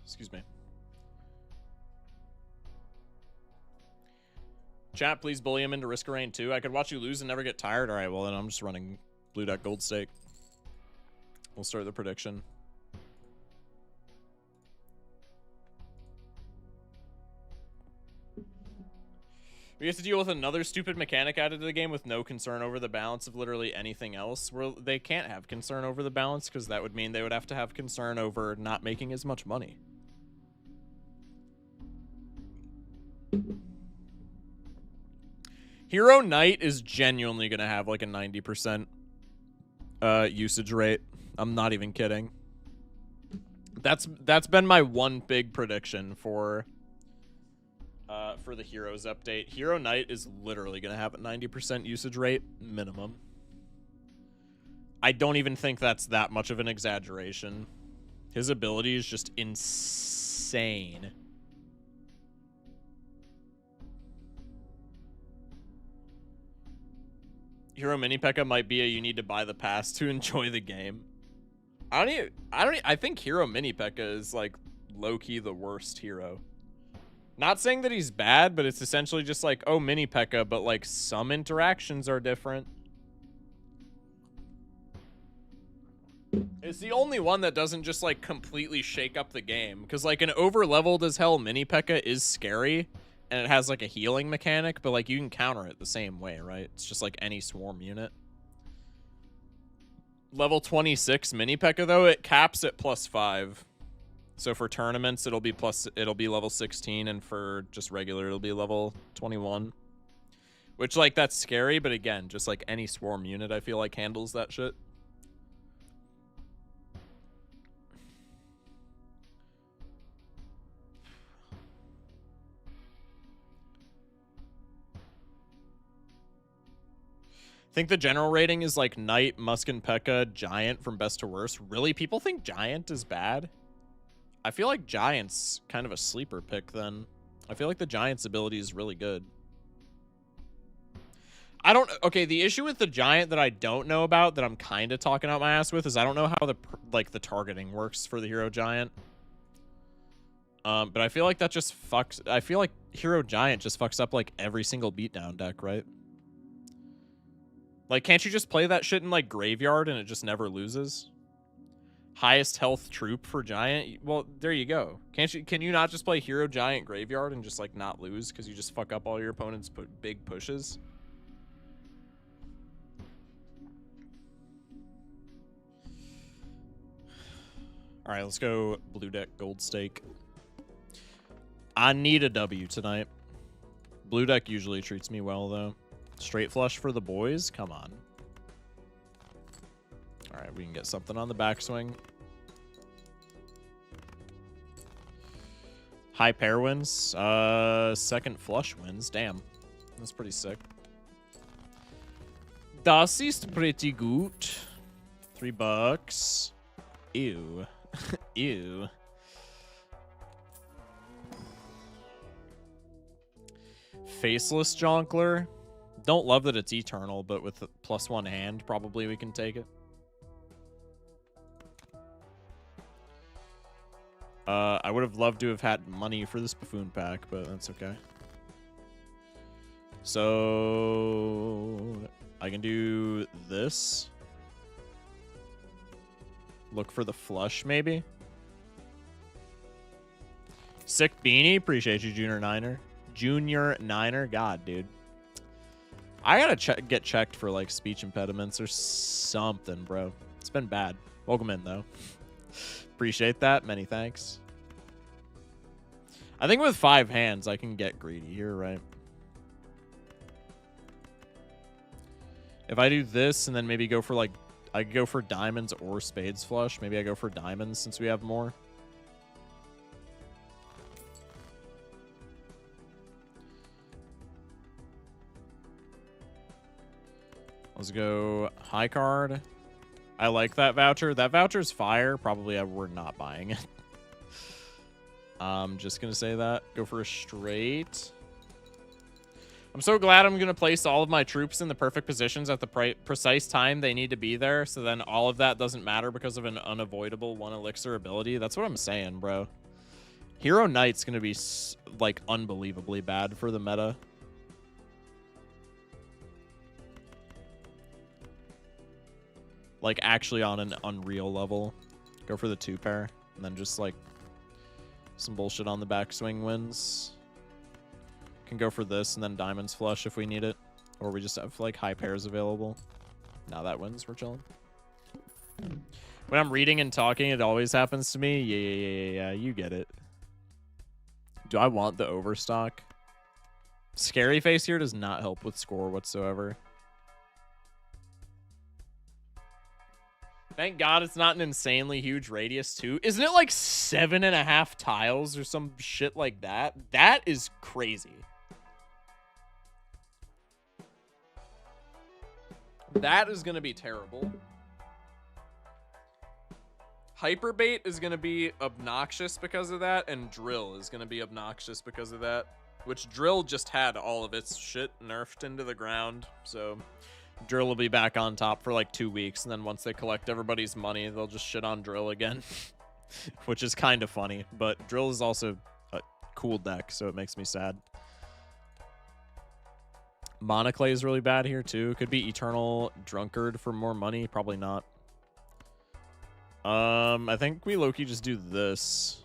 Excuse me. Chat, please bully him into Risk of Rain 2. I could watch you lose and never get tired. All right, well, then I'm just running blue deck gold stake. We'll start the prediction. We have to deal with another stupid mechanic added to the game with no concern over the balance of literally anything else. Where they can't have concern over the balance because that would mean they would have to have concern over not making as much money. Hero Knight is genuinely going to have like a 90% usage rate. I'm not even kidding. That's been my one big prediction for the Heroes update. Hero Knight is literally going to have a 90% usage rate minimum. I don't even think that's that much of an exaggeration. His ability is just insane. Hero Mini P.E.K.K.A. might be a you need to buy the pass to enjoy the game. I think Hero Mini P.E.K.K.A. is like low-key the worst hero. Not saying that he's bad, but it's essentially just like, oh, Mini P.E.K.K.A., but like some interactions are different. It's the only one that doesn't just like completely shake up the game. Because like an over-leveled as hell Mini P.E.K.K.A. is scary. And it has like a healing mechanic, but like you can counter it the same way, right? It's just like any swarm unit. Level 26 Mini P.E.K.K.A. though, it caps at +5. So for tournaments, it'll be level 16, and for just regular, it'll be level 21. Which like that's scary, but again, just like any swarm unit, I feel like handles that shit. I think the general rating is like Knight, Muskin P.E.K.K.A., Giant from best to worst. Really? People think Giant is bad? I feel like Giant's kind of a sleeper pick then. I feel like the Giant's ability is really good. Okay, the issue with the Giant that I don't know about, that I'm kind of talking out my ass with, is I don't know how the targeting works for the Hero Giant. But I feel like that just fucks... I feel like Hero Giant just fucks up like every single beatdown deck, right? Like, can't you just play that shit in, like, Graveyard and it just never loses? Highest health troop for Giant? Well, there you go. Can you not just play Hero Giant Graveyard and just, like, not lose because you just fuck up all your opponent's big pushes? Alright, let's go blue deck gold stake. I need a W tonight. Blue deck usually treats me well, though. Straight flush for the boys? Come on. Alright, we can get something on the backswing. High pair wins. Second flush wins. Damn. That's pretty sick. Das ist pretty good. $3. Ew. Ew. Faceless Jonkler. Don't love that it's eternal, but with +1 hand, probably we can take it. I would have loved to have had money for this buffoon pack, but that's okay. So I can do this. Look for the flush, maybe. Sick beanie. Appreciate you, Junior Niner. Junior Niner. God, dude. I gotta get checked for, like, speech impediments or something, bro. It's been bad. Welcome in, though. Appreciate that. Many thanks. I think with 5 hands, I can get greedy here, right? If I do this and then maybe go for, like, I could go for diamonds or spades flush. Maybe I go for diamonds since we have more. Let's go high card. I like that voucher. That voucher's fire. Probably we're not buying it. I'm just going to say that. Go for a straight. I'm so glad I'm going to place all of my troops in the perfect positions at the precise time they need to be there. So then all of that doesn't matter because of an unavoidable 1 elixir ability. That's what I'm saying, bro. Hero Knight's going to be, like, unbelievably bad for the meta. Like, actually on an unreal level. Go for the 2 pair. And then just, like, some bullshit on the backswing wins. Can go for this and then diamonds flush if we need it. Or we just have, like, high pairs available. Now that wins. We're chilling. When I'm reading and talking, it always happens to me. Yeah. You get it. Do I want the overstock? Scary face here does not help with score whatsoever. Thank God it's not an insanely huge radius, too. Isn't it like 7.5 tiles or some shit like that? That is crazy. That is going to be terrible. Hyperbait is going to be obnoxious because of that, and Drill is going to be obnoxious because of that. Which Drill just had all of its shit nerfed into the ground, so... Drill will be back on top for like 2 weeks, and then once they collect everybody's money, they'll just shit on Drill again. Which is kind of funny, but Drill is also a cool deck, so it makes me sad. Monoclay is really bad here, too. Could be Eternal Drunkard for more money. Probably not. I think we low-key just do this.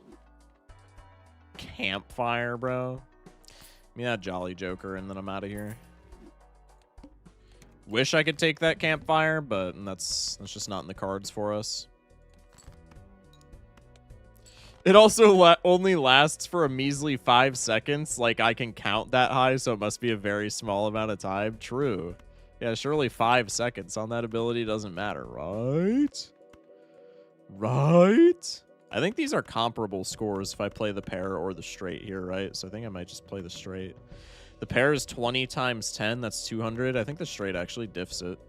Campfire, bro. Give me that Jolly Joker, and then I'm out of here. Wish I could take that campfire, but that's just not in the cards for us. It also only lasts for a measly 5 seconds. Like, I can count that high, so it must be a very small amount of time. True. Yeah, surely 5 seconds on that ability doesn't matter, right? Right? I think these are comparable scores if I play the pair or the straight here, right? So I think I might just play the straight. The pair is 20 times 10. That's 200. I think the straight actually diffs it.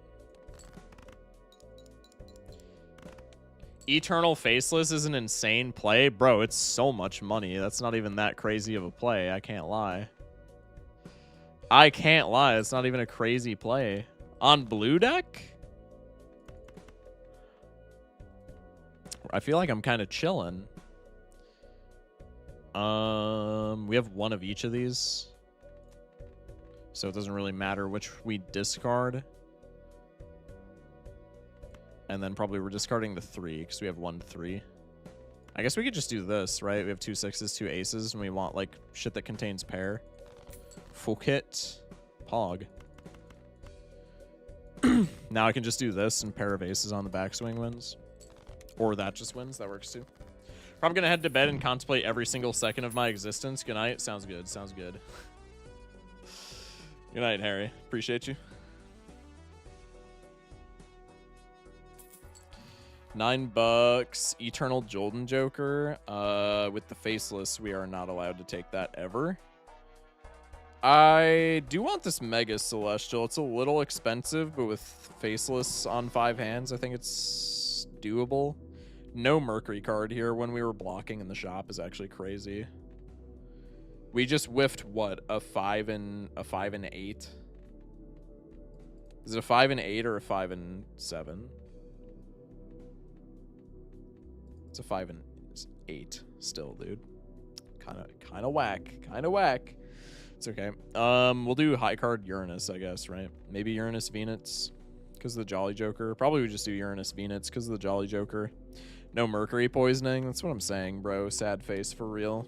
Eternal Faceless is an insane play. Bro, it's so much money. That's not even that crazy of a play. I can't lie. I can't lie. It's not even a crazy play. On blue deck? I feel like I'm kind of chilling. We have one of each of these. So it doesn't really matter which we discard. And then probably we're discarding the 3 because we have 1 3. I guess we could just do this, right? We have 2 6s, 2 aces, and we want, like, shit that contains pair. Fuck it. Pog. Now I can just do this and pair of aces on the backswing wins. Or that just wins. That works too. Probably going to head to bed and contemplate every single second of my existence. Good night. Sounds good. Sounds good. Good night, Harry. Appreciate you. $9. Eternal Jolden Joker. With the faceless, we are not allowed to take that ever. I do want this Mega Celestial. It's a little expensive, but with faceless on 5 hands, I think it's doable. No Mercury card here when we were blocking in the shop is actually crazy. We just whiffed what? A 5 and 8? Is it a 5 and 8 or a 5 and 7? It's a 5 and 8 still, dude. Kind of whack. It's okay. We'll do high card Uranus, I guess, right? Maybe Uranus Venus because of the Jolly Joker. Probably we just do Uranus Venus because of the Jolly Joker. No Mercury poisoning. That's what I'm saying, bro. Sad face for real.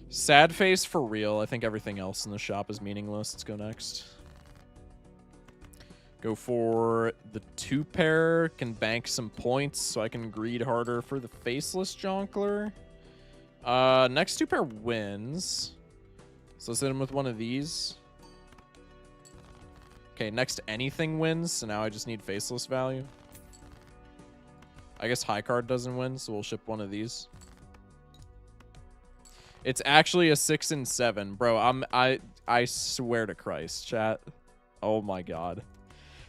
Sad face for real. I think everything else in the shop is meaningless. Let's go next. Go for the 2 pair. Can bank some points so I can greed harder for the faceless Jonkler. Next 2 pair wins. So let's hit him with one of these. Okay, next anything wins. So now I just need faceless value. I guess high card doesn't win, so we'll ship one of these. It's actually a 6 and 7, bro. I swear to Christ, chat. Oh my god.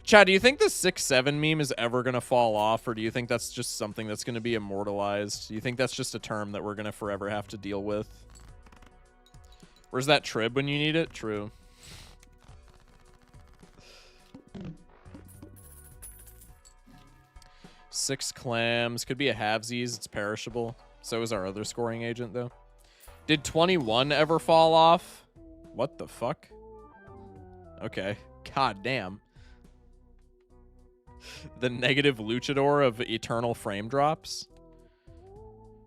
Chad, do you think the 6-7 meme is ever going to fall off, or do you think that's just something that's going to be immortalized? Do you think that's just a term that we're going to forever have to deal with? Where's that trib when you need it? True. Six clams. Could be a halvesies. It's perishable. So is our other scoring agent, though. Did 21 ever fall off? What the fuck? Okay. God damn. The negative luchador of eternal frame drops.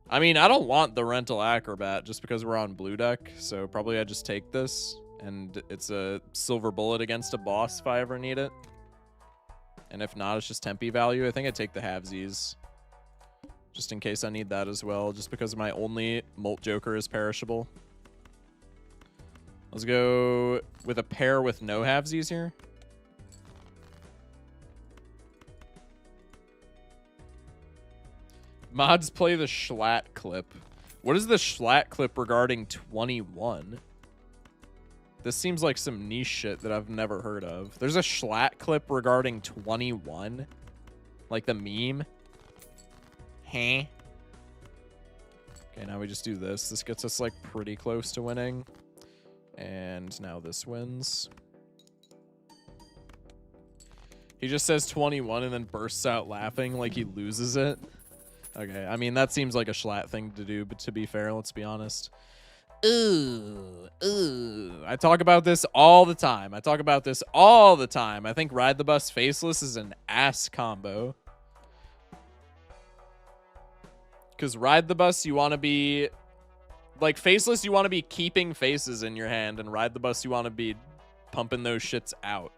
I mean, I don't want the rental acrobat just because we're on blue deck, so probably I just take this, and it's a silver bullet against a boss if I ever need it. And if not, it's just Tempe value. I think I take the halvesies just in case I need that as well, just because my only Molt Joker is perishable. Let's go with a pair with no halvesies here. Mods play the Schlatt clip. What is the Schlatt clip regarding 21? This seems like some niche shit that I've never heard of. There's a Schlatt clip regarding 21? Like the meme? Huh? Okay, now we just do this. This gets us like pretty close to winning. And now this wins. He just says 21 and then bursts out laughing like he loses it. Okay, I mean, that seems like a Schlatt thing to do, but to be fair, let's be honest. Ooh. I talk about this all the time. I think Ride the Bus Faceless is an ass combo. Because Ride the Bus, you want to be... Like, Faceless, you want to be keeping faces in your hand, and Ride the Bus, you want to be pumping those shits out.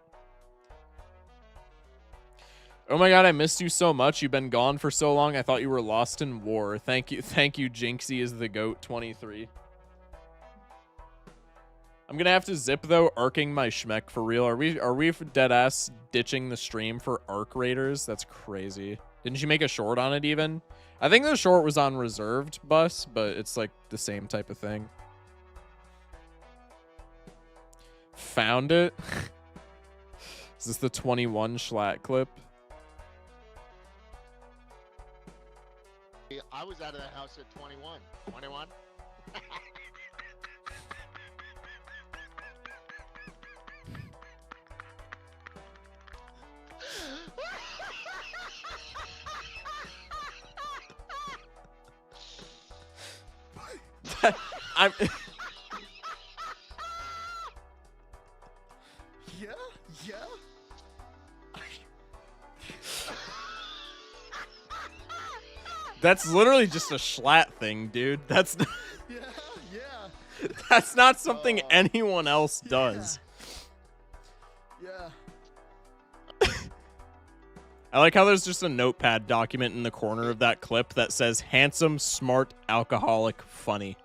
Oh my god, I missed you so much. You've been gone for so long. I thought you were lost in war. Thank you, Jinxie is the GOAT 23. I'm gonna have to zip though, arcing my schmeck for real. Are we dead ass ditching the stream for Arc Raiders? That's crazy. Didn't you make a short on it even? I think the short was on reserved bus, but it's like the same type of thing. Found it. Is this the 21 Schlatt clip? I was out of the house at 21. 21? I'm... Yeah. That's literally just a Schlatt thing, dude. That's not, Yeah. that's not something anyone else does. Yeah. I like how there's just a notepad document in the corner of that clip that says handsome, smart, alcoholic, funny.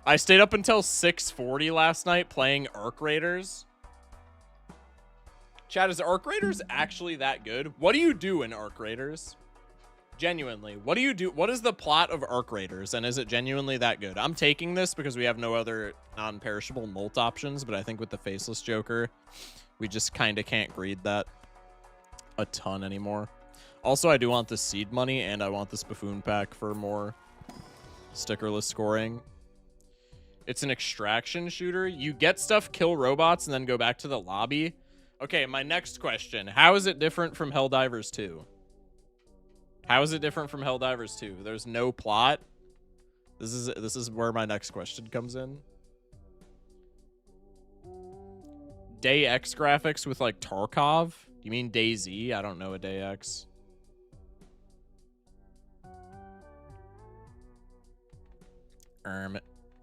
I stayed up until 6:40 last night playing Arc Raiders. Chad, is Arc Raiders actually that good? What do you do in Arc Raiders? Genuinely, what do you do? What is the plot of Arc Raiders, and is it genuinely that good? I'm taking this because we have no other non-perishable molt options, but I think with the Faceless Joker, we just kind of can't greed that a ton anymore. Also, I do want this seed money, and I want this buffoon pack for more stickerless scoring. It's an extraction shooter. You get stuff, kill robots, and then go back to the lobby. Okay, my next question. How is it different from Helldivers 2? How is it different from Helldivers 2? There's no plot. This is where my next question comes in. Day X graphics with like Tarkov? You mean Day Z? I don't know a Day X.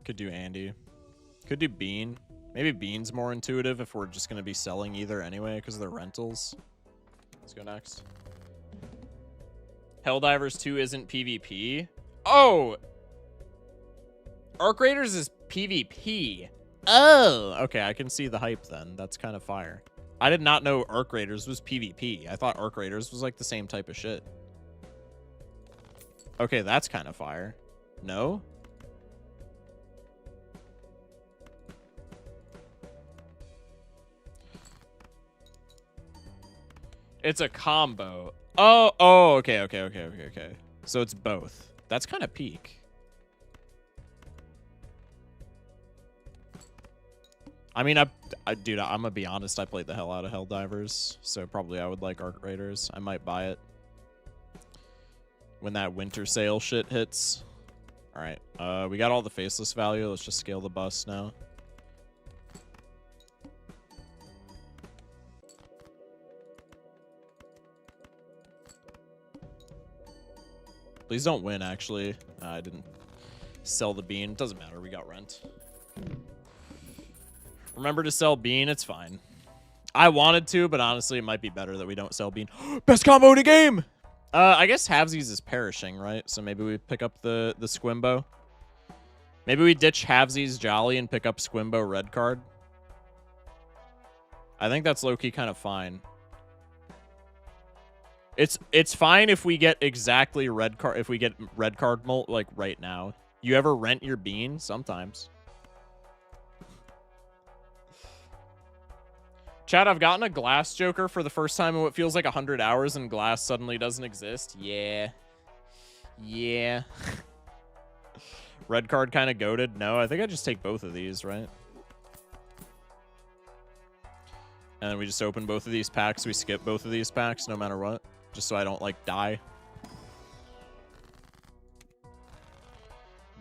Could do Andy. Could do Bean. Maybe Bean's more intuitive if we're just going to be selling either anyway because of the rentals. Let's go next. Helldivers 2 isn't PvP. Oh! Arc Raiders is PvP. Oh! Okay, I can see the hype then. That's kind of fire. I did not know Arc Raiders was PvP. I thought Arc Raiders was like the same type of shit. Okay, that's kind of fire. No? It's a combo. Oh, okay. So it's both. That's kind of peak. I mean, dude, I'm gonna be honest. I played the hell out of Helldivers, so probably I would like Arc Raiders. I might buy it when that winter sale shit hits. All right, we got all the faceless value. Let's just scale the bus now. Please don't win, actually. I didn't sell the bean. Doesn't matter. We got rent. Remember to sell bean. It's fine. I wanted to, but honestly, it might be better that we don't sell bean. Best combo in the game! I guess Halvesies is perishing, right? So maybe we pick up the Squimbo. Maybe we ditch Halvesies Jolly and pick up Squimbo red card. I think that's low-key kind of fine. It's fine if we get exactly red card, if we get red card molt like right now. You ever rent your bean? Sometimes. Chad, I've gotten a Glass Joker for the first time in what feels like 100 hours, and Glass suddenly doesn't exist. Yeah. Red card kind of goated. No, I think I just take both of these, right? And then we just open both of these packs. We skip both of these packs no matter what. Just so I don't, like, die.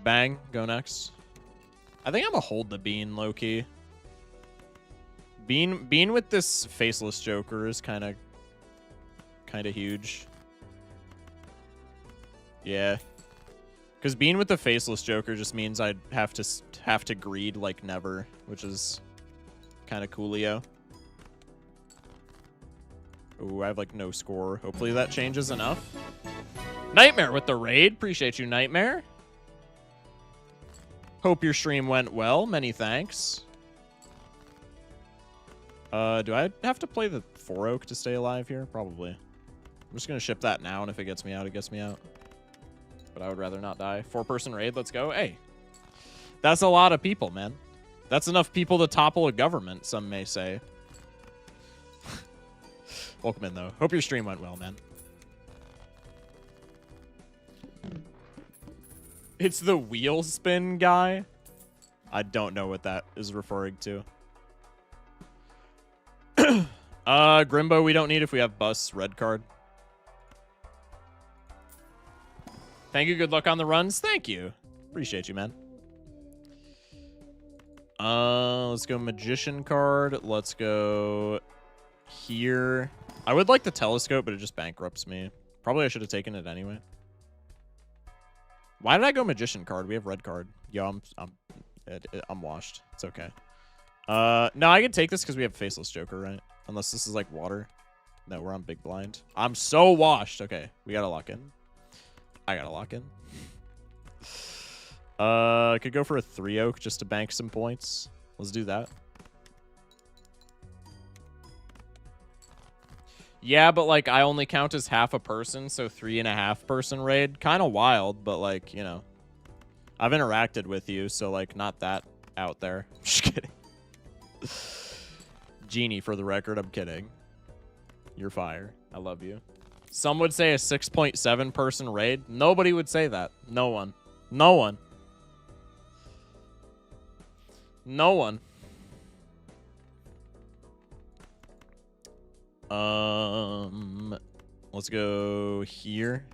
Bang. Go next. I think I'm gonna hold the bean, low-key. Bean with this faceless Joker is kind of huge. Yeah. Because bean with the faceless Joker just means I'd have to greed like never, which is kind of coolio. Ooh, I have like no score. Hopefully that changes enough. Nightmare with the raid. Appreciate you, Nightmare. Hope your stream went well. Many thanks. Do I have to play the 4-Oak to stay alive here? Probably. I'm just going to ship that now, and if it gets me out, it gets me out. But I would rather not die. 4-person raid, let's go. Hey, that's a lot of people, man. That's enough people to topple a government, some may say. Welcome in, though. Hope your stream went well, man. It's the wheel spin guy? I don't know what that is referring to. Grimbo we don't need if we have bus red card. Thank you. Good luck on the runs. Thank you. Appreciate you, man. Let's go magician card. Let's go here. I would like the telescope, but it just bankrupts me. Probably I should have taken it anyway. Why did I go magician card? We have red card. Yo, I'm washed. It's okay. No, I can take this because we have faceless Joker, right? Unless this is like water. No, we're on big blind. I'm so washed. Okay, we gotta lock in. I gotta lock in. Could go for a 3-Oak just to bank some points. Let's do that. Yeah, but like I only count as half a person, so 3.5 person raid. Kind of wild, but like, you know. I've interacted with you, so like not that out there. Just kidding. Genie, for the record, I'm kidding. You're fire. I love you. Some would say a 6.7 person raid. Nobody would say that. No one. No one. No one. Let's go here.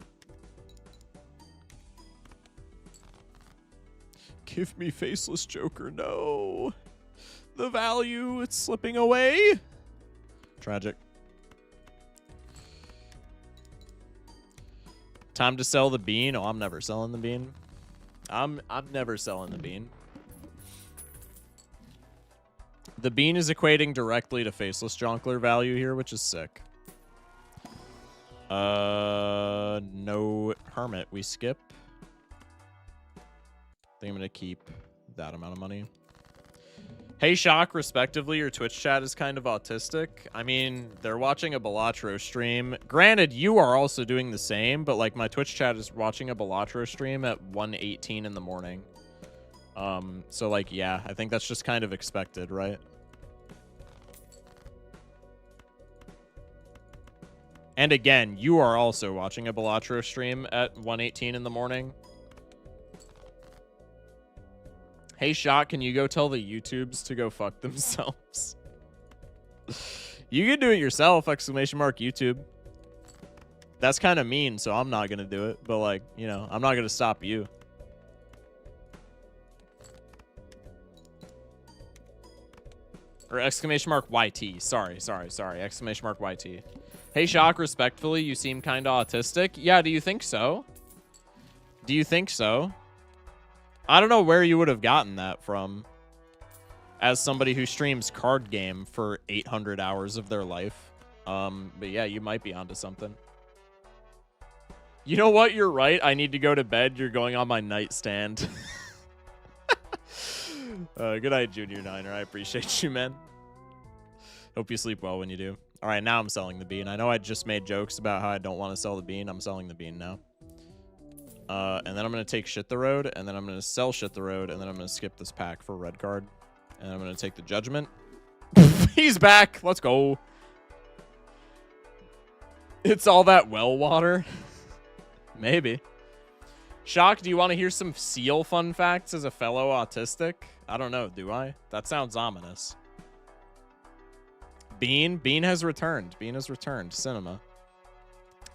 Give me Faceless Joker. No. The value, it's slipping away. Tragic. Time to sell the bean. Oh, I'm never selling the bean. I'm never selling the bean. The bean is equating directly to Faceless Jonkler value here, which is sick. No Hermit. We skip. I think I'm going to keep that amount of money. Hey, Shock, respectively, your Twitch chat is kind of autistic. I mean, they're watching a Balatro stream. Granted, you are also doing the same, but, like, my Twitch chat is watching a Balatro stream at 1:18 in the morning. So, like, yeah, I think that's just kind of expected, right? And again, you are also watching a Balatro stream at 1:18 in the morning. Hey, Shot, can you go tell the YouTubes to go fuck themselves? You can do it yourself, ! YouTube. That's kind of mean, so I'm not going to do it. But, like, you know, I'm not going to stop you. Or ! YT. Sorry. ! YT. Hey, Shock, respectfully, you seem kind of autistic. Yeah, do you think so? Do you think so? I don't know where you would have gotten that from as somebody who streams card game for 800 hours of their life. But yeah, you might be onto something. You know what? You're right. I need to go to bed. You're going on my nightstand. Good night, Junior Niner. I appreciate you, man. Hope you sleep well when you do. All right, now I'm selling the bean. I know I just made jokes about how I don't want to sell the bean. I'm selling the bean now. And then I'm going to take Shit the Road, and then I'm going to sell Shit the Road, and then I'm going to skip this pack for red card. And I'm going to take the Judgment. He's back. Let's go. It's all that well water. Maybe. Shock, do you want to hear some seal fun facts as a fellow autistic? I don't know, do I? That sounds ominous. Bean has returned. Bean has returned. Cinema.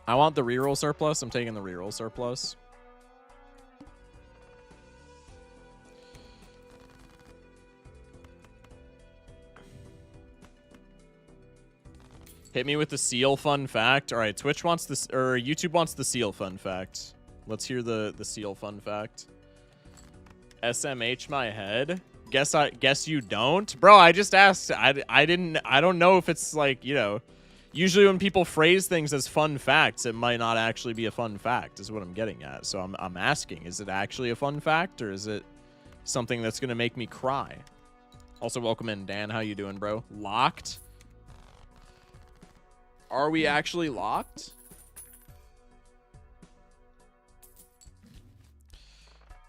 I want the reroll surplus. I'm taking the reroll surplus. Hit me with the seal fun fact. All right, Twitch wants this, or YouTube wants the seal fun fact. Let's hear the seal fun fact. SMH my head. Guess you don't, bro. I just asked. I don't know if it's like, you know. Usually when people phrase things as fun facts, it might not actually be a fun fact. Is what I'm getting at. So I'm asking. Is it actually a fun fact, or is it something that's gonna make me cry? Also, welcome in, Dan. How you doing, bro? Locked. Are we actually locked?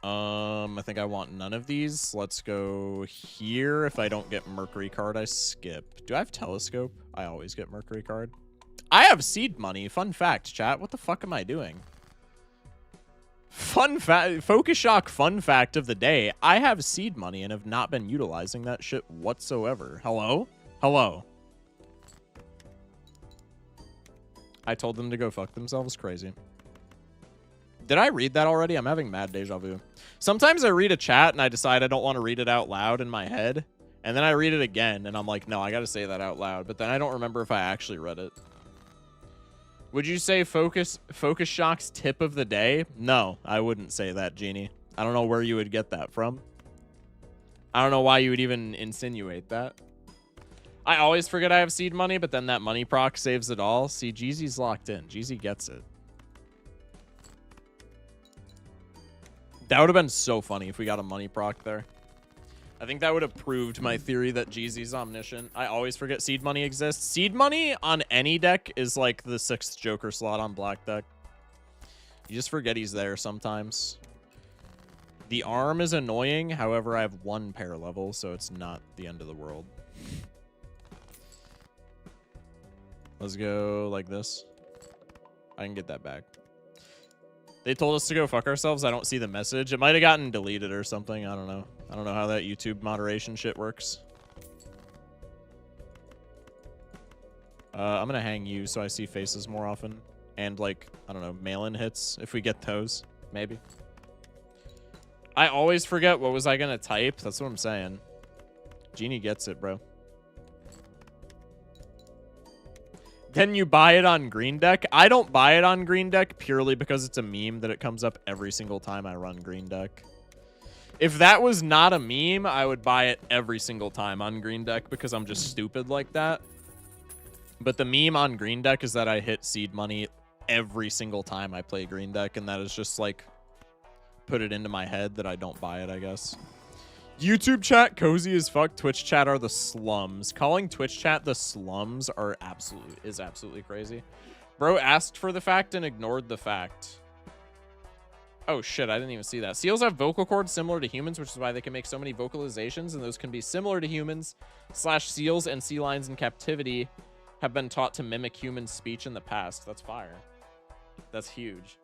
I think I want none of these. Let's go here. If I don't get Mercury card, I skip. Do I have Telescope? I always get Mercury card. I have seed money. Fun fact, chat. What the fuck am I doing? Fun fact. Focus Shock fun fact of the day. I have seed money and have not been utilizing that shit whatsoever. Hello? Hello? I told them to go fuck themselves. Crazy. Did I read that already? I'm having mad deja vu. Sometimes I read a chat and I decide I don't want to read it out loud in my head. And then I read it again and I'm like, no, I got to say that out loud. But then I don't remember if I actually read it. Would you say Focus Shock's tip of the day? No, I wouldn't say that, Genie. I don't know where you would get that from. I don't know why you would even insinuate that. I always forget I have seed money, but then that money proc saves it all. See, Jeezy's locked in. Jeezy gets it. That would have been so funny if we got a money proc there. I think that would have proved my theory that Jeezy's omniscient. I always forget seed money exists. Seed money on any deck is like the 6th Joker slot on black deck. You just forget he's there sometimes. The arm is annoying. However, I have 1 pair level, so it's not the end of the world. Let's go like this. I can get that back. They told us to go fuck ourselves. I don't see the message. It might have gotten deleted or something. I don't know. I don't know how that YouTube moderation shit works. I'm going to hang you so I see faces more often. And, like, I don't know, mail-in hits if we get those. Maybe. I always forget what was I going to type. That's what I'm saying. Genie gets it, bro. Then you buy it on green deck. I don't buy it on green deck purely because it's a meme that it comes up every single time I run green deck. If that was not a meme, I would buy it every single time on green deck because I'm just stupid like that. But the meme on green deck is that I hit seed money every single time I play green deck, and that is just like put it into my head that I don't buy it, I guess. YouTube chat cozy as fuck. Twitch chat are the slums. Calling Twitch chat the slums is absolutely crazy. Bro asked for the fact and ignored the fact. Oh shit, I didn't even see that. Seals have vocal cords similar to humans, which is why they can make so many vocalizations, and those can be similar to humans. Seals and sea lions in captivity have been taught to mimic human speech in the past. That's fire. That's huge.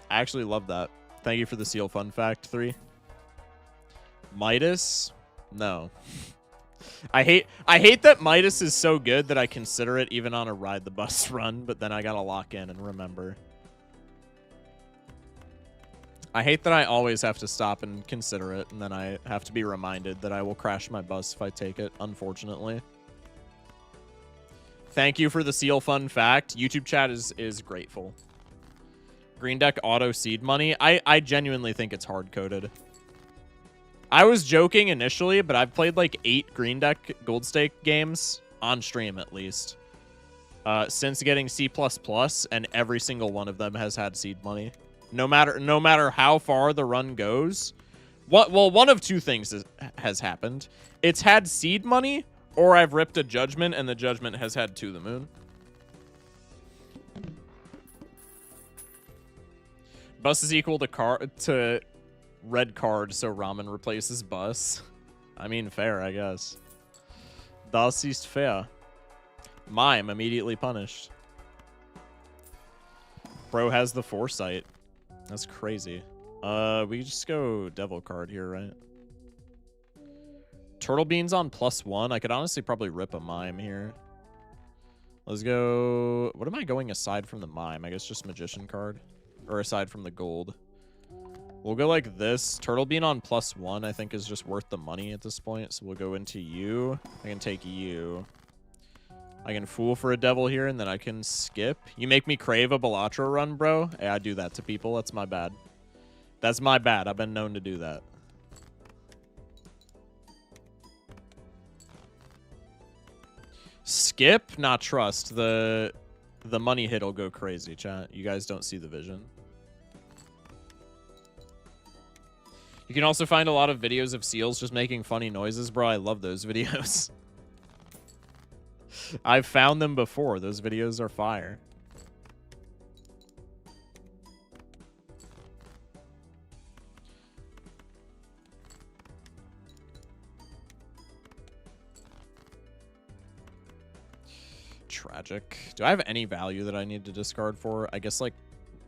I actually love that. Thank you for the seal fun fact 3. Midas? No. I hate that Midas is so good that I consider it even on a ride the bus run, but then I gotta lock in and remember. I hate that I always have to stop and consider it, and then I have to be reminded that I will crash my bus if I take it, unfortunately. Thank you for the seal fun fact. YouTube chat is grateful. Green deck auto seed money. I genuinely think it's hard-coded. I was joking initially, but I've played like 8 green deck gold stake games on stream at least since getting C++, and every single one of them has had seed money. No matter how far the run goes. Well, one of 2 things has happened. It's had seed money, or I've ripped a judgment, and the judgment has had To the Moon. Bus is equal to red card, so ramen replaces bus. I mean, fair, I guess. Das ist fair. Mime immediately punished. Bro has the foresight. That's crazy. We just go devil card here, right? Turtle beans on +1. I could honestly probably rip a mime here. Let's go. What am I going aside from the mime? I guess just magician card, or aside from the gold. We'll go like this. Turtle bean on +1, I think, is just worth the money at this point. So we'll go into you. I can take you. I can fool for a devil here, and then I can skip. You make me crave a Balatro run, bro. Hey, I do that to people. That's my bad. That's my bad. I've been known to do that. Skip? Not trust. The money hit will go crazy, chat. You guys don't see the vision. You can also find a lot of videos of seals just making funny noises, bro. I love those videos. I've found them before. Those videos are fire. Tragic. Do I have any value that I need to discard for? I guess, like,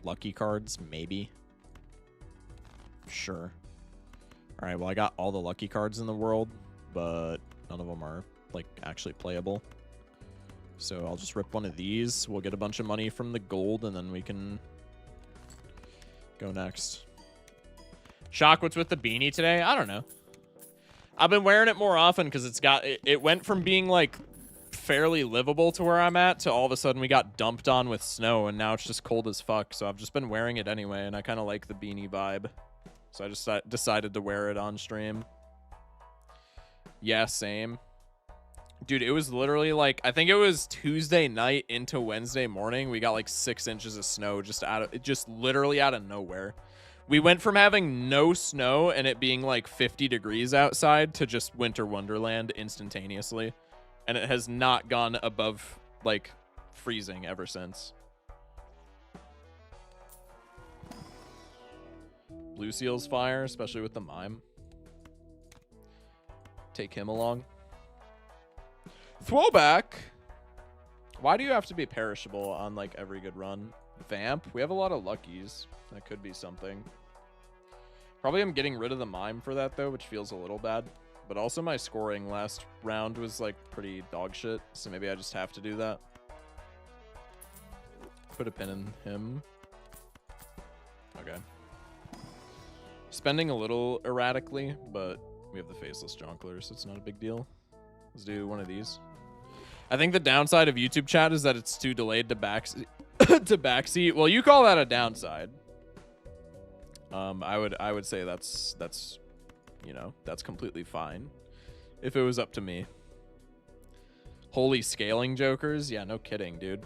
lucky cards, maybe. Sure. All right, well, I got all the lucky cards in the world, but none of them are, like, actually playable. So I'll just rip one of these. We'll get a bunch of money from the gold, and then we can go next. Shock, what's with the beanie today? I don't know. I've been wearing it more often because it went from being, like, fairly livable to where I'm at to all of a sudden we got dumped on with snow, and now it's just cold as fuck. So I've just been wearing it anyway, and I kind of like the beanie vibe. So I just decided to wear it on stream. Yeah, same. Dude, it was literally like, I think it was Tuesday night into Wednesday morning. We got like 6 inches of snow just literally out of nowhere. We went from having no snow and it being like 50 degrees outside to just winter wonderland instantaneously. And it has not gone above like freezing ever since. Blue Seal's fire, especially with the mime. Take him along. Throwback. Why do you have to be perishable on like every good run? Vamp. We have a lot of luckies. That could be something. Probably I'm getting rid of the mime for that though, which feels a little bad. But also my scoring last round was like pretty dog shit, so maybe I just have to do that. Put a pin in him. Okay. Spending a little erratically, but we have the faceless jongleur, so it's not a big deal. Let's do one of these. I think the downside of YouTube chat is that it's too delayed to backseat. To backseat. Well, you call that a downside. I would say that's you know, that's completely fine if it was up to me. Holy scaling jokers? Yeah, no kidding, dude.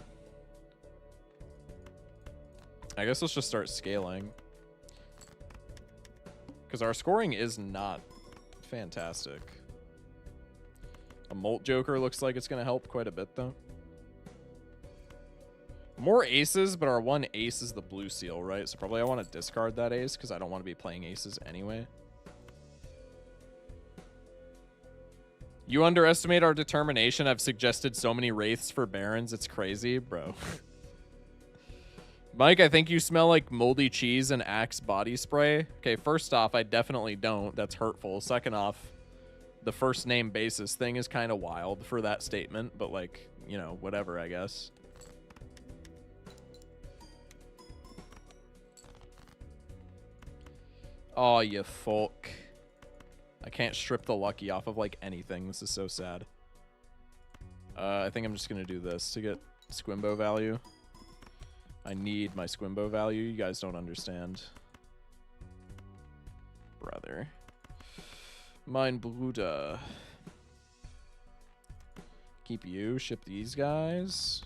I guess let's just start scaling. Because our scoring is not fantastic. A Molt Joker looks like it's going to help quite a bit, though. More aces, but our one ace is the Blue Seal, right? So probably I want to discard that ace because I don't want to be playing aces anyway. You underestimate our determination. I've suggested so many wraiths for barons. It's crazy, bro. Mike, I think you smell like moldy cheese and Axe body spray. Okay, first off, I definitely don't. That's hurtful. Second off, the first name basis thing is kind of wild for that statement, but like, you know, whatever, I guess. Oh, you fuck. I can't strip the lucky off of like anything. This is so sad. I think I'm just going to do this to get Squimbo value. I need my Squimbo value. You guys don't understand. Brother. Mein Bruder. Keep you. Ship these guys.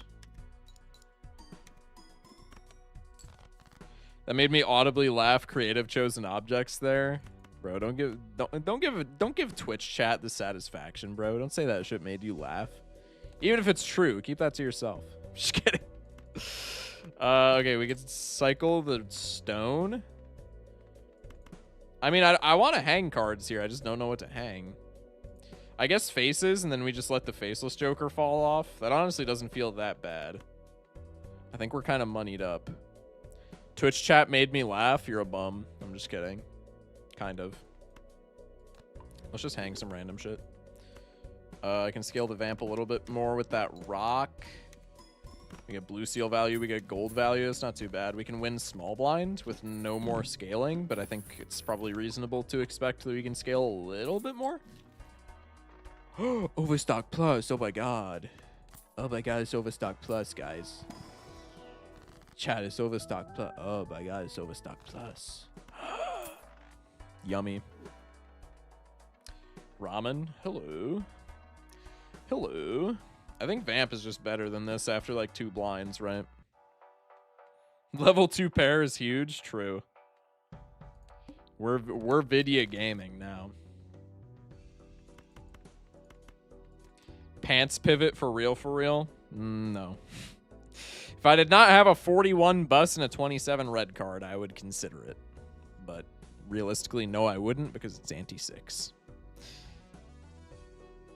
That made me audibly laugh. Creative chosen objects there. Bro, don't give Twitch chat the satisfaction, bro. Don't say that shit made you laugh. Even if it's true, keep that to yourself. Just kidding. Okay, we can cycle the stone. I mean, I want to hang cards here. I just don't know what to hang. I guess faces, and then we just let the faceless joker fall off. That honestly doesn't feel that bad. I think we're kind of moneyed up. Twitch chat made me laugh. You're a bum. I'm just kidding. Kind of. Let's just hang some random shit. I can scale the vamp a little bit more with that rock. We get blue seal value. We get gold value. It's not too bad. We can win small blind with no more scaling, but I think it's probably reasonable to expect that we can scale a little bit more. Overstock plus. Oh my god. Oh my god, it's Overstock plus, guys. Chat, it's Overstock plus. Oh my god, it's Overstock plus. Yummy. Ramen. Hello. Hello. I think Vamp is just better than this after like 2 blinds, right? Level 2 pair is huge. True. We're video gaming now. Pants pivot for real, for real? No. If I did not have a 41 bus and a 27 red card, I would consider it. But realistically, no, I wouldn't because it's anti-6.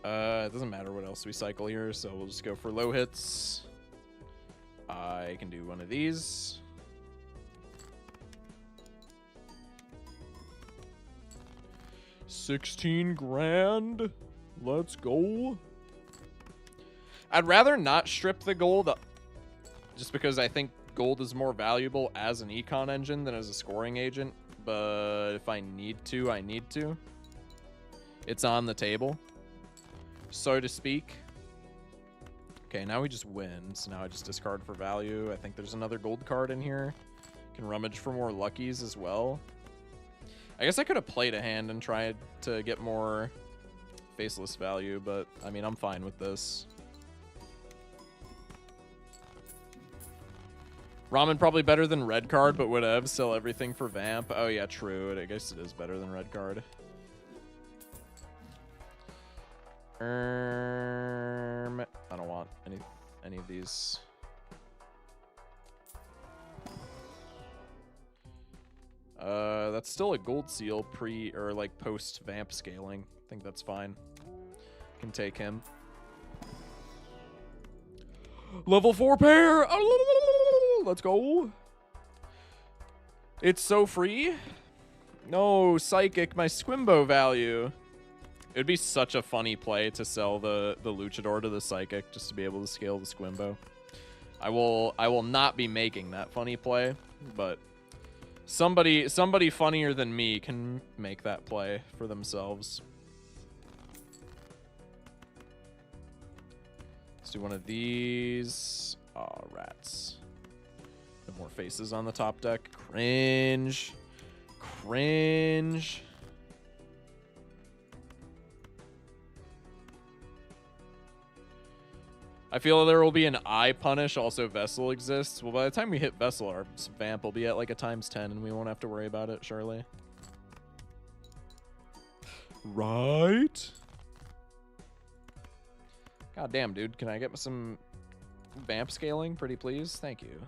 It doesn't matter what else we cycle here, so we'll just go for low hits. I can do one of these. $16 grand. Let's go. I'd rather not strip the gold just because I think gold is more valuable as an econ engine than as a scoring agent. But if I need to, I need to. It's on the table, so to speak. Okay, now we just win. So now I just discard for value. I think there's another gold card in here. Can rummage for more luckies as well. I guess I could have played a hand and tried to get more faceless value, but I mean, I'm fine with this. Ramen probably better than red card, but whatever. Sell everything for vamp. Oh yeah, true. I guess it is better than red card. I don't want any of these. That's still a gold seal pre or like post vamp scaling. I think that's fine. Can take him. Level 4 pair. Let's go. It's so free. No, psychic, my Squimbo value. It would be such a funny play to sell the luchador to the psychic just to be able to scale the Squimbo. I will not be making that funny play, but somebody funnier than me can make that play for themselves. Let's do one of these. Oh, rats. No more faces on the top deck. Cringe. Cringe. I feel there will be an eye punish. Also, Vessel exists. Well, by the time we hit Vessel, our vamp will be at like a ×10, and we won't have to worry about it, surely. Right? God damn, dude. Can I get some vamp scaling, pretty please? Thank you.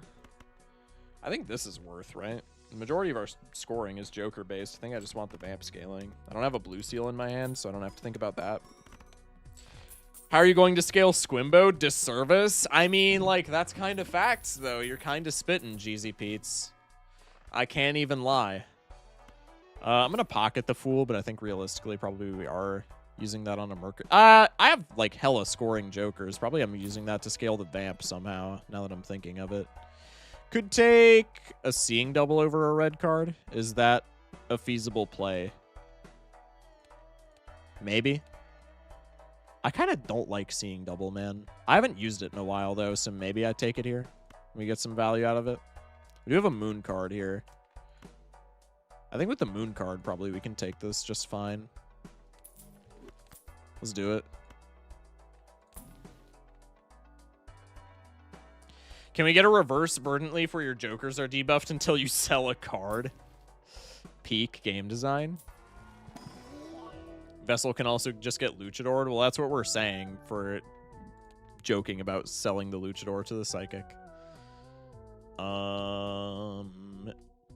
I think this is worth, right? The majority of our scoring is Joker-based. I think I just want the vamp scaling. I don't have a blue seal in my hand, so I don't have to think about that. How are you going to scale Squimbo? Disservice? I mean, like, that's kind of facts, though. You're kind of spitting, Jeezy Pete's. I can't even lie. I'm going to pocket the Fool, but I think realistically probably we are using that on a Merc. I have, like, hella scoring Jokers. Probably I'm using that to scale the Vamp somehow, now that I'm thinking of it. Could take a Seeing Double over a red card. Is that a feasible play? Maybe. I kind of don't like Seeing Double, man. I haven't used it in a while, though, so maybe I take it here. We get some value out of it. We do have a Moon card here. I think with the Moon card, probably we can take this just fine. Let's do it. Can we get a reverse Verdantly for your Jokers are debuffed until you sell a card? Peak game design. Vessel can also just get Luchador. Well, that's what we're saying for joking about selling the Luchador to the Psychic.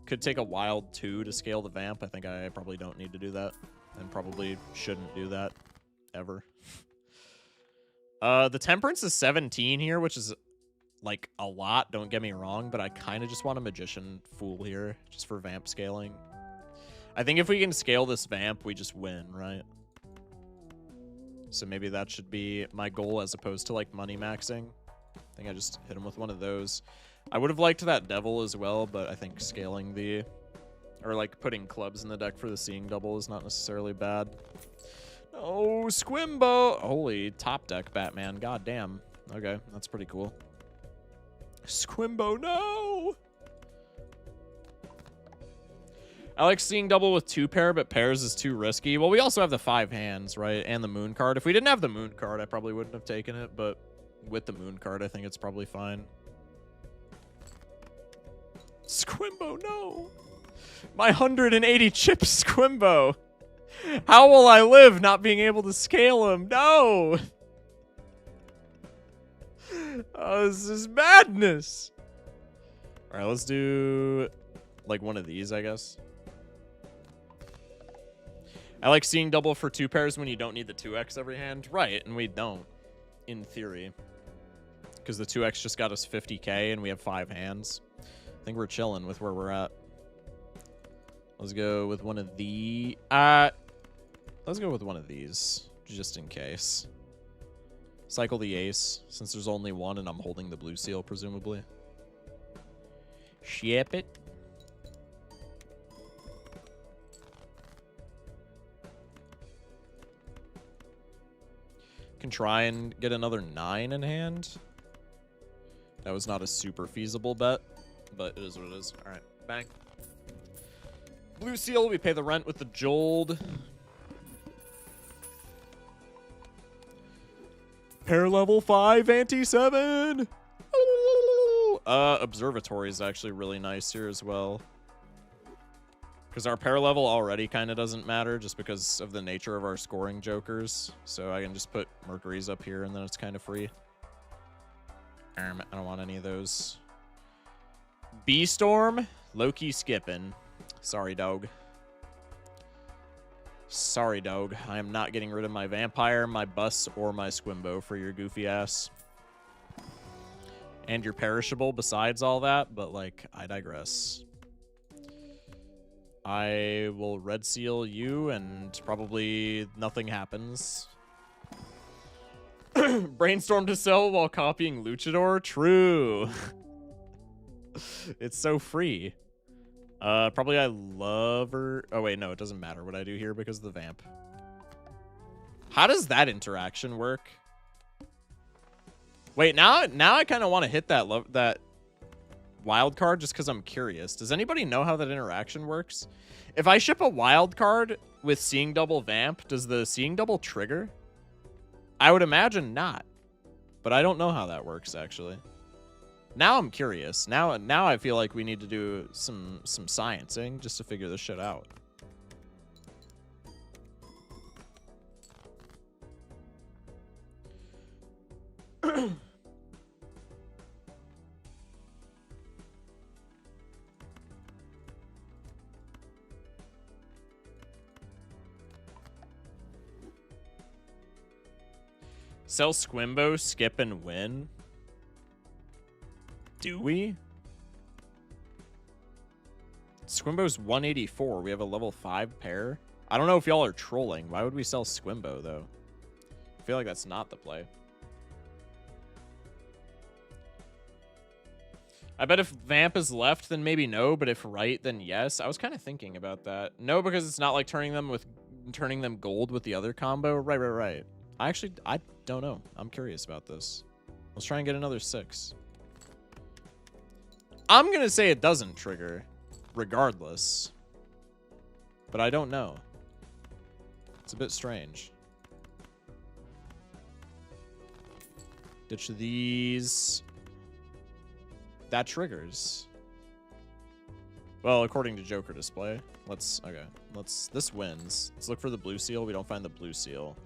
Could take a Wild 2 to scale the Vamp. I think I probably don't need to do that. And probably shouldn't do that. Ever. The Temperance is 17 here, which is like a lot, don't get me wrong, but I kind of just want a Magician Fool here, just for Vamp scaling. I think if we can scale this Vamp, we just win, right? So maybe that should be my goal as opposed to like money maxing. I think I just hit him with one of those. I would have liked that Devil as well, but I think scaling the, or like putting clubs in the deck for the Seeing Double is not necessarily bad. Oh, Squimbo! Holy top deck Batman, god damn. Okay, that's pretty cool. Squimbo, no! I like Seeing Double with 2 pair, but pairs is too risky. Well, we also have the 5 hands, right? And the Moon card. If we didn't have the Moon card, I probably wouldn't have taken it, but with the Moon card, I think it's probably fine. Squimbo, no! My 180 chip Squimbo! How will I live not being able to scale him? No! Oh, this is madness! Alright, let's do like one of these, I guess. I like Seeing Double for 2 pairs when you don't need the 2x every hand. Right, and we don't, in theory. Because the 2x just got us 50k and we have 5 hands. I think we're chilling with where we're at. Let's go with one of the... let's go with one of these, just in case. Cycle the Ace, since there's only one and I'm holding the blue seal, presumably. Ship it. Can try and get another 9 in hand. That was not a super feasible bet, but it is what it is. All right, bang. Blue seal, we pay the rent with the Jold. Pair level 5, ante 7. Observatory is actually really nice here as well. Because our pair level already kind of doesn't matter just because of the nature of our scoring jokers. So I can just put Mercury's up here and then it's kind of free. I don't want any of those. B-Storm, low-key skipping. Sorry, dog. Sorry, dog. I am not getting rid of my Vampire, my Bus, or my Squimbo for your goofy ass. And your Perishable besides all that, but, like, I digress. I will red seal you, and probably nothing happens. Brainstorm to sell while copying Luchador? True. It's so free. Probably I love her. Oh, wait, no, it doesn't matter what I do here because of the Vamp. How does that interaction work? Wait, now I kind of want to hit that wild card just because I'm curious. Does anybody know how that interaction works? If I ship a wild card with Seeing Double Vamp, does the Seeing Double trigger? I would imagine not, but I don't know how that works actually. Now I'm curious. Now I feel like we need to do some sciencing just to figure this shit out. Sell Squimbo, skip, and win. Do we? Squimbo's 184. We have a level 5 pair. I don't know if y'all are trolling. Why would we sell Squimbo, though? I feel like that's not the play. I bet if Vamp is left, then maybe no, but if right, then yes. I was kind of thinking about that. No, because it's not like turning them gold with the other combo. Right. I don't know. I'm curious about this. Let's try and get another 6. I'm going to say it doesn't trigger, regardless. But I don't know. It's a bit strange. Ditch these. That triggers. Well, according to Joker Display. This wins. Let's look for the blue seal. We don't find the blue seal.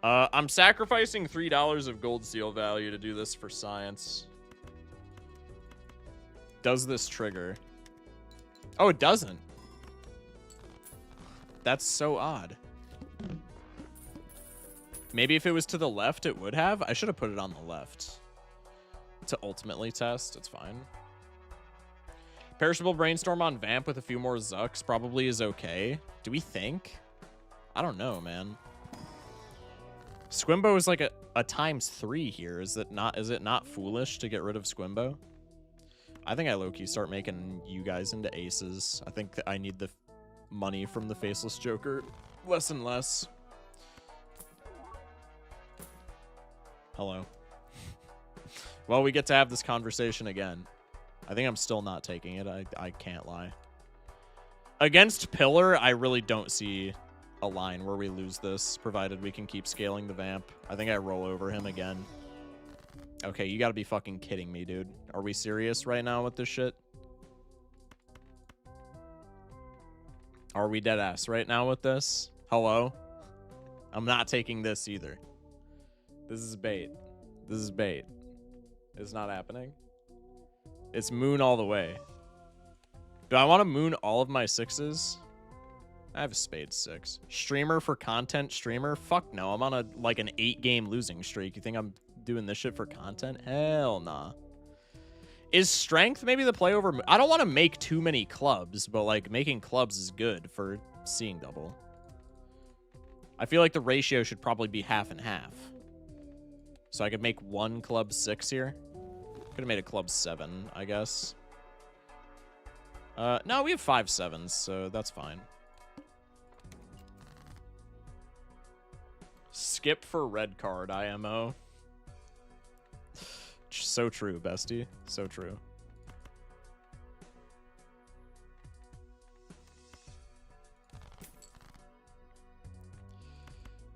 I'm sacrificing $3 of gold seal value to do this for science. Does this trigger? Oh, it doesn't. That's so odd. Maybe if it was to the left, it would have. I should have put it on the left. To ultimately test, it's fine. Perishable Brainstorm on Vamp with a few more Zucks probably is okay. Do we think? I don't know, man. Squimbo is like a ×3 here. Is it not foolish to get rid of Squimbo? I think I low-key start making you guys into aces. I think that I need the money from the Faceless Joker less and less. Hello. Well, we get to have this conversation again. I think I'm still not taking it. I can't lie. Against Pillar, I really don't see a line where we lose this, provided we can keep scaling the Vamp. I think I roll over him again. Okay, you gotta be fucking kidding me, dude. Are we serious right now with this shit? Are we dead ass right now with this? Hello? I'm not taking this either. This is bait. This is bait. It's not happening. It's moon all the way. Do I want to moon all of my 6s? I have a spade 6. Streamer for content streamer? Fuck no. I'm on an 8-game losing streak. You think I'm doing this shit for content? Hell nah. Is strength maybe the play over? I don't want to make too many clubs, but like making clubs is good for seeing double. I feel like the ratio should probably be half and half. So I could make 1 club 6 here. Could have made a club 7, I guess. No, we have 5 7s, so that's fine. Skip for red card, IMO. So true, bestie. So true.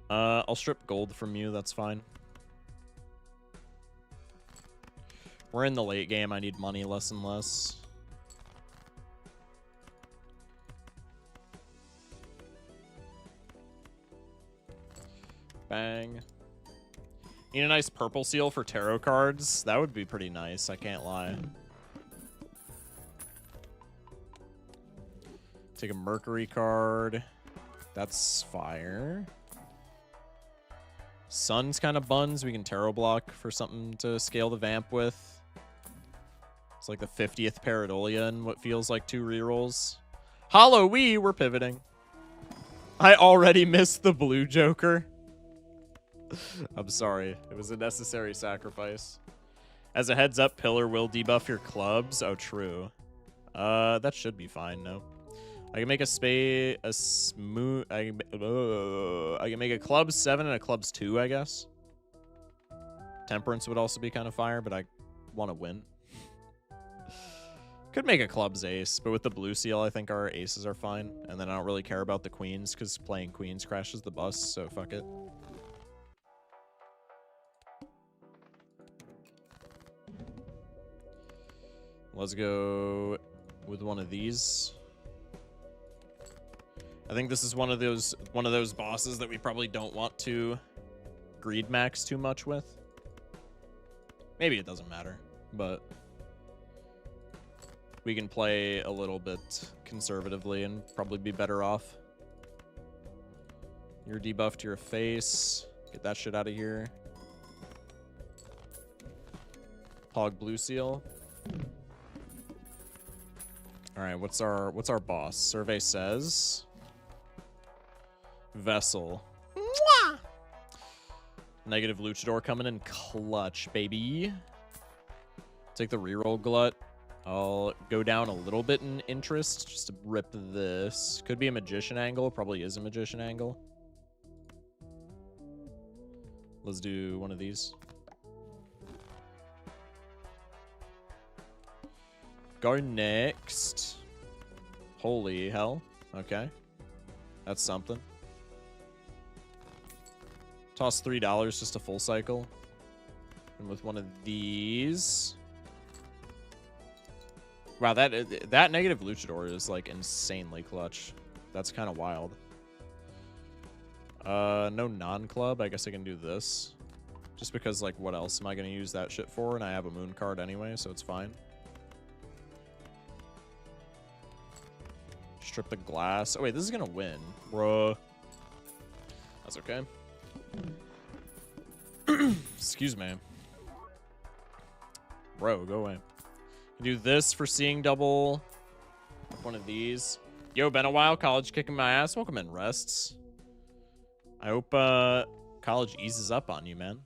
I'll strip gold from you, that's fine. We're in the late game. I need money less and less. Bang. Need a nice purple seal for tarot cards. That would be pretty nice, I can't lie. Take a Mercury card. That's fire. Sun's kind of buns. We can tarot block for something to scale the vamp with. It's like the 50th Pareidolia and what feels like 2 rerolls. Hollow-wee, we're pivoting. I already missed the blue Joker. I'm sorry. It was a necessary sacrifice. As a heads up, Pillar will debuff your clubs. Oh, true. That should be fine, no? I can make a smooth. I can make a clubs 7 and a clubs 2, I guess. Temperance would also be kind of fire, but I want to win. Could make a clubs ace, but with the blue seal, I think our aces are fine. And then I don't really care about the queens because playing queens crashes the bus, so fuck it. Let's go with one of these. I think this is one of those bosses that we probably don't want to greed max too much with. Maybe it doesn't matter, but we can play a little bit conservatively and probably be better off. You're debuffed to your face. Get that shit out of here. Pog blue seal. All right, what's our boss? Survey says Vessel. Mwah! Negative luchador coming in clutch, baby. Take the reroll glut. I'll go down a little bit in interest just to rip this. Could be a magician angle. Probably is a magician angle. Let's do one of these. Go next. Holy hell. Okay. That's something. Toss $3 just a full cycle. And with one of these. Wow, that negative luchador is like insanely clutch. That's kind of wild. No non-club. I guess I can do this. Just because, like, what else am I going to use that shit for? And I have a moon card anyway, so it's fine. Strip the glass. Oh, wait, this is going to win. Bruh. That's okay. Excuse me. Bro, go away. Do this for seeing double. One of these. Yo, been a while. College kicking my ass. Welcome in, Rests. I hope college eases up on you, man.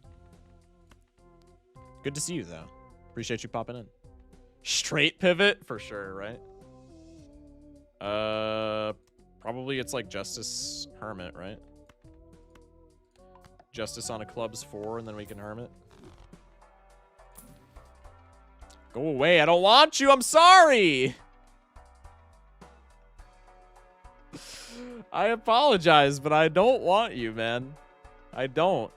Good to see you, though. Appreciate you popping in. Straight pivot? For sure, right? Probably it's like Justice Hermit, right? Justice on a clubs 4, and then we can Hermit. Go away. I don't want you. I'm sorry. I apologize, but I don't want you, man. I don't.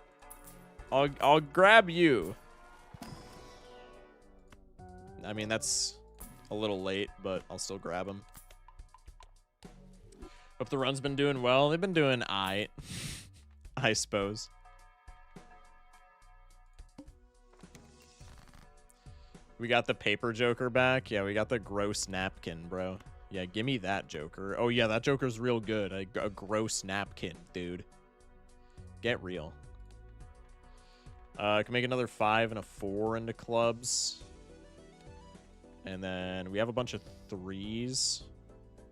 I'll grab you. I mean, that's a little late, but I'll still grab him. Hope the run's been doing well. They've been doing aight, I suppose. We got the paper Joker back. Yeah, we got the gross napkin, bro. Yeah, give me that Joker. Oh, yeah, that Joker's real good. A gross napkin, dude. Get real. I can make another 5 and a 4 into clubs. And then we have a bunch of 3s.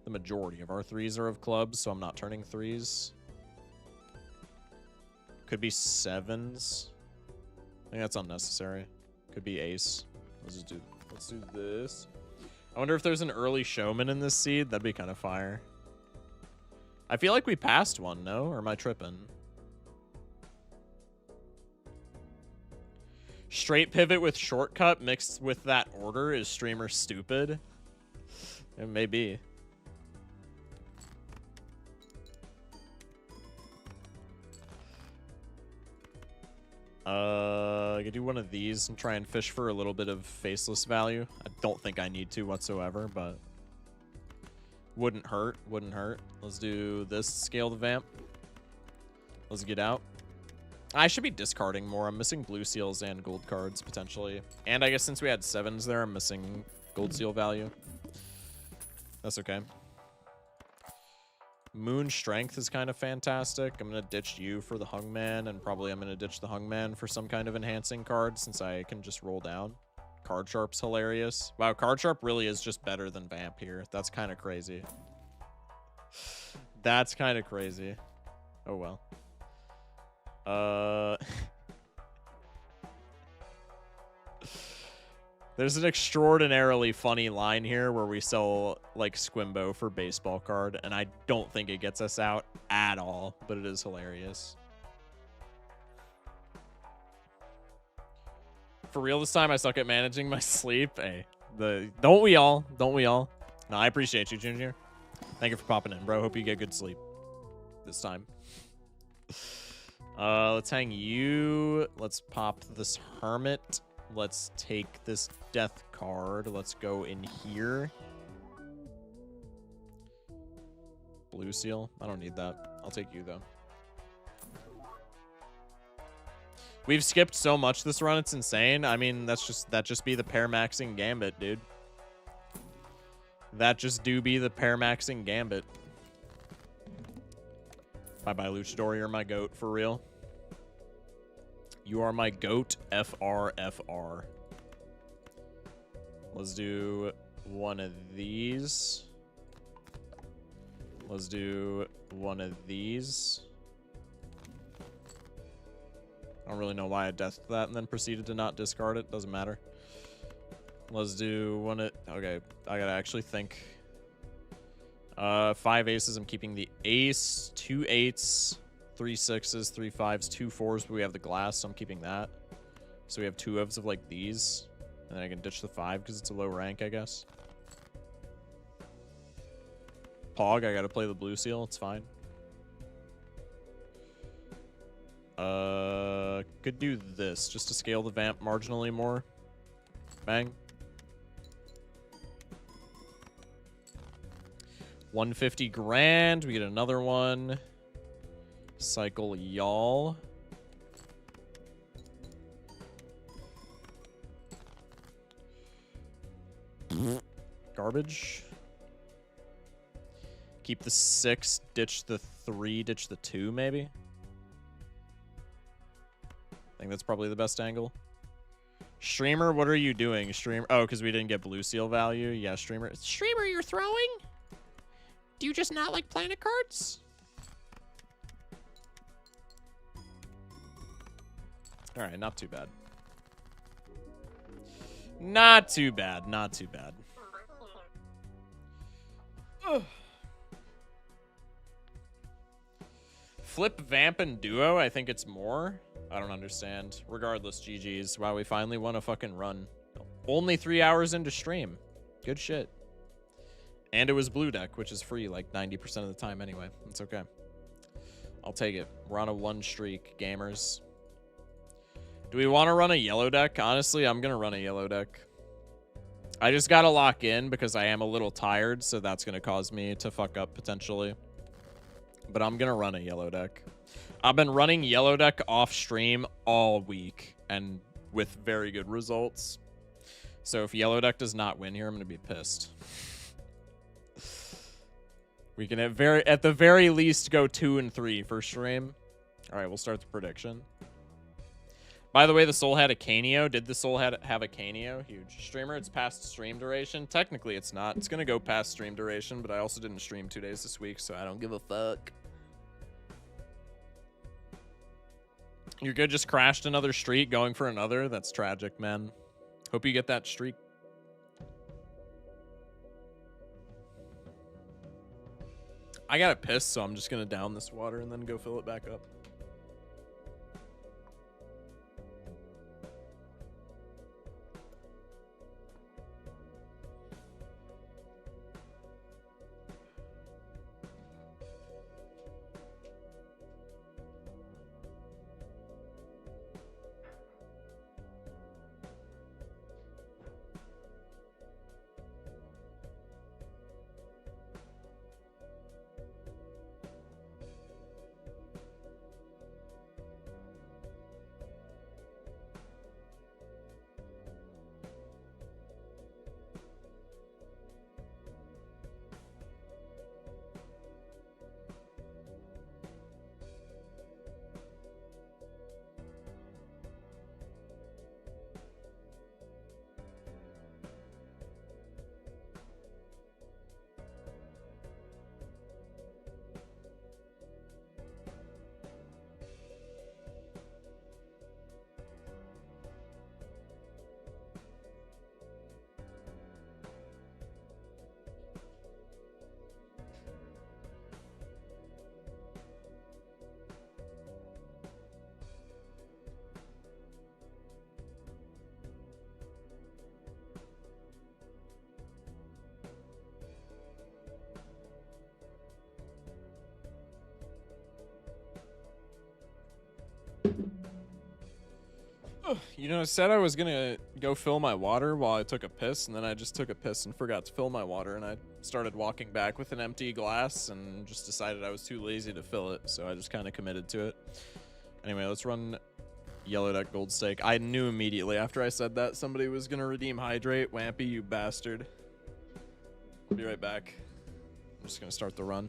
The majority of our 3s are of clubs, so I'm not turning 3s. Could be 7s. I think that's unnecessary. Could be ace. Let's do this. I wonder if there's an early showman in this seed. That'd be kind of fire. I feel like we passed one, no? Or am I tripping? Straight pivot with shortcut mixed with that order is streamer stupid. It may be. I could do one of these and try and fish for a little bit of faceless value. I don't think I need to whatsoever, but wouldn't hurt. Wouldn't hurt. Let's do this. Scale the vamp. Let's get out. I should be discarding more. I'm missing blue seals and gold cards potentially. And I guess since we had 7s there, I'm missing gold seal value. That's okay. Moon Strength is kind of fantastic. I'm going to ditch you for the Hungman, and probably I'm going to ditch the Hungman for some kind of enhancing card since I can just roll down. Card Sharp's hilarious. Wow, Card Sharp really is just better than Vamp here. That's kind of crazy. That's kind of crazy. Oh, well. There's an extraordinarily funny line here where we sell, like, Squimbo for baseball card, and I don't think it gets us out at all, but it is hilarious. For real this time, I suck at managing my sleep. Hey, don't we all? Don't we all? No, I appreciate you, Junior. Thank you for popping in, bro. Hope you get good sleep this time. Let's hang you. Let's pop this Hermit. Let's take this Death card. Let's go in here. Blue Seal. I don't need that. I'll take you, though. We've skipped so much this run, it's insane. I mean, that just be the pair maxing gambit, dude. That just do be the pair maxing gambit. Bye-bye, Luchador. You're my goat, for real. You are my goat, FRFR. Let's do one of these. Let's do one of these. I don't really know why I deathed that and then proceeded to not discard it. Doesn't matter. Let's do one of... Okay, I gotta actually think. 5 aces. I'm keeping the ace. 2 8s. 3 6s, 3 5s, 2 4s, but we have the glass, so I'm keeping that. So we have 2 ofs of like these. And then I can ditch the 5 because it's a low rank, I guess. Pog, I gotta play the blue seal, it's fine. Could do this just to scale the vamp marginally more. Bang. 150 grand, we get another one. Cycle y'all. Garbage. Keep the 6, ditch the 3, ditch the 2, maybe. I think that's probably the best angle. Streamer, what are you doing? Streamer, oh, because we didn't get blue seal value. Yeah, streamer. Streamer, you're throwing? Do you just not like planet cards? All right, not too bad. Not too bad, not too bad. Ugh. Flip, vamp, and duo, I think it's more. I don't understand. Regardless, GG's. Wow, we finally won a fucking run. Only 3 hours into stream. Good shit. And it was blue deck, which is free like 90% of the time anyway. It's okay. I'll take it. We're on a 1 streak, gamers. Do we want to run a yellow deck? Honestly, I'm going to run a yellow deck. I just got to lock in because I am a little tired, so that's going to cause me to fuck up potentially. But I'm going to run a yellow deck. I've been running yellow deck off stream all week and with very good results. So if yellow deck does not win here, I'm going to be pissed. We can at the very least go 2 and 3 for stream. All right, we'll start the prediction. By the way, the soul had a Caneo. Did the soul have a Caneo? Huge. Streamer, it's past stream duration. Technically, it's not. It's going to go past stream duration, but I also didn't stream 2 days this week, so I don't give a fuck. You're good, just crashed another streak, going for another. That's tragic, man. Hope you get that streak. I got to piss, so I'm just going to down this water and then go fill it back up. You know, I said I was gonna go fill my water while I took a piss, and then I just took a piss and forgot to fill my water, and I started walking back with an empty glass and just decided I was too lazy to fill it, so I just kind of committed to it. Anyway, let's run Yellow Deck Gold Steak. I knew immediately after I said that somebody was gonna redeem Hydrate. Wampy, you bastard. I'll be right back. I'm just gonna start the run.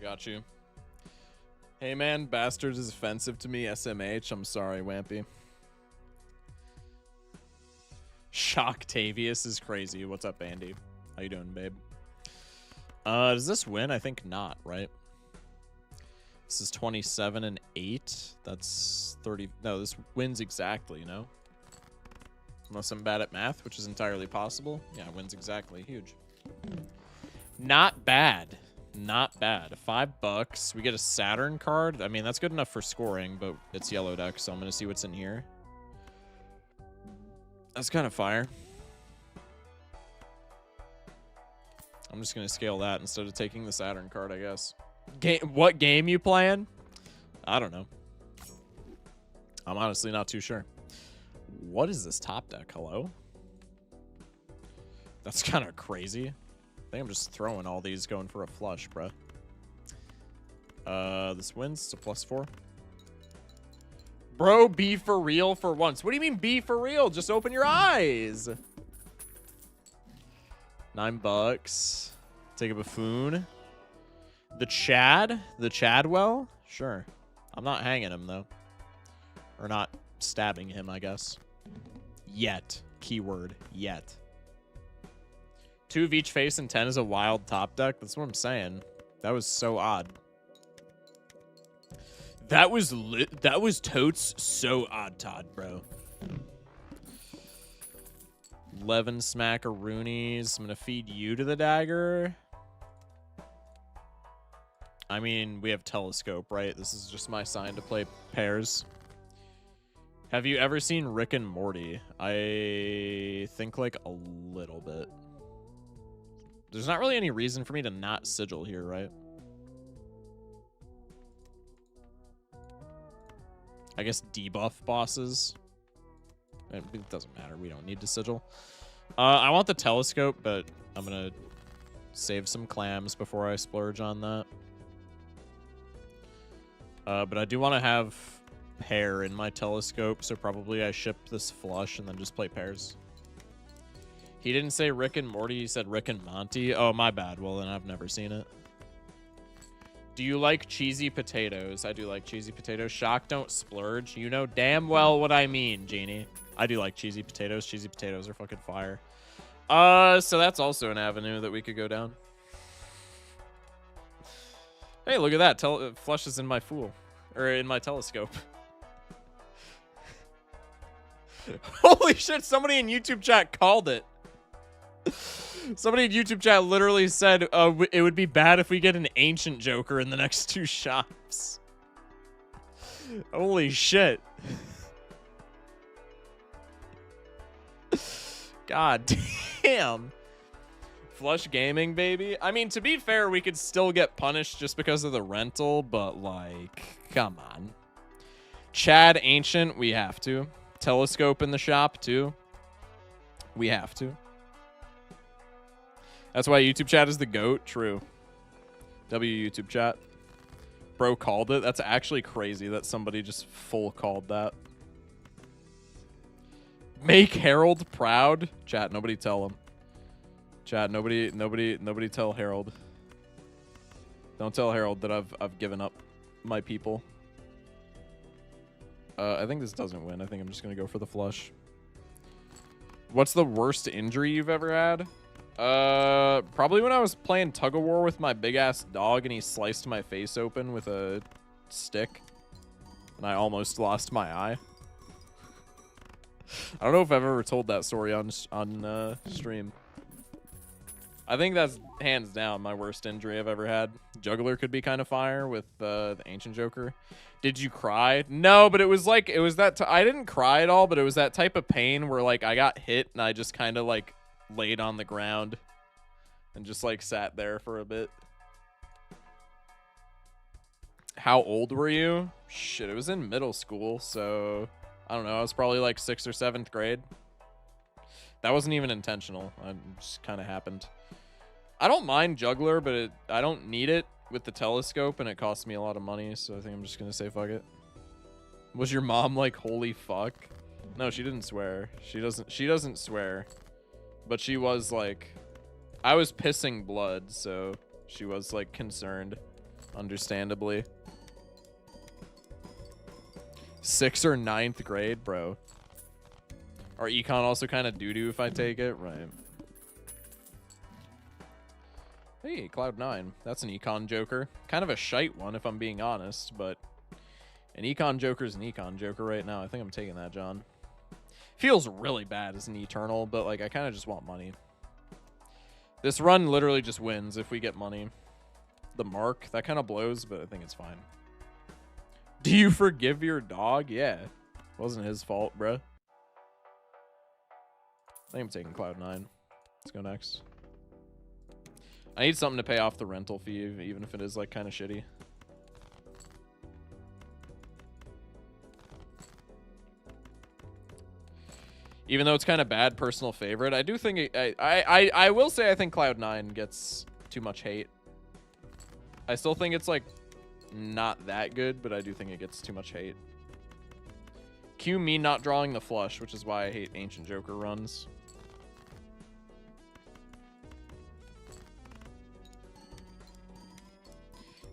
Got you. Hey man, bastard is offensive to me. SMH. I'm sorry, Wampy. Shocktavius is crazy. What's up, Andy? How you doing, babe? Does this win? I think not, right? This is 27 and 8. That's 30. No, this wins exactly, you know? Unless I'm bad at math, which is entirely possible. Yeah, wins exactly. Huge. Not bad. Not bad. $5. We get a Saturn card. I mean, that's good enough for scoring, but it's Yellow Deck, so I'm going to see what's in here. That's kind of fire. I'm just going to scale that instead of taking the Saturn card, I guess. What game you playing? I don't know. I'm honestly not too sure. What is this top deck? Hello? That's kind of crazy. I think I'm just throwing all these going for a flush, bruh. This wins. It's a +4. Bro, be for real for once. What do you mean be for real? Just open your eyes. $9. Take a buffoon. The Chad? The Chadwell? Sure. I'm not hanging him, though. Or not stabbing him, I guess. Yet. Keyword. Yet. 2 of each face and 10 is a wild top deck. That's what I'm saying. That was so odd. That was totes so odd, Todd, bro. 11 smackaroonies. I'm gonna feed you to the dagger. I mean, we have telescope, right? This is just my sign to play pairs. Have you ever seen Rick and Morty? I think like a little bit. There's not really any reason for me to not sigil here, right? I guess debuff bosses. It doesn't matter. We don't need to sigil. I want the telescope, but I'm going to save some clams before I splurge on that. But I do want to have pair in my telescope, so probably I ship this flush and then just play pairs. He didn't say Rick and Morty, he said Rick and Monty. Oh, my bad. Well, then I've never seen it. Do you like cheesy potatoes? I do like cheesy potatoes. Shock, don't splurge. You know damn well what I mean, Genie. I do like cheesy potatoes. Cheesy potatoes are fucking fire. So that's also an avenue that we could go down. Hey, look at that. Flush is in my fool. Or in my telescope. Holy shit, somebody in YouTube chat called it. Somebody in YouTube chat literally said it would be bad if we get an ancient Joker in the next 2 shops. Holy shit. God damn. Flush gaming, baby. I mean, to be fair, we could still get punished just because of the rental, but like, come on. Chad Ancient, we have to. Telescope in the shop, too. We have to. That's why YouTube chat is the GOAT. True. W YouTube chat. Bro called it. That's actually crazy that somebody just full called that. Make Harold proud. Chat, nobody tell him. Chat, nobody tell Harold. Don't tell Harold that I've given up my people. I think this doesn't win. I think I'm just gonna go for the flush. What's the worst injury you've ever had? Probably when I was playing tug-of-war with my big-ass dog and he sliced my face open with a stick. and I almost lost my eye. I don't know if I've ever told that story on stream. I think that's hands down my worst injury I've ever had. Juggler could be kind of fire with the Ancient Joker. Did you cry? No, but it was like, it was that, I didn't cry at all, but it was that type of pain where like I got hit and I just kind of like laid on the ground and just like sat there for a bit. How old were you? Shit, it was in middle school, so I don't know. I was probably like 6th or 7th grade. That wasn't even intentional. It just kind of happened. I don't mind Juggler, but I don't need it with the telescope, and it costs me a lot of money, so I think I'm just gonna say fuck it. Was your mom like, holy fuck? No, she didn't swear. She doesn't swear. But she was like, I was pissing blood, so she was like concerned, understandably. 6th or 9th grade, bro. Are econ also kind of doo-doo if I take it? Right. Hey, Cloud9. That's an econ joker. Kind of a shite one, if I'm being honest, but an econ joker's an econ joker right now. I think I'm taking that, John. Feels really bad as an eternal, but like I kind of just want money. This run literally just wins if we get money. The mark, that kind of blows, but I think it's fine. Do you forgive your dog? Yeah. Wasn't his fault, bruh. I think I'm taking Cloud9. Let's go next. I need something to pay off the rental fee, even if it is like kind of shitty. Even though it's kind of bad personal favorite, I do think I will say I think Cloud9 gets too much hate. I still think it's like not that good, but I do think it gets too much hate. Cue me not drawing the flush, which is why I hate Ancient Joker runs.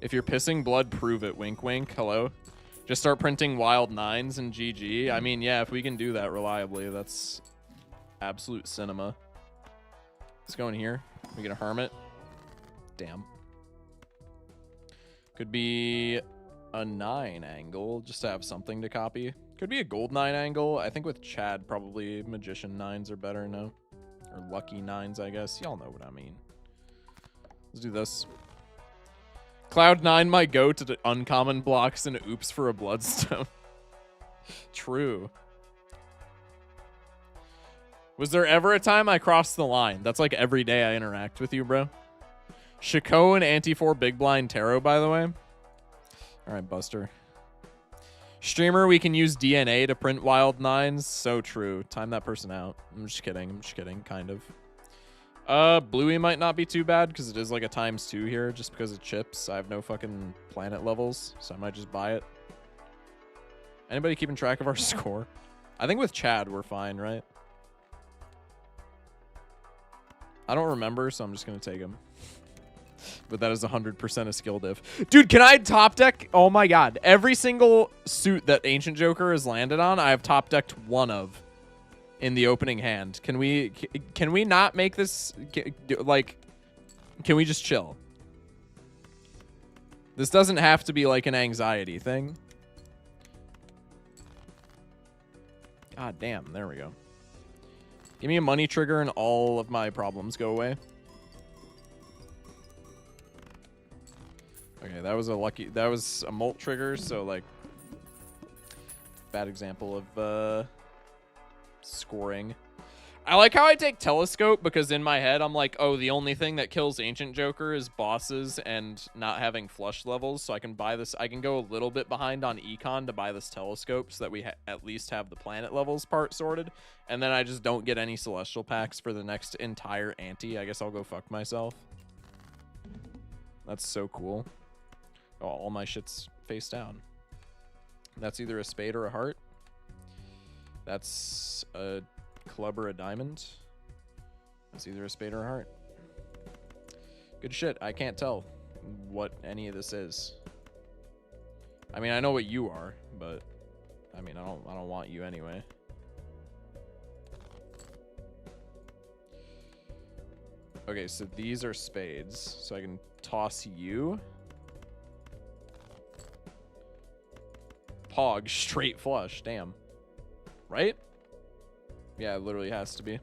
If you're pissing blood, prove it. Wink, wink. Hello? Just start printing wild 9s and GG. I mean, yeah, if we can do that reliably, that's absolute cinema. Let's go in here. We get a Hermit. Damn. Could be a 9 angle, just to have something to copy. Could be a gold 9 angle. I think with Chad, probably Magician 9s are better, no? Or Lucky 9s, I guess. Y'all know what I mean. Let's do this. Cloud9 might go to the uncommon blocks and oops for a bloodstone. True. Was there ever a time I crossed the line? That's like every day I interact with you, bro. Shaco and Anti-4 Big Blind Tarot, by the way. All right, Buster. Streamer, we can use DNA to print wild 9s. So true. Time that person out. I'm just kidding. I'm just kidding, kind of. Bluey might not be too bad because it is like a ×2 here just because of chips. I have no fucking planet levels, so I might just buy it. Anybody keeping track of our score? I think with Chad we're fine, right? I don't remember, so I'm just going to take him. But that is 100% a skill diff. Dude, can I top deck? Oh my god. Every single suit that Ancient Joker has landed on, I have top decked one of. In the opening hand. Can we not make this like, can we just chill? This doesn't have to be like an anxiety thing. God damn, there we go. Give me a money trigger and all of my problems go away. Okay, that was a molt trigger, so like bad example of scoring. I like how I take telescope because in my head I'm like, oh, the only thing that kills Ancient Joker is bosses and not having flush levels, so I can buy this. I can go a little bit behind on econ to buy this telescope so that we at least have the planet levels part sorted, and then I just don't get any celestial packs for the next entire ante. I guess I'll go fuck myself. That's so cool. Oh, all my shit's face down. That's either a spade or a heart. That's a club or a diamond. It's either a spade or a heart. Good shit. I can't tell what any of this is. I mean, I know what you are, but I mean, I don't want you anyway. Okay, so these are spades, so I can toss you. Pog straight flush. Damn. Right? Yeah, it literally has to be.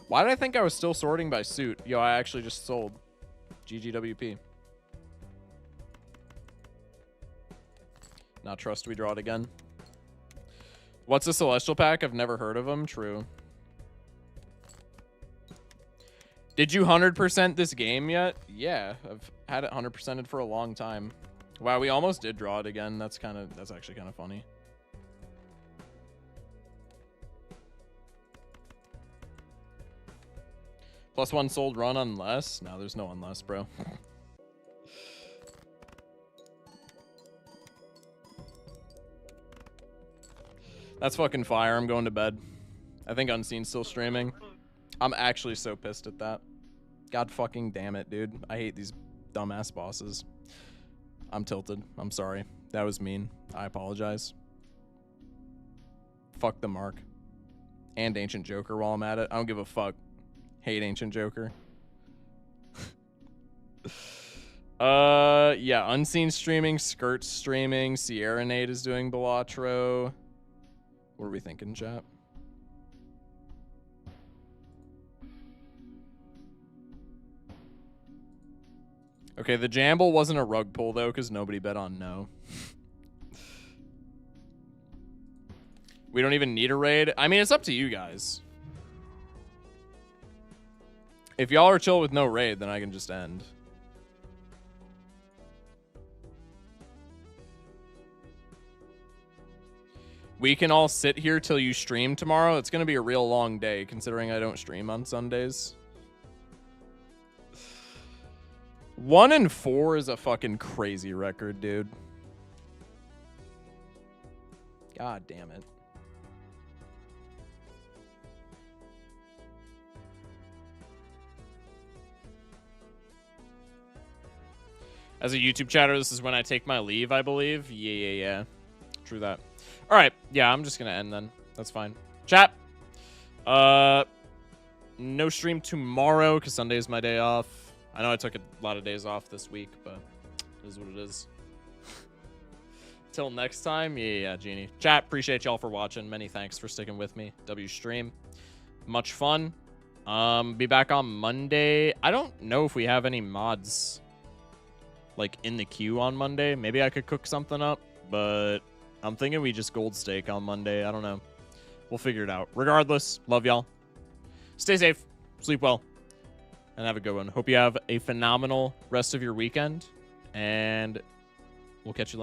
Why did I think I was still sorting by suit? Yo, I actually just sold. GGWP. Not trust we draw it again. What's a Celestial pack? I've never heard of them. True. Did you 100% this game yet? Yeah, I've had it 100%ed for a long time. Wow, we almost did draw it again. That's actually kind of funny. +1 sold run unless? No, there's no unless, bro. That's fucking fire. I'm going to bed. I think Unseen's still streaming. I'm actually so pissed at that. God fucking damn it, dude. I hate these dumbass bosses. I'm tilted. I'm sorry. That was mean. I apologize. Fuck the Mark. And Ancient Joker while I'm at it. I don't give a fuck. Hate Ancient Joker. Yeah, Unseen streaming, Skirt streaming, Sierra Nate is doing Balatro. What are we thinking, chat? Okay, the Jamble wasn't a rug pull, though, because nobody bet on no. We don't even need a raid. I mean, it's up to you guys. If y'all are chill with no raid, then I can just end. We can all sit here till you stream tomorrow. It's going to be a real long day, considering I don't stream on Sundays. 1-4 is a fucking crazy record, dude. God damn it. As a YouTube chatter, this is when I take my leave, I believe. Yeah. True that. All right. Yeah, I'm just going to end then. That's fine. Chat. No stream tomorrow because Sunday is my day off. I know I took a lot of days off this week, but it is what it is. Till next time. Yeah, Genie. Chat, appreciate y'all for watching. Many thanks for sticking with me. W stream. Much fun. Be back on Monday. I don't know if we have any mods like in the queue on Monday. Maybe I could cook something up, but I'm thinking we just gold stake on Monday. I don't know. We'll figure it out. Regardless, love y'all. Stay safe. Sleep well. And have a good one. Hope you have a phenomenal rest of your weekend. And we'll catch you later.